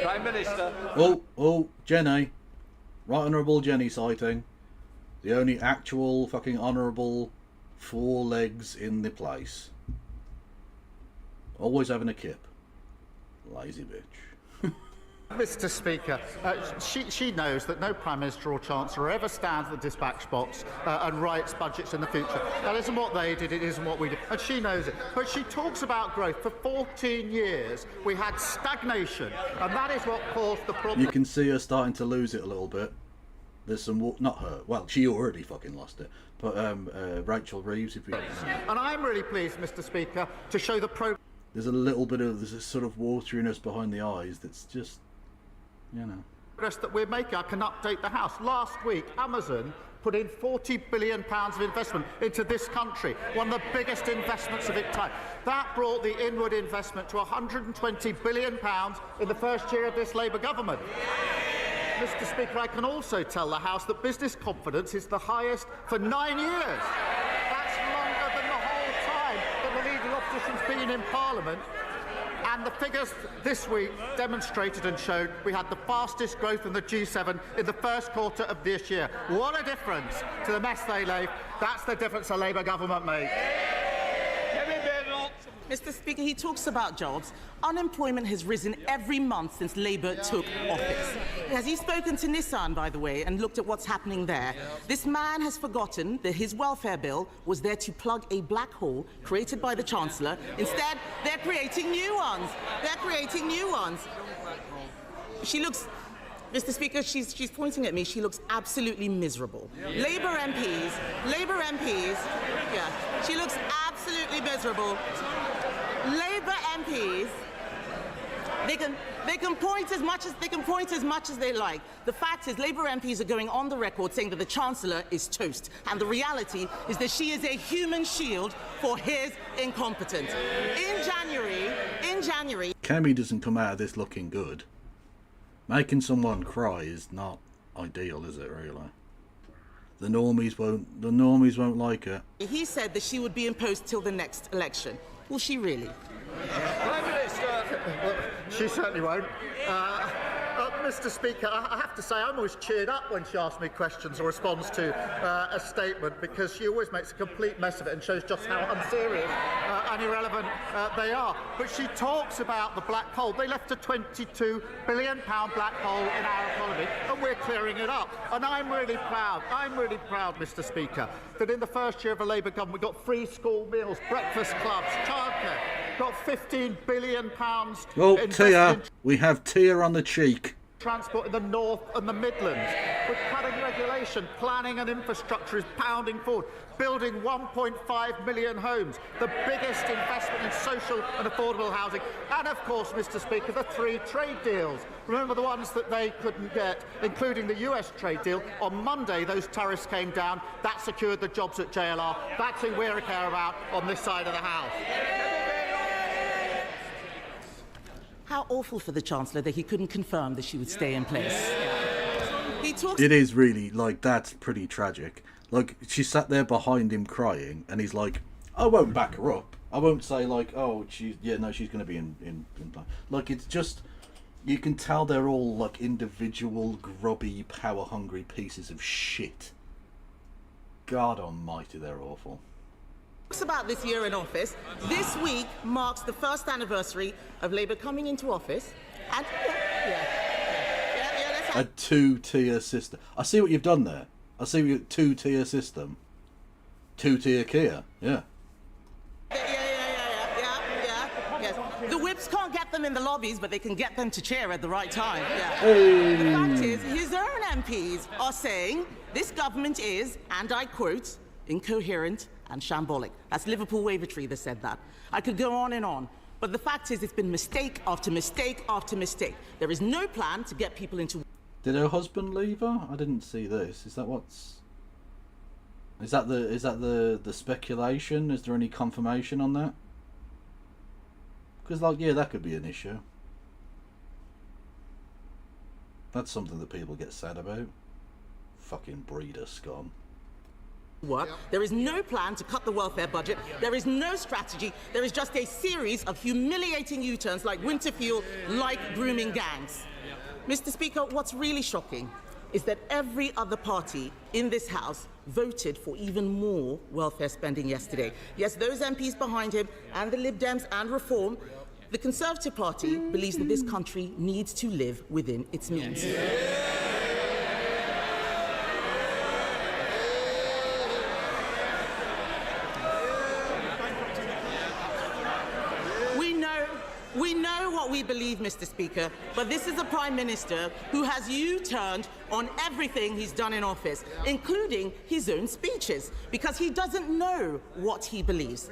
Prime Minister. Oh, Jenny. Right Honourable Jenny sighting. The only actual fucking honourable 4 legs in the place. Always having a kip. Lazy bitch. Mr. Speaker, she knows that no Prime Minister or Chancellor ever stands at the dispatch box and writes budgets in the future. That isn't what they did, it isn't what we did, and she knows it. But she talks about growth. For 14 years, we had stagnation, and that is what caused the problem. You can see her starting to lose it a little bit. There's some, not her, well, she already fucking lost it, but Rachel Reeves, if you... And I'm really pleased, Mr. Speaker, to show the progress. There's a little bit of, there's a sort of wateriness behind the eyes that's just... You know. That we're making. I can update the House. Last week, Amazon put in £40 billion of investment into this country, one of the biggest investments of its time. That brought the inward investment to £120 billion in the first year of this Labour government. Mr. Speaker, I can also tell the House that business confidence is the highest for 9 years. That's longer than the whole time that the leading opposition's been in Parliament. And the figures this week demonstrated and showed we had the fastest growth in the G7 in the first quarter of this year. What a difference to the mess they left. That's the difference a Labour government made. Mr. Speaker, he talks about jobs. Unemployment has risen every month since Labour took office. Has he spoken to Nissan, by the way, and looked at what's happening there? This man has forgotten that his welfare bill was there to plug a black hole created by the Chancellor. Instead, they're creating new ones. They're creating new ones. She looks... Mr. Speaker, she's pointing at me. She looks absolutely miserable. Labour MPs, yeah, she looks absolutely miserable. Labour MPs, they can point as much as they like. The fact is, Labour MPs are going on the record saying that the Chancellor is toast, and the reality is that she is a human shield for his incompetence. In January, Kemi doesn't come out of this looking good. Making someone cry is not ideal, is it, really? The normies won't like it. He said that she would be in post till the next election. Will she really? Prime Minister! She certainly won't. Mr. Speaker, I have to say I'm always cheered up when she asks me questions or responds to a statement, because she always makes a complete mess of it and shows just how unserious and irrelevant they are. But she talks about the black hole. They left a £22 billion black hole in our economy, and we're clearing it up. And I'm really proud, Mr. Speaker, that in the first year of a Labour government we got free school meals, breakfast clubs, childcare. got £15 billion Oh, invested Tia. in We have Tia on the cheek. transport in the north and the Midlands. With cutting regulation, planning and infrastructure is pounding forward, building 1.5 million homes, the biggest investment in social and affordable housing, and of course, Mr. Speaker, the 3 trade deals. Remember the ones that they couldn't get, including the US trade deal. On Monday, those tariffs came down. That secured the jobs at JLR. That's who we care about on this side of the House. How awful for the Chancellor that he couldn't confirm that she would stay in place. He talks. It is really, like, that's pretty tragic. Like, she sat there behind him crying, and he's like, I won't back her up. I won't say, like, oh, she's going to be in. Like, it's just, you can tell they're all, like, individual, grubby, power-hungry pieces of shit. God almighty, they're awful. About this year in office. This week marks the first anniversary of Labour coming into office. And A 2-tier system. I see what you've done there. I see what you 2-tier system. 2-tier Kia. Yeah. Yes. The whips can't get them in the lobbies, but they can get them to cheer at the right time. Yeah. Hey. The fact is, his own MPs are saying this government is, and I quote, incoherent and shambolic. That's Liverpool Wavertree that said that. I could go on and on. But the fact is, it's been mistake after mistake after mistake. There is no plan to get people into... Did her husband leave her? I didn't see this. Is that what's... Is that the speculation? Is there any confirmation on that? Because, like, yeah, that could be an issue. That's something that people get sad about. Fucking breeder scum. Work. There is no plan to cut the welfare budget. There is no strategy. There is just a series of humiliating U-turns like winter fuel, like grooming gangs. Mr. Speaker, what's really shocking is that every other party in this House voted for even more welfare spending yesterday. Yes, those MPs behind him and the Lib Dems and Reform, the Conservative Party believes that this country needs to live within its means. We know what we believe, Mr. Speaker, but this is a Prime Minister who has U-turned on everything he's done in office, including his own speeches, because he doesn't know what he believes.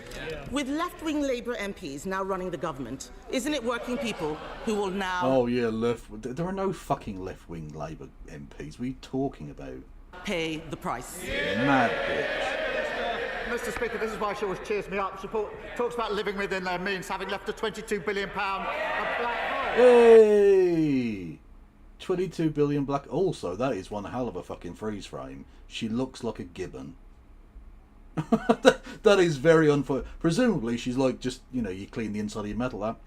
With left-wing Labour MPs now running the government, isn't it working people who will now... Oh, yeah, there are no fucking left-wing Labour MPs. What are you talking about? Pay the price. Mad bitch. Mr. Speaker, this is why she always cheers me up. She talks about living within their means, having left a £22 billion black hole. Hey! 22 billion black... Also, that is one hell of a fucking freeze frame. She looks like a gibbon. That is very unfortunate. Presumably, she's like just, you know, you clean the inside of your metal up.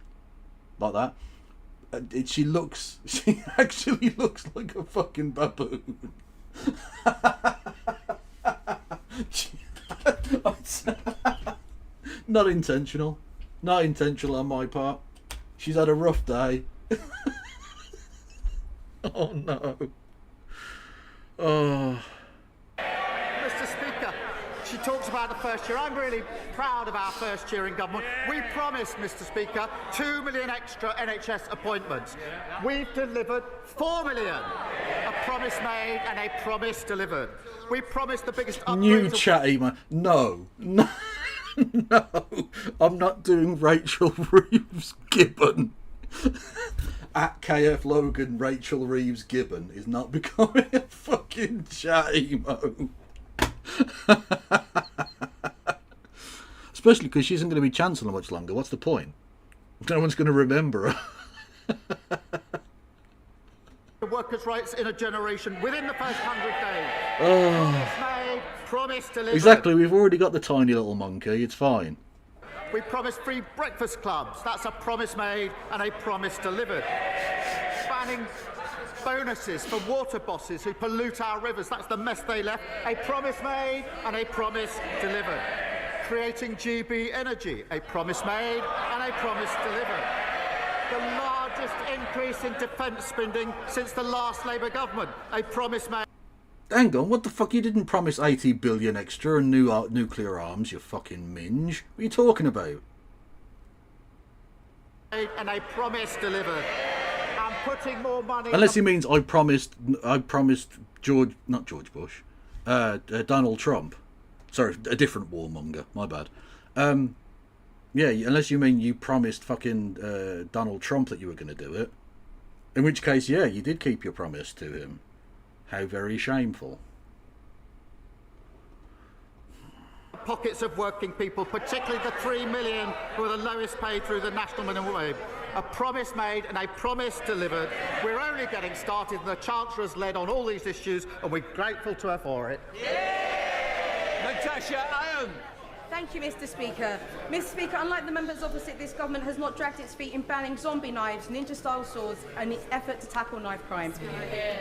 Like that. She actually looks like a fucking baboon. Not intentional on my part. She's had a rough day. Oh no. Oh. Mr. Speaker, she talks about the first year. I'm really proud of our first year in government. We promised, Mr. Speaker, 2 million extra NHS appointments. We've delivered 4 million. A promise made and a promise delivered. We promised the biggest upgrades. New chatty man. No. No. I'm not doing Rachel Reeves Gibbon. At KF Logan, Rachel Reeves Gibbon is not becoming a fucking chatty mo. Especially because she isn't going to be Chancellor much longer. What's the point? No one's going to remember her. Workers' rights in a generation within the first 100 days. Oh. Promise made, promise delivered. Exactly, we've already got the tiny little monkey, it's fine. We promised free breakfast clubs. That's a promise made and a promise delivered. Banning bonuses for water bosses who pollute our rivers. That's the mess they left. A promise made and a promise delivered. Creating GB Energy. A promise made and a promise delivered. The largest increase in defence spending since the last Labour government. A promise made. Hang on, what the fuck? You didn't promise 80 billion extra and new nuclear arms, you fucking minge. What are you talking about? And a promise delivered. I'm putting more money... Unless he means I promised not George Bush, Donald Trump. Sorry, a different warmonger, my bad. Yeah, unless you mean you promised fucking Donald Trump that you were going to do it. In which case, yeah, you did keep your promise to him. How very shameful. Pockets of working people, particularly the 3 million who are the lowest paid through the national minimum wage. A promise made and a promise delivered. We're only getting started, and the Chancellor's led on all these issues, and we're grateful to her for it. Natasha Iron. Thank you, Mr. Speaker. Mr. Speaker, unlike the members opposite, this government has not dragged its feet in banning zombie knives, ninja-style swords, and its effort to tackle knife crime.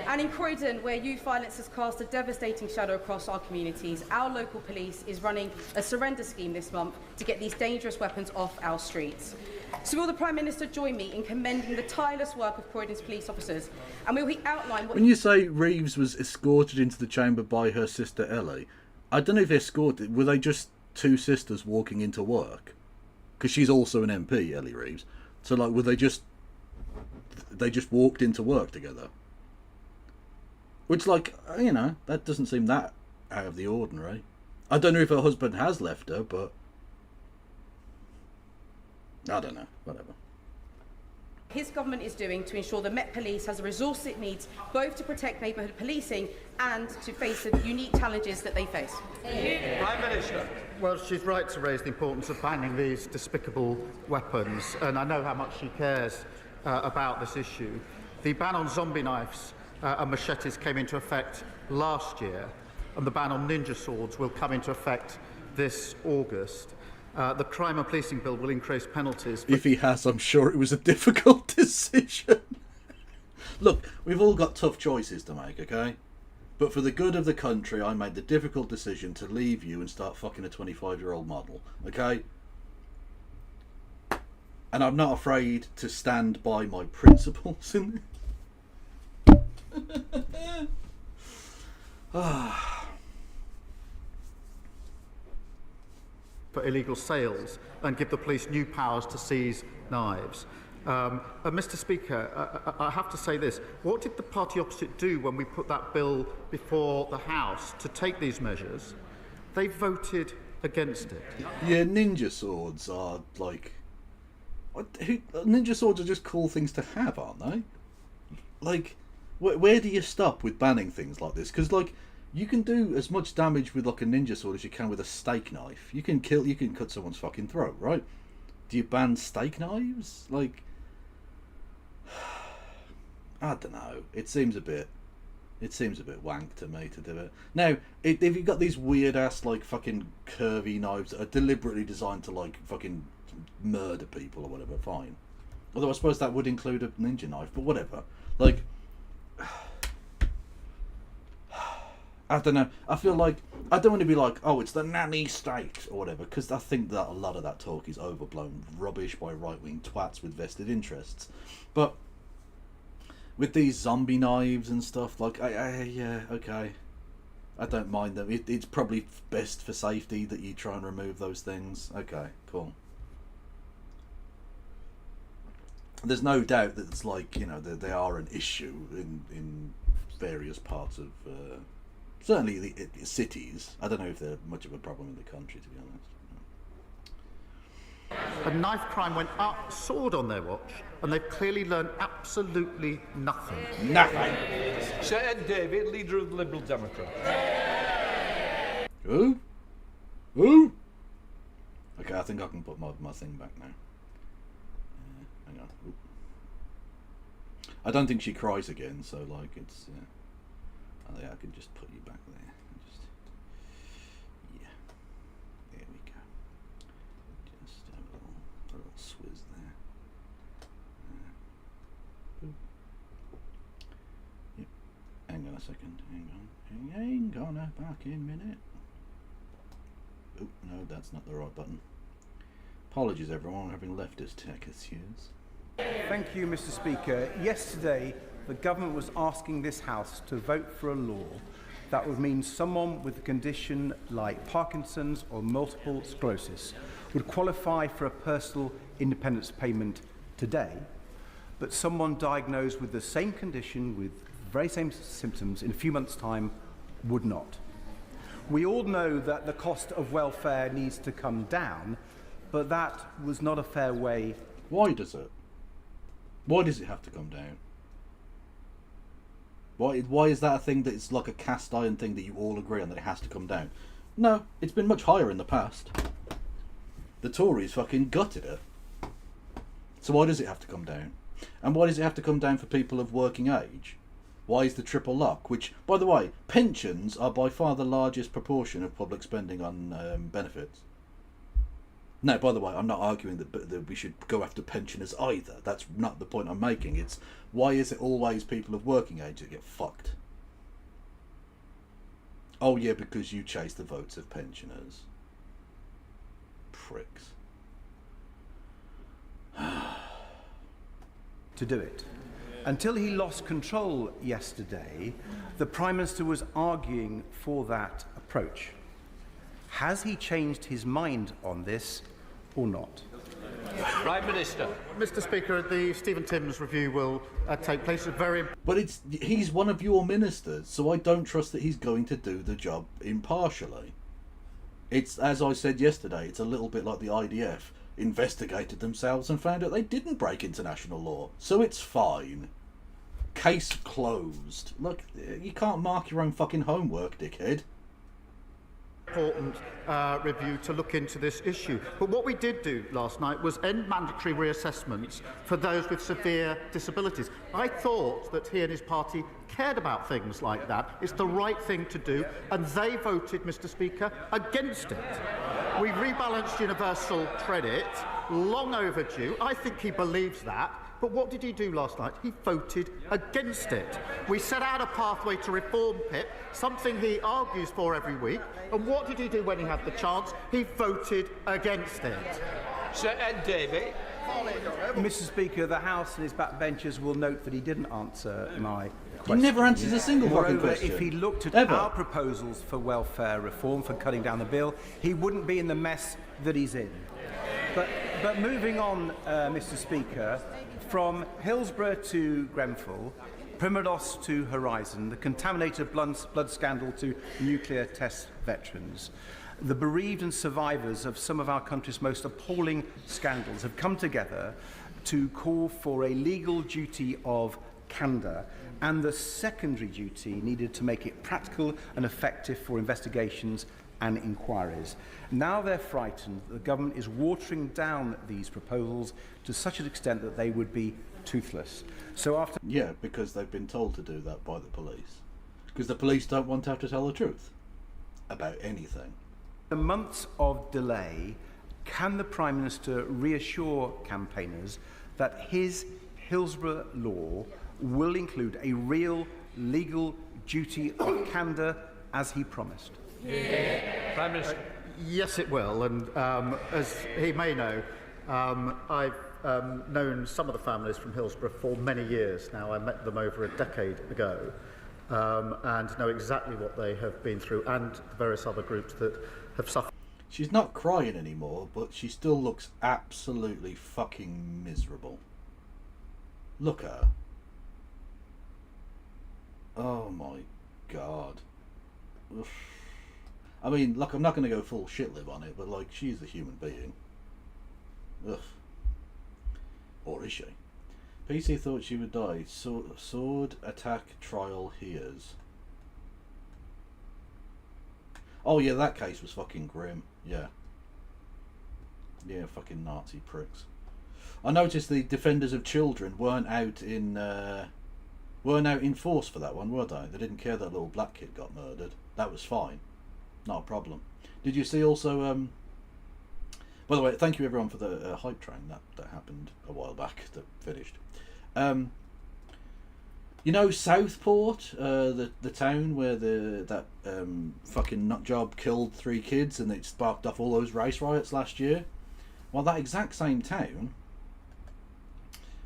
And in Croydon, where youth violence has cast a devastating shadow across our communities, our local police is running a surrender scheme this month to get these dangerous weapons off our streets. So will the Prime Minister join me in commending the tireless work of Croydon's police officers? And will he outline what... When you say Reeves was escorted into the chamber by her sister Ellie, I don't know if escorted, were they just two sisters walking into work? Because she's also an MP, Ellie Reeves. So, like, were they just walked into work together? Which, like, you know, that doesn't seem that out of the ordinary. I don't know if her husband has left her, but I don't know, whatever. His government is doing to ensure the Met Police has the resources it needs both to protect neighbourhood policing and to face the unique challenges that they face. Prime Minister. Well, she's right to raise the importance of banning these despicable weapons, and I know how much she cares about this issue. The ban on zombie knives and machetes came into effect last year, and the ban on ninja swords will come into effect this August. The crime and policing bill will increase penalties. If he has, I'm sure it was a difficult decision. Look, we've all got tough choices to make, okay? But for the good of the country, I made the difficult decision to leave you and start fucking a 25-year-old model, okay? And I'm not afraid to stand by my principles in for illegal sales and give the police new powers to seize knives. Mr. Speaker, I have to say this. What did the party opposite do when we put that bill before the House to take these measures? They voted against it. Yeah, ninja swords are like... Ninja swords are just cool things to have, aren't they? Like, where do you stop with banning things like this? Because, like, you can do as much damage with like a ninja sword as you can with a steak knife. You can cut someone's fucking throat, right? Do you ban steak knives? Like, I don't know. It seems a bit wank to me to do it. Now, if you've got these weird ass like fucking curvy knives that are deliberately designed to like fucking murder people or whatever, fine. Although I suppose that would include a ninja knife, but whatever. Like, I don't know. I feel like I don't want to be like, oh, it's the nanny state or whatever, because I think that a lot of that talk is overblown rubbish by right-wing twats with vested interests. But with these zombie knives and stuff, like, yeah, okay, I don't mind them. It's probably best for safety that you try and remove those things. Okay, cool. There's no doubt that it's like, you know, they are an issue in various parts of. Certainly the cities. I don't know if they're much of a problem in the country, to be honest. A knife crime went up, soared on their watch, and they've clearly learned absolutely nothing. Nothing. Sir Ed David, leader of the Liberal Democrats. Who? Who? Okay, I think I can put my thing back now. Hang on. Oop. I don't think she cries again, so like it's... Oh, yeah, I could just put you back there. Yeah. There we go. Just have a little swizz there. Yep. Hang on a second. Hang on a fucking minute. Oh, no, that's not the right button. Apologies, everyone, having leftist tech issues. Thank you, Mr. Speaker. Yesterday, the government was asking this House to vote for a law that would mean someone with a condition like Parkinson's or multiple sclerosis would qualify for a personal independence payment today, but someone diagnosed with the same condition, with the very same symptoms, in a few months' time would not. We all know that the cost of welfare needs to come down, but that was not a fair way. Why does it? Why does it have to come down? Why is that a thing that it's like a cast iron thing that you all agree on that it has to come down? No, it's been much higher in the past. The Tories fucking gutted it. So why does it have to come down? And why does it have to come down for people of working age? Why is the triple lock, which, by the way, pensions are by far the largest proportion of public spending on benefits. No, by the way, I'm not arguing that we should go after pensioners either. That's not the point I'm making. It's why is it always people of working age that get fucked? Oh yeah, because you chase the votes of pensioners. Pricks. To do it. Until he lost control yesterday, the Prime Minister was arguing for that approach. Has he changed his mind on this or not? Prime Minister. Mr. Speaker, the Stephen Timms review will take place at very... But he's one of your ministers, so I don't trust that he's going to do the job impartially. It's, as I said yesterday, it's a little bit like the IDF investigated themselves and found out they didn't break international law, so it's fine. Case closed. Look, you can't mark your own fucking homework, dickhead. Important review to look into this issue. But what we did do last night was end mandatory reassessments for those with severe disabilities. I thought that he and his party cared about things like that. It's the right thing to do, and they voted, Mr. Speaker, against it. We rebalanced universal credit, long overdue. I think he believes that. But what did he do last night? He voted against it. We set out a pathway to reform PIP, something he argues for every week. And what did he do when he had the chance? He voted against it. Sir Ed Davey. Mr. Speaker, the House and his backbenchers will note that he didn't answer my question. He never answers a single fucking question. If he looked at our proposals for welfare reform, for cutting down the bill, he wouldn't be in the mess that he's in. But moving on, Mr. Speaker, from Hillsborough to Grenfell, Primados to Horizon, the contaminated blood scandal to nuclear test veterans, the bereaved and survivors of some of our country's most appalling scandals have come together to call for a legal duty of candour and the secondary duty needed to make it practical and effective for investigations and inquiries. Now they're frightened that the government is watering down these proposals to such an extent that they would be toothless. So after... Yeah, because they've been told to do that by the police. Because the police don't want to have to tell the truth about anything. The months of delay, can the Prime Minister reassure campaigners that his Hillsborough law will include a real legal duty of candour as he promised? Yeah. Prime Minister. Yes, it will. And as he may know, I've known some of the families from Hillsborough for many years now. I met them over a decade ago and know exactly what they have been through and the various other groups that have suffered. She's not crying anymore, but she still looks absolutely fucking miserable. Look at her. Oh my God. Oof. I mean, look, I'm not going to go full shit-lib on it, but, like, she's a human being. Ugh. Or is she? PC thought she would die. Sword attack trial hears. Oh, yeah, that case was fucking grim. Yeah. Yeah, fucking Nazi pricks. I noticed the defenders of children weren't out in force for that one, were they? They didn't care that little black kid got murdered. That was fine. Not a problem. Did you see also... by the way, thank you everyone for the hype train that happened a while back, that finished. You know Southport, the town where that fucking nutjob killed 3 kids and it sparked off all those race riots last year? Well, that exact same town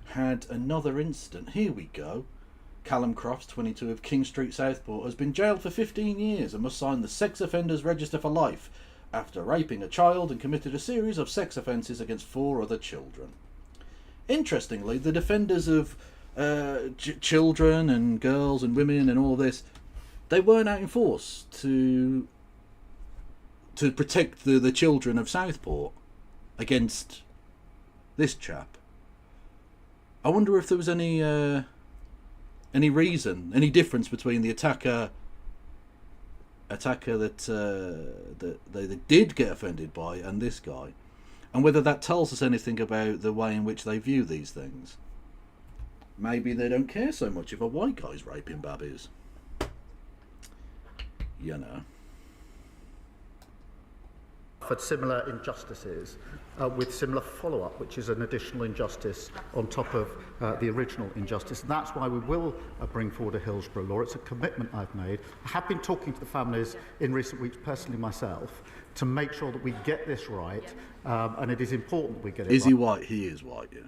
had another incident. Here we go. Callum Crofts, 22, of King Street, Southport, has been jailed for 15 years and must sign the Sex Offenders Register for life after raping a child and committed a series of sex offences against 4 other children. Interestingly, the defenders of children and girls and women and all this, they weren't out in force to protect the children of Southport against this chap. I wonder if there was any reason, any difference between the attacker that they did get offended by and this guy, and whether that tells us anything about the way in which they view these things. Maybe they don't care so much if a white guy's raping babbies. You know. For similar injustices with similar follow-up, which is an additional injustice on top of the original injustice. And that's why we will bring forward a Hillsborough law. It's a commitment I've made. I have been talking to the families in recent weeks, personally myself, to make sure that we get this right, and it is important that we get it right. Is he white? He is white, yes.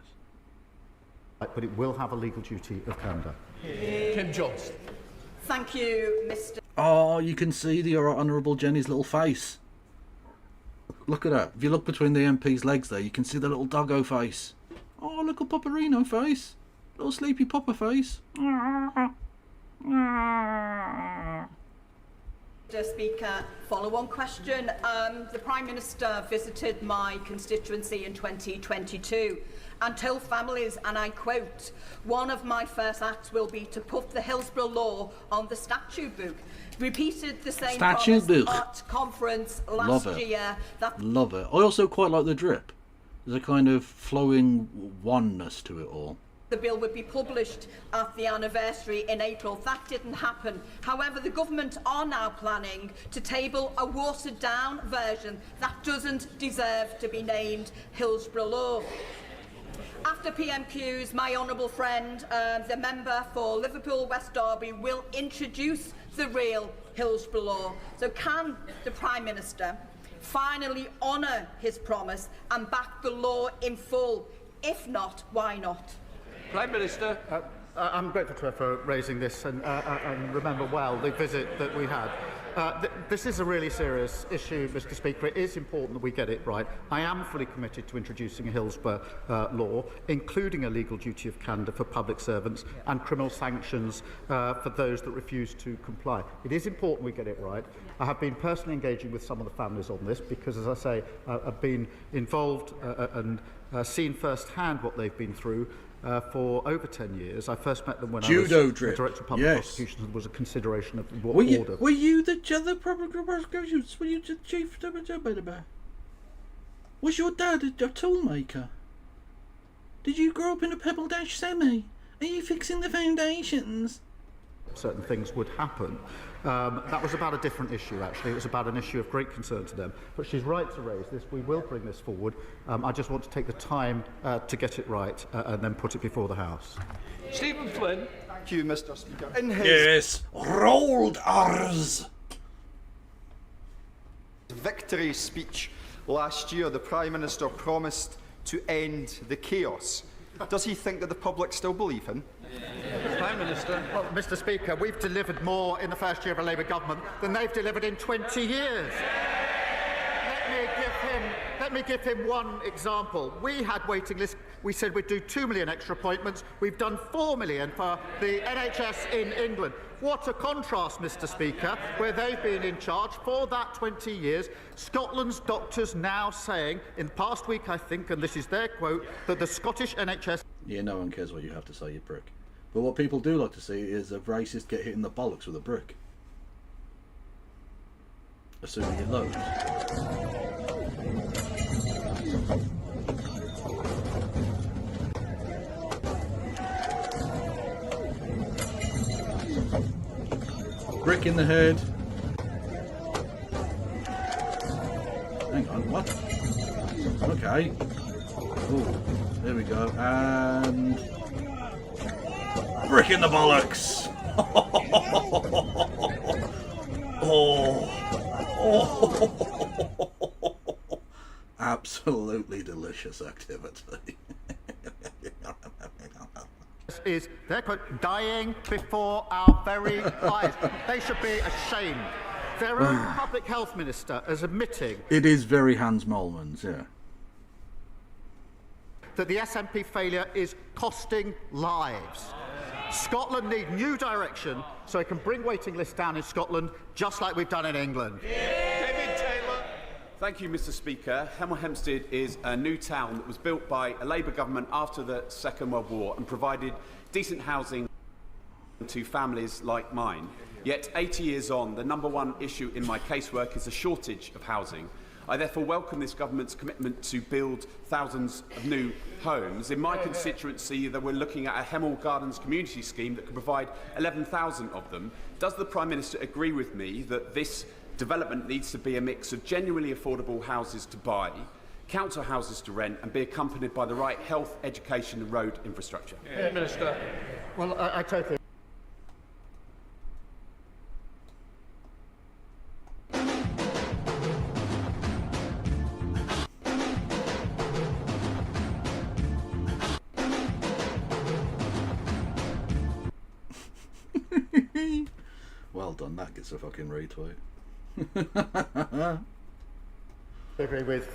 But it will have a legal duty of candour. Kim Johnson. Thank you, Mr. Oh, you can see the Honourable Jenny's little face. Look at that. If you look between the MP's legs there, you can see the little doggo face. Oh, little Popperino face. Little sleepy Popper face. Mr. Speaker, follow-on question. The Prime Minister visited my constituency in 2022 and told families, and I quote, "One of my first acts will be to put the Hillsborough law on the statute book." Repeated the same promise at conference last year. Love it. I also quite like the drip. There's a kind of flowing oneness to it all. The bill would be published at the anniversary in April. That didn't happen. However, the government are now planning to table a watered-down version that doesn't deserve to be named Hillsborough Law. After PMQs, my honourable friend, the member for Liverpool West Derby, will introduce the real Hillsborough Law. So can the Prime Minister finally honour his promise and back the law in full? If not, why not? Prime Minister. I'm grateful to her for raising this and remember well the visit that we had. This is a really serious issue, Mr. Speaker. It is important that we get it right. I am fully committed to introducing a Hillsborough law, including a legal duty of candour for public servants and criminal sanctions for those that refuse to comply. It is important we get it right. I have been personally engaging with some of the families on this because, as I say, I've been involved and seen firsthand what they've been through. For over 10 years. I first met them when I was the Director of Public Prosecutions and was a consideration of what order. Were you the Public Prosecutions? Were you the Chief? Was your dad a toolmaker? Did you grow up in a Pebble Dash semi? Are you fixing the foundations? Certain things would happen. That was about a different issue, actually. It was about an issue of great concern to them. But she's right to raise this. We will bring this forward. I just want to take the time to get it right and then put it before the House. Stephen Flynn. Thank you, Mr. Speaker. In his rolled R's victory speech last year, the Prime Minister promised to end the chaos. Does he think that the public still believe him? Prime Minister. Well, Mr. Speaker, we've delivered more in the first year of a Labour government than they've delivered in 20 years. Let me give him one example. We had waiting lists. We said we'd do 2 million extra appointments. We've done 4 million for the NHS in England. What a contrast, Mr. Speaker, where they've been in charge for that 20 years. Scotland's doctors now saying, in the past week, I think, and this is their quote, that the Scottish NHS... Yeah, no one cares what you have to say, you prick. But what people do like to see is a racist get hit in the bollocks with a brick. Assuming it loads. Brick in the head. Hang on, what? Okay. Ooh, there we go. And brick in the bollocks. Absolutely delicious activity. Is their quote, dying before our very eyes. They should be ashamed. Their own public health minister is admitting... It is very Hans Mollman's, yeah. that the SNP failure is costing lives. Scotland need new direction so it can bring waiting lists down in Scotland, just like we've done in England. David Taylor. Thank you, Mr. Speaker. Hemel Hempstead is a new town that was built by a Labour government after the Second World War and provided decent housing to families like mine. Yet 80 years on, the #1 issue in my casework is a shortage of housing. I therefore welcome this government's commitment to build thousands of new homes. In my constituency, that we're looking at a Hemel Gardens community scheme that could provide 11,000 of them. Does the Prime Minister agree with me that this development needs to be a mix of genuinely affordable houses to buy, council houses to rent, and be accompanied by the right health, education and road infrastructure? Minister. Well, I totally... Well done, that gets a fucking retweet. I agree with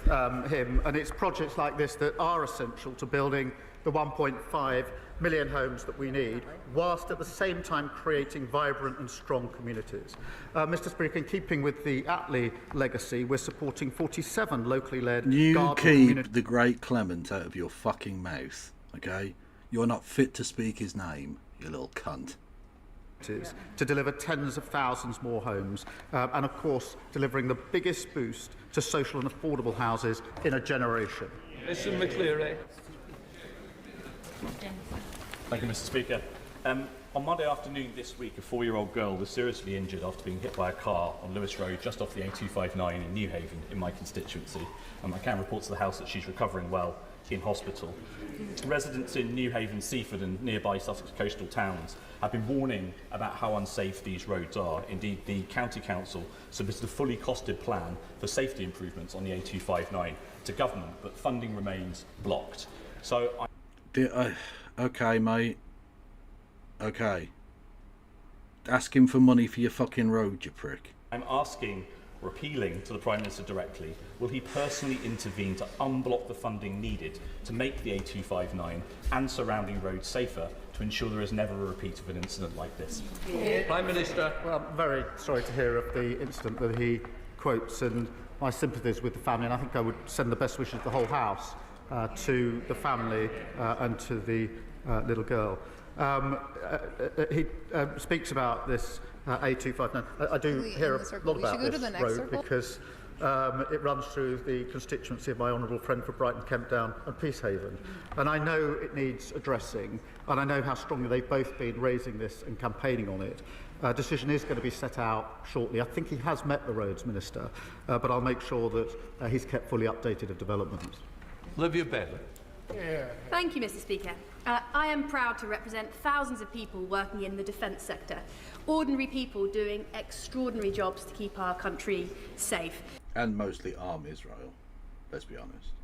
him, and it's projects like this that are essential to building the 1.5 million homes that we need, whilst at the same time creating vibrant and strong communities. Mr. Speaker, in keeping with the Attlee legacy, we're supporting 47 locally led You garden keep communities. the great Clement out of your fucking mouth, okay? You're not fit to speak his name, you little cunt. To deliver tens of thousands more homes, and of course delivering the biggest boost to social and affordable houses in a generation. Mr. McCleary. Thank you, Mr. Speaker. On Monday afternoon this week, a 4-year-old girl was seriously injured after being hit by a car on Lewis Road just off the A259 in Newhaven in my constituency. I can report to the House that she's recovering well in hospital. Residents in Newhaven, Seaford and nearby Sussex coastal towns have been warning about how unsafe these roads are. Indeed, the County Council submitted a fully costed plan for safety improvements on the A259 to government, but funding remains blocked. So okay, mate. Okay. Ask him for money for your fucking road, you prick. I'm asking, or appealing to the Prime Minister directly, will he personally intervene to unblock the funding needed to make the A259 and surrounding roads safer to ensure there is never a repeat of an incident like this? Prime Minister. Well, I'm very sorry to hear of the incident that he quotes, and my sympathies with the family, and I think I would send the best wishes of the whole House to the family and to the little girl. He speaks about this A259. I do hear a lot about this road because it runs through the constituency of my honourable friend for Brighton, Kemp Down and Peacehaven. And I know it needs addressing, and I know how strongly they've both been raising this and campaigning on it. A decision is going to be set out shortly. I think he has met the Roads Minister, but I'll make sure that he's kept fully updated of developments. Olivia Bailey. Thank you, Mr. Speaker. I am proud to represent thousands of people working in the defence sector. Ordinary people doing extraordinary jobs to keep our country safe. And mostly arm Israel, let's be honest.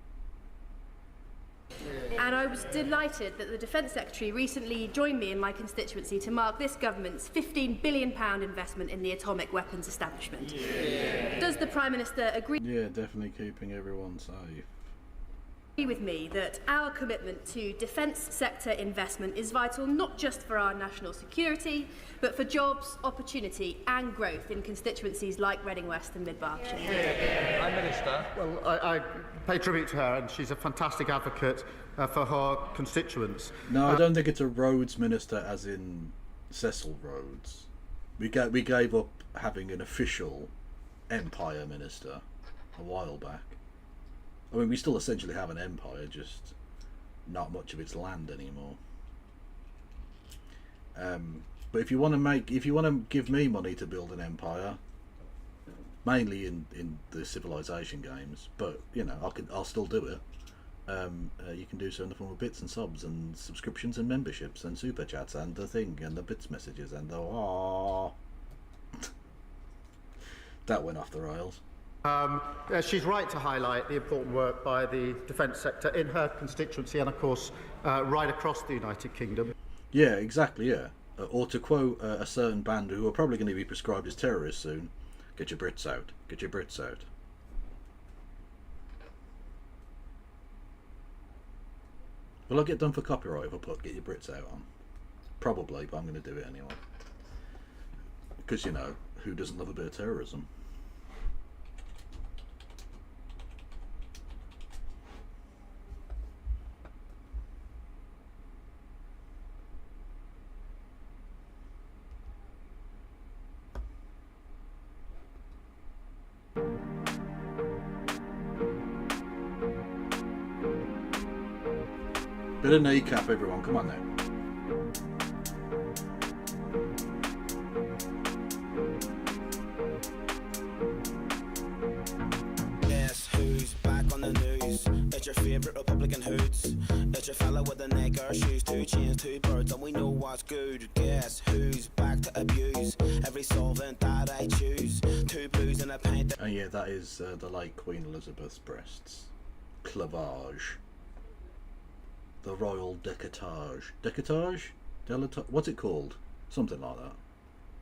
And I was delighted that the Defence Secretary recently joined me in my constituency to mark this government's £15 billion investment in the atomic weapons establishment. Yeah. Does the Prime Minister agree? Yeah, definitely keeping everyone safe. With me that our commitment to defence sector investment is vital not just for our national security, but for jobs, opportunity and growth in constituencies like Reading West and Mid-Berkshire. Prime Minister. Well, I pay tribute to her, and she's a fantastic advocate for her constituents. No, I don't think it's a roads minister as in Cecil Rhodes. We gave up having an official empire minister a while back. I mean, we still essentially have an empire, just not much of its land anymore. But if you want to give me money to build an empire, mainly in the civilization games, but you know, I'll still do it. You can do so in the form of bits and subs and subscriptions and memberships and super chats and the thing and the bits messages and the that went off the rails. She's right to highlight the important work by the defence sector in her constituency and, of course, right across the United Kingdom. Yeah, exactly, yeah. Or to quote a certain band who are probably going to be prescribed as terrorists soon, get your Brits out, get your Brits out. Will I get done for copyright if I put Get Your Brits Out on? Probably, but I'm going to do it anyway. Because, you know, who doesn't love a bit of terrorism? Bit of kneecap, everyone. Come on now. Guess who's back on the news? It's your favourite Republican hoods. It's your fella with the necker shoes, 2 chains, 2 birds, and we know what's good. Guess who's back to abuse every solvent that I choose? 2 blues and a pint. Oh yeah, that is the late Queen Elizabeth's breasts. Clavage. The royal decolletage. Decolletage? What's it called? Something like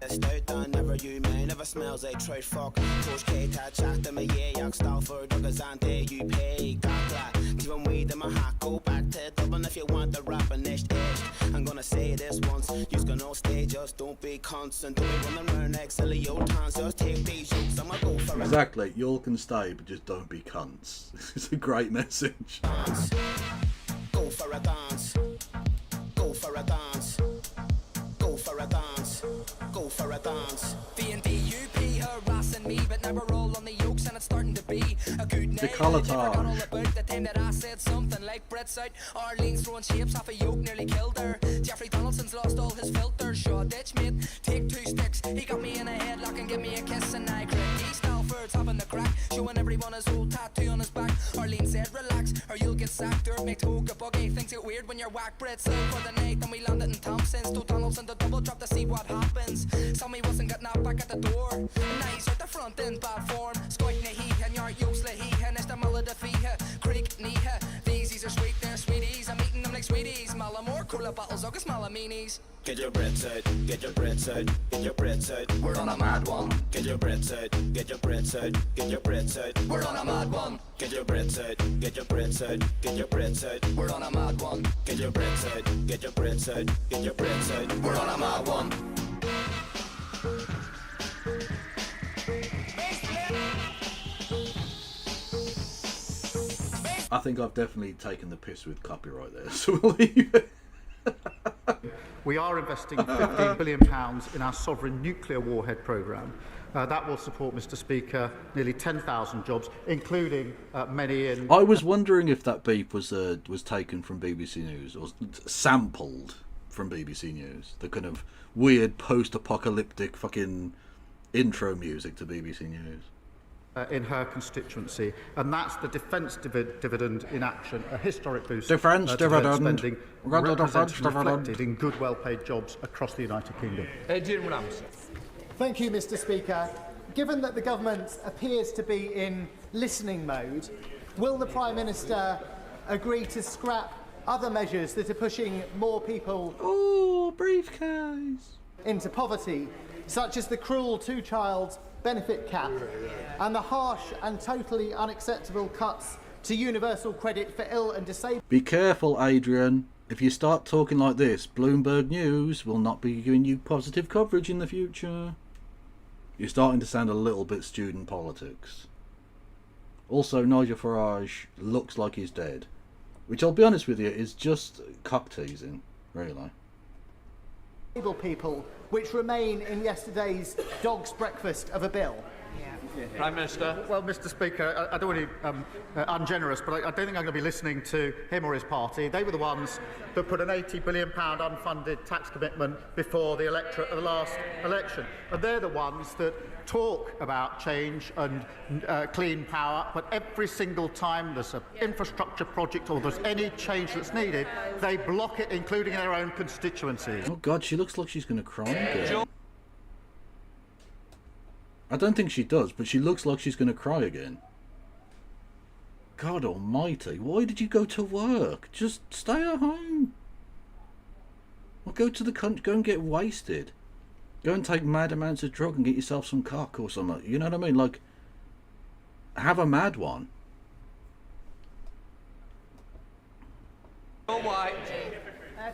that. Stout down, never you may, never smells like trout fuck. Coach K, chat to me, yeah, yak, Stalford, Douglas, and there you pay. Gagla, keep on weed in my hat, go back to Dublin if you want the rapping next edge. I'm gonna say this once, you's gonna stay, just don't be constant. Don't be running around like silly old towns, just take these jokes, I'ma go for it. Exactly, you all can stay, but just don't be cunts. It's a great message. Go for a dance, go for a dance, go for a dance, go for a dance. DUP harassing me, but never roll on the yokes, and it's starting to be a good night. Never got all about the time that I said something like Brett's out. Arlene's throwing shapes off a yoke, nearly killed her. Jeffrey Donaldson's lost all his filters. Shaw ditch mate, take 2 sticks. He got me in a headlock and give me a kiss, and I cried. Stalford's having the crack, showing everyone his old tattoo on his back. Arlene said relax, or you'll get sacked. Or make Toga buggy thinks it weird when you're whack Brits out for the night. Then we landed in Thompson's. To Donaldson to double drop to see what happens. Saw me wasn't getting out back at the door. And now he's at the front in bad form. Scoit na he and your use la he and it's the mulla de fiha. Creek niha. These are sweet, they're sweeties. I'm eating them like sweeties. Malamore, cooler bottles, August Malaminis. Get your Brits out, get your Brits out, get your Brits out. We're on a mad one. Get your Brits out, get your Brits out, get your Brits out. We're on a mad one. Get your Brits out, get your Brits out, get your Brits out. We're on a mad one. Get your Brits out, get your Brits out, get your Brits out. We're on a mad one. I think I've definitely taken the piss with copyright there, so we'll leave it. We are investing £15 billion in our sovereign nuclear warhead programme. That will support, Mr. Speaker, nearly 10,000 jobs, including many in... I was wondering if that beep was taken from BBC News, or sampled from BBC News. The kind of weird post-apocalyptic fucking intro music to BBC News. In her constituency, and that's the defence dividend in action, a historic boost defence dividend spending reflected in good, well-paid jobs across the United Kingdom. Jim Ramsey. Thank you, Mr. Speaker. Given that the government appears to be in listening mode, will the Prime Minister agree to scrap other measures that are pushing more people briefcase into poverty, such as the cruel 2-child benefit cap and the harsh and totally unacceptable cuts to universal credit for ill and disabled? Be careful, Adrian. If you start talking like this, Bloomberg News will not be giving you positive coverage in the future. You're starting to sound a little bit student politics. Also, Nigel Farage looks like he's dead, which I'll be honest with you is just cock teasing, really. People, which remain in yesterday's dog's breakfast of a bill. Prime Minister. Well, Mr. Speaker, I don't want to be ungenerous, but I don't think I'm going to be listening to him or his party. They were the ones that put an £80 billion unfunded tax commitment before the electorate of the last election. And they're the ones that talk about change and clean power, but every single time there's an infrastructure project or there's any change that's needed, they block it, including in their own constituencies. Oh, God, she looks like she's going to cry again. I don't think she does, but she looks like she's going to cry again. God almighty, why did you go to work? Just stay at home. Or go to the country, go and get wasted. Go and take mad amounts of drug and get yourself some cock or something. You know what I mean? Like, have a mad one. All right.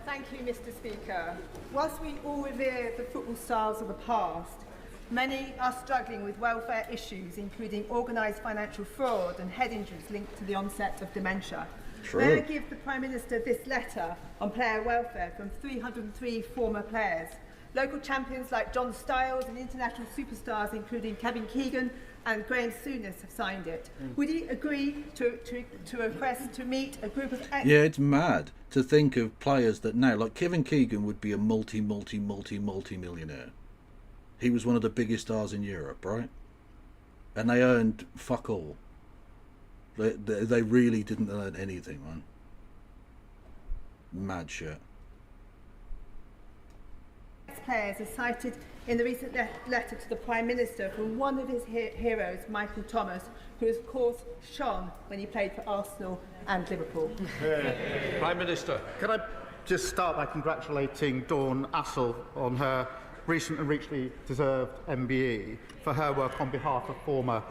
Thank you, Mr. Speaker. Whilst we all revere the football stars of the past, many are struggling with welfare issues, including organised financial fraud and head injuries linked to the onset of dementia. True. May I give the Prime Minister this letter on player welfare from 303 former players? Local champions like John Stiles and international superstars including Kevin Keegan and Graham Souness have signed it. Would he agree to request to meet a group of... Yeah, it's mad to think of players that now, like Kevin Keegan would be a multi-millionaire. He was one of the biggest stars in Europe, right? And they earned fuck all. They really didn't earn anything, man. Mad shit. Players are cited in the recent letter to the Prime Minister from one of his heroes, Michael Thomas, who of course shone when he played for Arsenal and Liverpool. Prime Minister. Can I just start by congratulating Dawn Assel on her recent and richly deserved MBE for her work on behalf of former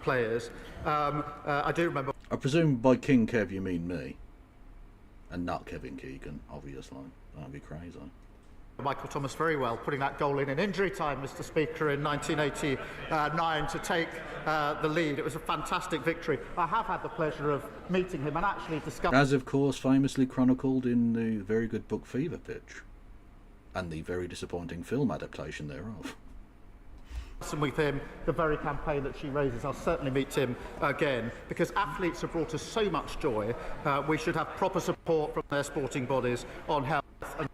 players. I do remember... I presume by King Kev you mean me. And not Kevin Keegan, obviously. That'd be crazy. Michael Thomas very well, putting that goal in injury time, Mr. Speaker, in 1989 to take the lead. It was a fantastic victory. I have had the pleasure of meeting him and actually discovering... As, of course, famously chronicled in the very good book Fever Pitch. And the very disappointing film adaptation thereof. And with him, the very campaign that she raises, I'll certainly meet him again, because athletes have brought us so much joy. We should have proper support from their sporting bodies on health and...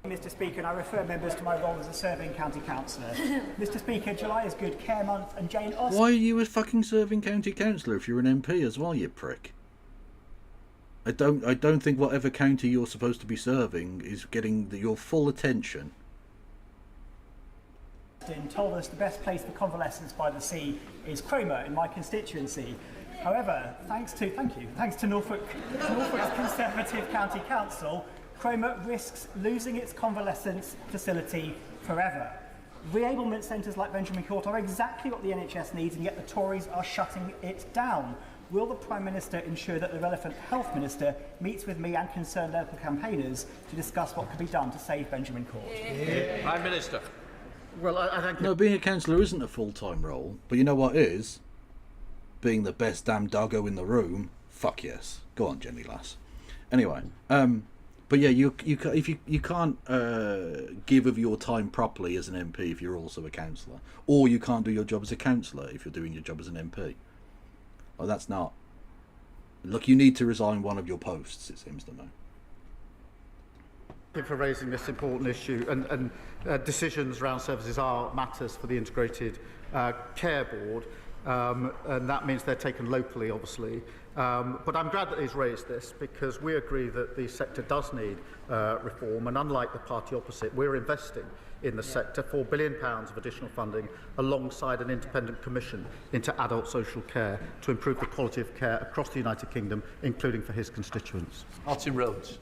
Mr. Speaker, and I refer members to my role as a serving county councillor. Mr. Speaker, July is Good Care Month, and Jane Austen... Why are you a fucking serving county councillor if you're an MP as well, you prick? I don't think whatever county you're supposed to be serving is getting your full attention. Told us the best place for convalescence by the sea is Cromer in my constituency. However, thanks to Norfolk's Conservative County Council, Cromer risks losing its convalescence facility forever. Reablement centres like Benjamin Court are exactly what the NHS needs, and yet the Tories are shutting it down. Will the Prime Minister ensure that the relevant Health Minister meets with me and concerned local campaigners to discuss what could be done to save Benjamin Court? Prime Minister. Well, I think... No, being a councillor isn't a full-time role, but you know what is? Being the best damn doggo in the room. Fuck yes. Go on, Jenny lass. Anyway, but yeah, you can't give of your time properly as an MP if you're also a councillor, or you can't do your job as a councillor if you're doing your job as an MP. Well, that's not. Look, you need to resign one of your posts, it seems to me. Thank you for raising this important issue, and decisions around services are matters for the Integrated Care Board, and that means they're taken locally, obviously. But I'm glad that he's raised this, because we agree that the sector does need reform, and unlike the party opposite, we're investing in the sector £4 billion of additional funding alongside an independent commission into adult social care to improve the quality of care across the United Kingdom, including for his constituents. Martin Rhodes.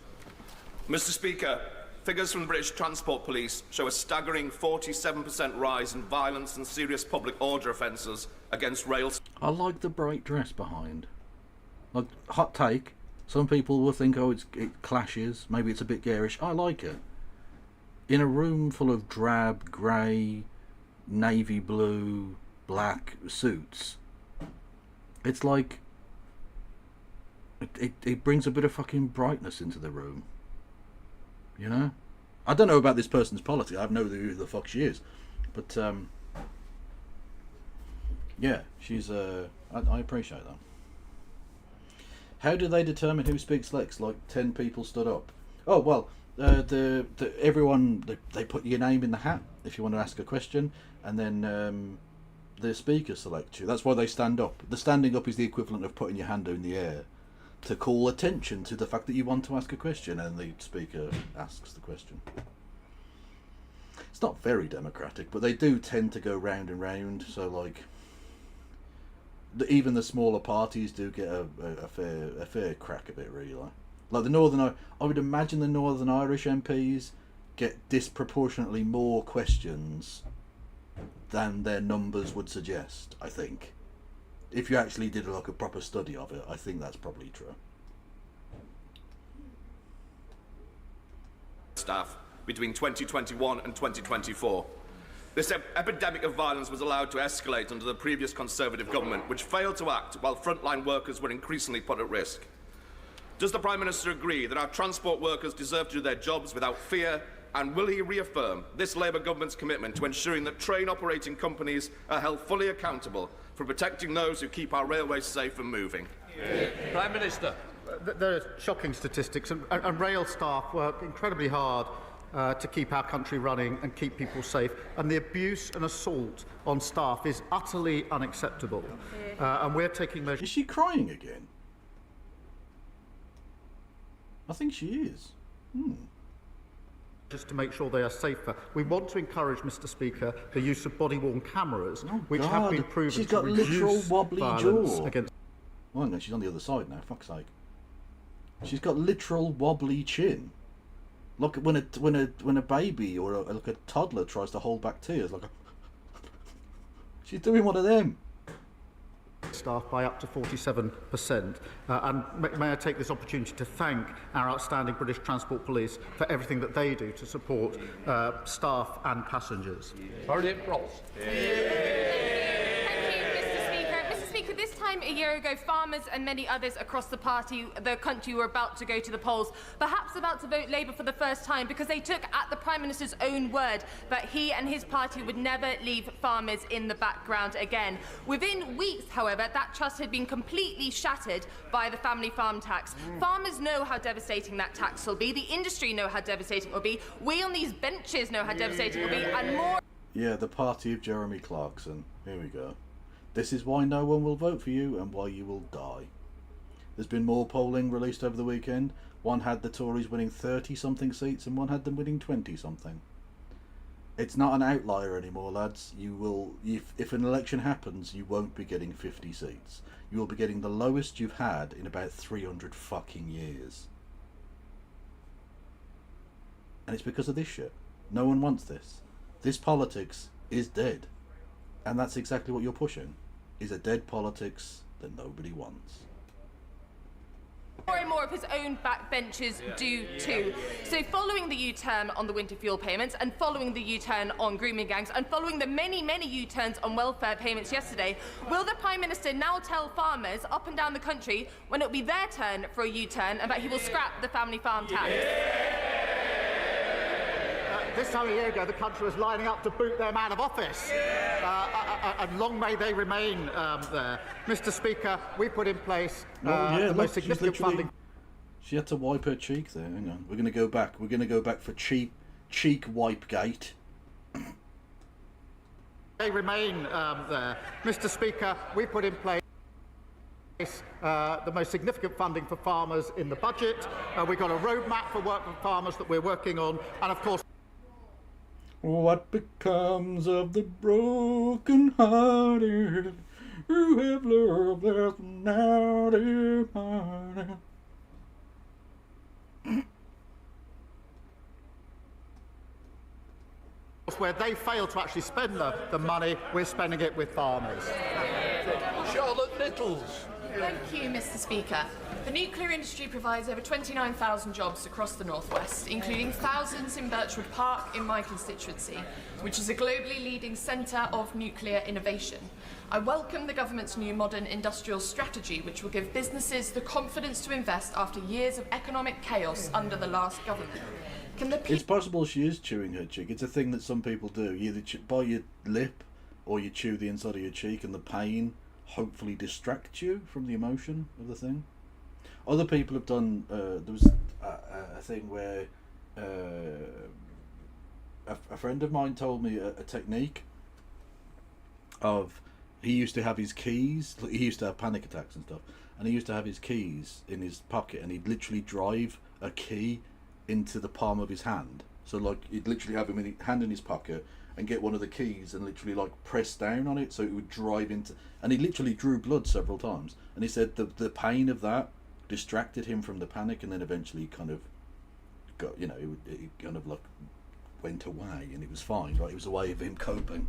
Mr. Speaker, figures from the British Transport Police show a staggering 47% rise in violence and serious public order offences against rail... I like the bright dress behind. Like, hot take. Some people will think, oh, it clashes. Maybe it's a bit garish. I like it. In a room full of drab, grey, navy blue, black suits, it's like... It brings a bit of fucking brightness into the room. You know? I don't know about this person's politics. I have no idea who the fuck she is. But, yeah, she's... I appreciate that. How do they determine who speaks next? Like 10 people stood up. Oh well, everyone they put your name in the hat if you want to ask a question, and then the speaker selects you. That's why they stand up. The standing up is the equivalent of putting your hand in the air to call attention to the fact that you want to ask a question, and the speaker asks the question. It's not very democratic, but they do tend to go round and round. So like. Even the smaller parties do get a fair crack of it, really. Like I would imagine the Northern Irish MPs get disproportionately more questions than their numbers would suggest, I think. If you actually did like a proper study of it, I think that's probably true. Staff between 2021 and 2024. This epidemic of violence was allowed to escalate under the previous Conservative government, which failed to act while frontline workers were increasingly put at risk. Does the Prime Minister agree that our transport workers deserve to do their jobs without fear, and will he reaffirm this Labour government's commitment to ensuring that train operating companies are held fully accountable for protecting those who keep our railways safe and moving? Prime Minister. There are shocking statistics, and rail staff work incredibly hard to keep our country running and keep people safe, and the abuse and assault on staff is utterly unacceptable. And we're taking measures. Is she crying again? I think she is. Just to make sure they are safer. We want to encourage, Mr. Speaker, the use of body-worn cameras, which have been proven She's to got reduce literal wobbly violence jaw. against. Oh, no, she's on the other side now. Fuck's sake. She's got literal wobbly chin. Look, when a baby or like a toddler tries to hold back tears, like she's doing one of them. Staff by up to 47%. And may I take this opportunity to thank our outstanding British Transport Police for everything that they do to support staff and passengers. This time a year ago, farmers and many others across the country were about to go to the polls, perhaps about to vote Labour for the first time, because they took at the Prime Minister's own word that he and his party would never leave farmers in the background again. Within weeks, however, that trust had been completely shattered by the family farm tax. Farmers know how devastating that tax will be. The industry know how devastating it will be. We on these benches know how devastating it will be, and more. Yeah, the party of Jeremy Clarkson. Here we go. This is why no one will vote for you and why you will die. There's been more polling released over the weekend. One had the Tories winning 30-something seats and one had them winning 20-something. It's not an outlier anymore, lads. You will, if an election happens, you won't be getting 50 seats. You will be getting the lowest you've had in about 300 fucking years. And it's because of this shit. No one wants this. This politics is dead. And that's exactly what you're pushing, is a dead politics that nobody wants. More and more of his own backbenchers do too. So following the U-turn on the winter fuel payments, and following the U-turn on grooming gangs, and following the many U-turns on welfare payments yesterday, will the Prime Minister now tell farmers up and down the country when it'll be their turn for a U-turn and that he will scrap the family farm tax? This time a year ago, the country was lining up to boot them out of office. And long may they remain there. Mr. Speaker, we put in place the most significant funding. She had to wipe her cheek there. Hang on. We're going to go back. We're going to go back for cheek wipe gate. They remain there. Mr. Speaker, we put in place the most significant funding for farmers in the budget. We've got a roadmap for work for farmers that we're working on, and of course. What becomes of the broken-hearted who have loved us now departed? Where they fail to actually spend the money, we're spending it with farmers. Charlotte Littles. Thank you, Mr. Speaker. The nuclear industry provides over 29,000 jobs across the Northwest, including thousands in Birchwood Park in my constituency, which is a globally leading centre of nuclear innovation. I welcome the government's new modern industrial strategy, which will give businesses the confidence to invest after years of economic chaos under the last government. It's possible she is chewing her cheek. It's a thing that some people do. You either bite your lip or you chew the inside of your cheek, and the pain hopefully distracts you from the emotion of the thing. Other people have done. There was a thing where a friend of mine told me a technique of. He used to have his keys. He used to have panic attacks and stuff, and he used to have his keys in his pocket, and he'd literally drive a key into the palm of his hand. So like he'd literally have him in his hand in his pocket and get one of the keys and literally like press down on it so it would drive into. And he literally drew blood several times. And he said the pain of that distracted him from the panic, and then eventually kind of got, you know, it kind of like went away and it was fine. Right, it was a way of him coping.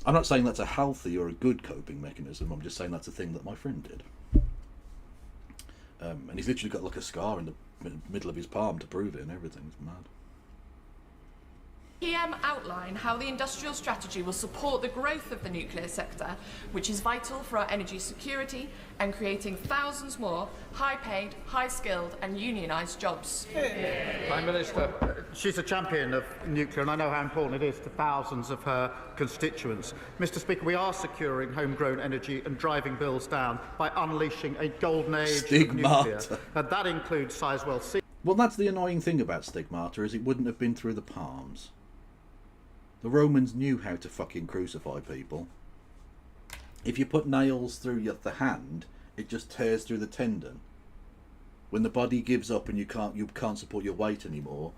I'm not saying that's a healthy or a good coping mechanism. I'm just saying that's a thing that my friend did. And he's literally got like a scar in the middle of his palm to prove it and everything. It's mad. PM outline how the industrial strategy will support the growth of the nuclear sector, which is vital for our energy security and creating thousands more high-paid, high-skilled and unionised jobs. Prime Minister. She's a champion of nuclear, and I know how important it is to thousands of her constituents. Mr. Speaker, we are securing homegrown energy and driving bills down by unleashing a golden age of nuclear. And that includes Sizewell C. Well, that's the annoying thing about stigmata, is it wouldn't have been through the palms. The Romans knew how to fucking crucify people. If you put nails through the hand, it just tears through the tendon. When the body gives up and you can't support your weight anymore,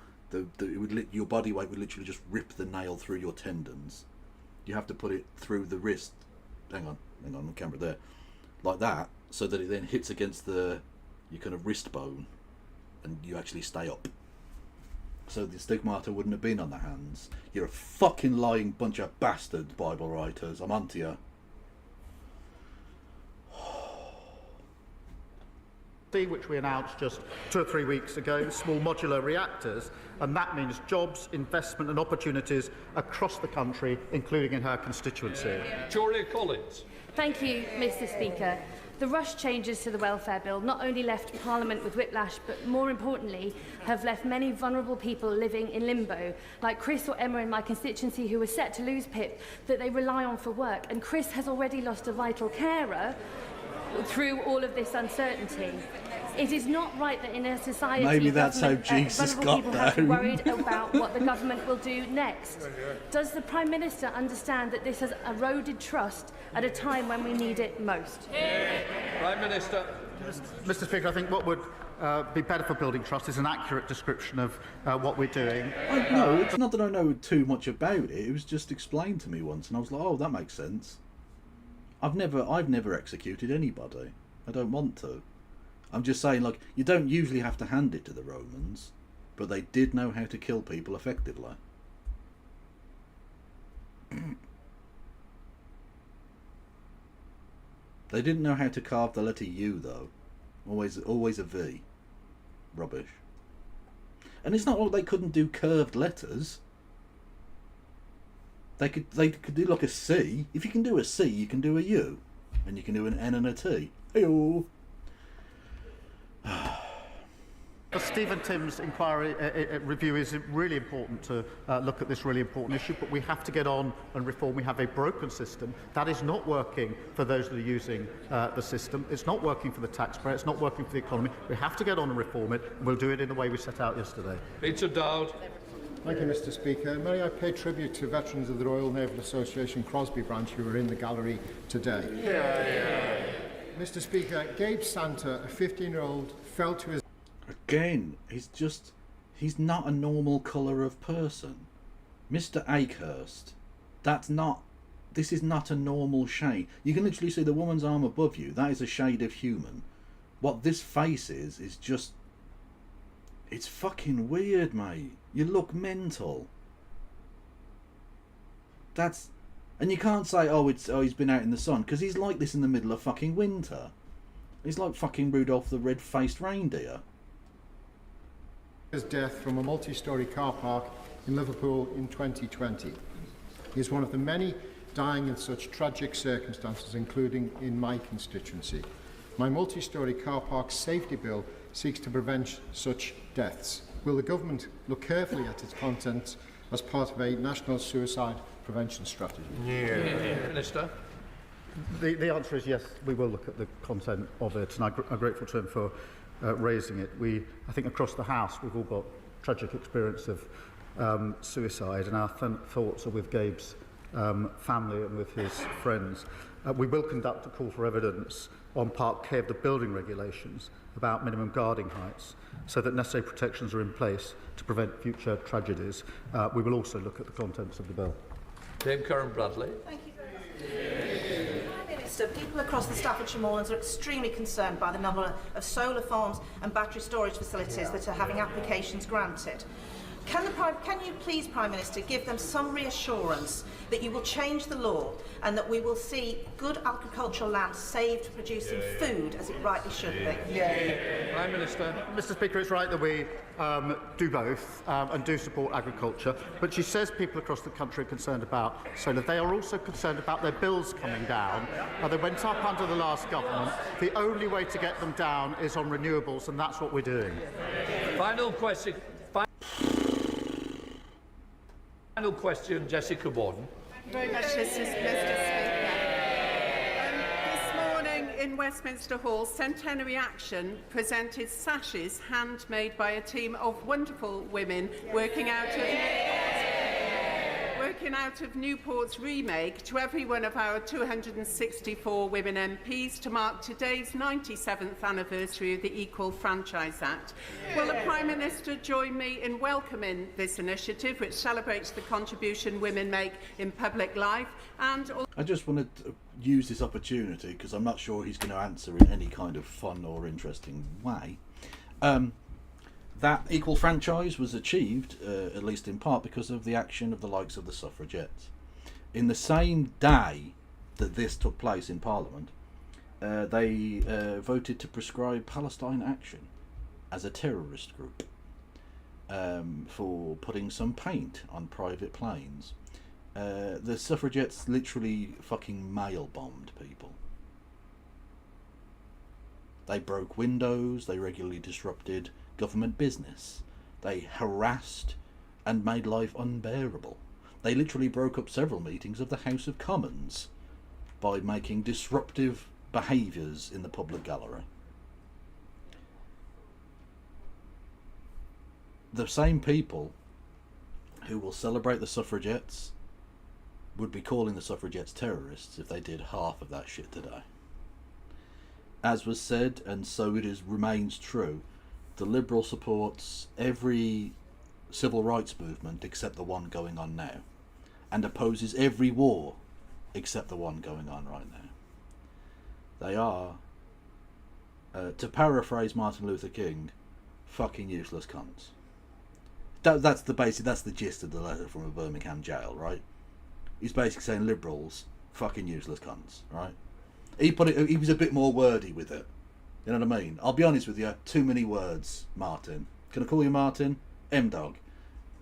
your body weight would literally just rip the nail through your tendons. You have to put it through the wrist. Hang on, the camera there, like that, so that it then hits against your kind of wrist bone, and you actually stay up. So the stigmata wouldn't have been on the hands. You're a fucking lying bunch of bastards, Bible writers. I'm onto you. Which we announced just 2 or 3 weeks ago, small modular reactors, and that means jobs, investment and opportunities across the country, including in her constituency. Julia Collins. Thank you, Mr. Speaker. The rush changes to the welfare bill not only left Parliament with whiplash, but more importantly, have left many vulnerable people living in limbo, like Chris or Emma in my constituency, who were set to lose PIP that they rely on for work. And Chris has already lost a vital carer through all of this uncertainty. It is not right that in a society, maybe that's how Jesus vulnerable people have to be got worried about what the government will do next. Does the Prime Minister understand that this has eroded trust at a time when we need it most? Prime Minister. Mr. Speaker, I think what would be better for building trust is an accurate description of what we're doing. No, it's not that I know too much about it. It was just explained to me once, and I was like, "Oh, that makes sense." I've never executed anybody. I don't want to. I'm just saying, like, you don't usually have to hand it to the Romans, but they did know how to kill people effectively. They didn't know how to carve the letter U, though. Always a V. Rubbish. And it's not like they couldn't do curved letters. They could do like a C. If you can do a C, you can do a U, and you can do an N and a T. Hey-oh. The Stephen Timms inquiry review is really important to look at this really important issue, but we have to get on and reform. We have a broken system that is not working for those that are using the system. It's not working for the taxpayer. It's not working for the economy. We have to get on and reform it, and we'll do it in the way we set out yesterday. Peter Dowd. Thank you, Mr. Speaker. May I pay tribute to veterans of the Royal Naval Association Crosby branch who are in the gallery today. Mr. Speaker, Gabe Santa, a 15-year-old, fell to his... Again, he's not a normal colour of person. Mr. Akehurst, this is not a normal shade. You can literally see the woman's arm above you. That is a shade of human. What this face is just... It's fucking weird, mate. You look mental. And you can't say, he's been out in the sun, because he's like this in the middle of fucking winter. He's like fucking Rudolph the red-faced reindeer. His death from a multi-storey car park in Liverpool in 2020. He is one of the many dying in such tragic circumstances, including in my constituency. My multi-storey car park safety bill seeks to prevent such deaths. Will the government look carefully at its contents as part of a national suicide prevention strategy? Minister. The answer is yes, we will look at the content of it, and I'm grateful to him for raising it. I think across the House we've all got tragic experience of suicide, and our thoughts are with Gabe's family and with his friends. We will conduct a call for evidence on Part K of the building regulations about minimum guarding heights, so that necessary protections are in place to prevent future tragedies. We will also look at the contents of the bill. Dame Karen Bradley. Thank you very much. Prime Minister, people across the Staffordshire Moorlands are extremely concerned by the number of solar farms and battery storage facilities that are having applications granted. Can you please, Prime Minister, give them some reassurance that you will change the law and that we will see good agricultural land saved for producing food as it rightly should be? Prime Minister. Mr. Speaker, it's right that we do both and do support agriculture, but she says people across the country are concerned about solar. They are also concerned about their bills coming down. They went up under the last government. The only way to get them down is on renewables, and that's what we're doing. Final question. Final question, Jessica Warden. Very much, Mr. Speaker. This morning in Westminster Hall, Centenary Action presented sashes handmade by a team of wonderful women working out of Newport's remake to every one of our 264 women MPs to mark today's 97th anniversary of the Equal Franchise Act. Will the Prime Minister join me in welcoming this initiative, which celebrates the contribution women make in public life? And I just wanted to use this opportunity, because I'm not sure he's going to answer in any kind of fun or interesting way. That equal franchise was achieved, at least in part, because of the action of the likes of the suffragettes. In the same day that this took place in Parliament, they voted to prescribe Palestine Action as a terrorist group for putting some paint on private planes. The suffragettes literally fucking mail-bombed people. They broke windows, they regularly disrupted government business. They harassed and made life unbearable. They literally broke up several meetings of the House of Commons by making disruptive behaviours in the public gallery. The same people who will celebrate the suffragettes would be calling the suffragettes terrorists if they did half of that shit today. As was said, and so it remains true, the Liberal supports every civil rights movement except the one going on now, and opposes every war except the one going on right now. They are, to paraphrase Martin Luther King, fucking useless cunts. That's the gist of the letter from a Birmingham jail, right? He's basically saying Liberals, fucking useless cunts, right? He was a bit more wordy with it. You know what I mean? I'll be honest with you, too many words, Martin. Can I call you Martin? M-Dog.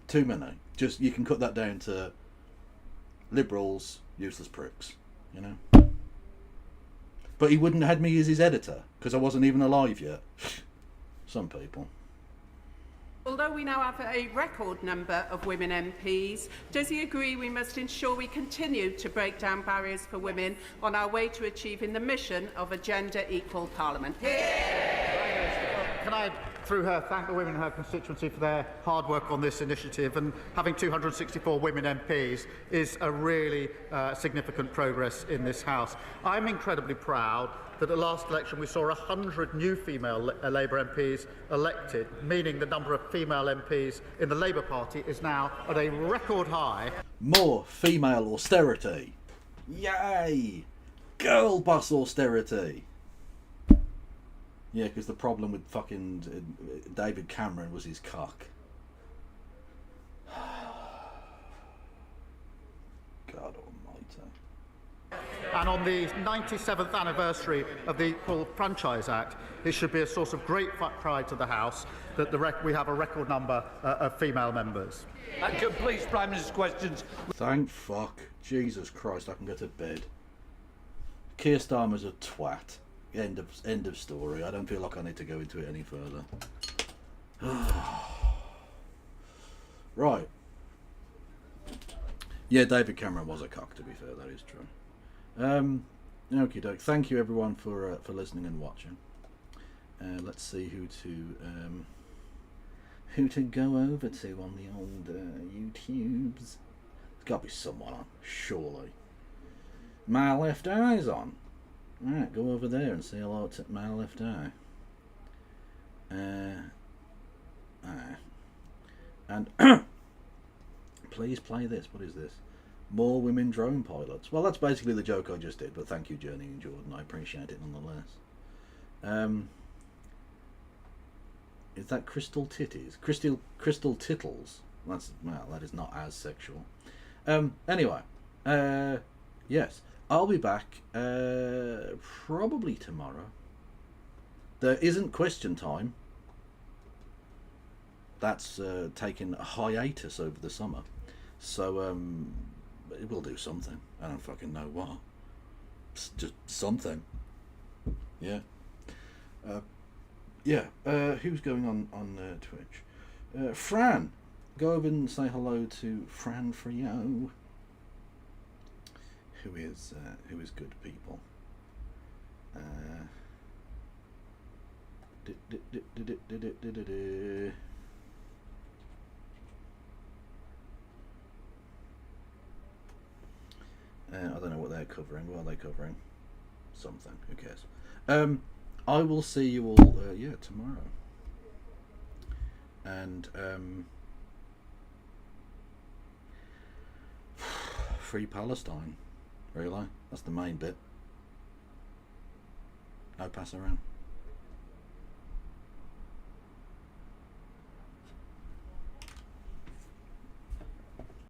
Too many. Just, you can cut that down to Liberals, useless pricks, you know? But he wouldn't have had me as his editor, because I wasn't even alive yet. Some people. although we now have a record number of women MPs, does he agree we must ensure we continue to break down barriers for women on our way to achieving the mission of a gender-equal parliament? Can I, through her, thank the women in her constituency for their hard work on this initiative, and having 264 women MPs is a really significant progress in this House. I'm incredibly proud that at the last election we saw 100 new female Labour MPs elected, meaning the number of female MPs in the Labour Party is now at a record high. More female austerity. Yay! Girl boss austerity. Yeah, because the problem with fucking David Cameron was his cock. God almighty. And on the 97th anniversary of the Equal Franchise Act, it should be a source of great pride to the House that we have a record number of female members. That completes Prime Minister's questions. Thank fuck. Jesus Christ, I can go to bed. Keir Starmer's a twat. End of story. I don't feel like I need to go into it any further. Right. Yeah, David Cameron was a cock, to be fair, that is true. Okie doke. Thank you everyone for listening and watching. Let's see who to go over to on the old YouTubes. There's got to be someone on, surely. My left eye's on. Alright, go over there and say hello to my left eye. And please play this. What is this? More women drone pilots. Well, that's basically the joke I just did, but thank you, Journey and Jordan. I appreciate it nonetheless. Is that Crystal Titties? Crystal Tittles? That is not as sexual. Anyway, yes, I'll be back probably tomorrow. There isn't question time. That's taking a hiatus over the summer, so we'll do something. I don't fucking know what. Just something. Yeah. Who's going on Twitch? Fran. Go over and say hello to Fran Frio. Who is good people. I don't know what they're covering. What are they covering? Something. Who cares? I will see you all, tomorrow. And, free Palestine. Really? That's the main bit. No pass around.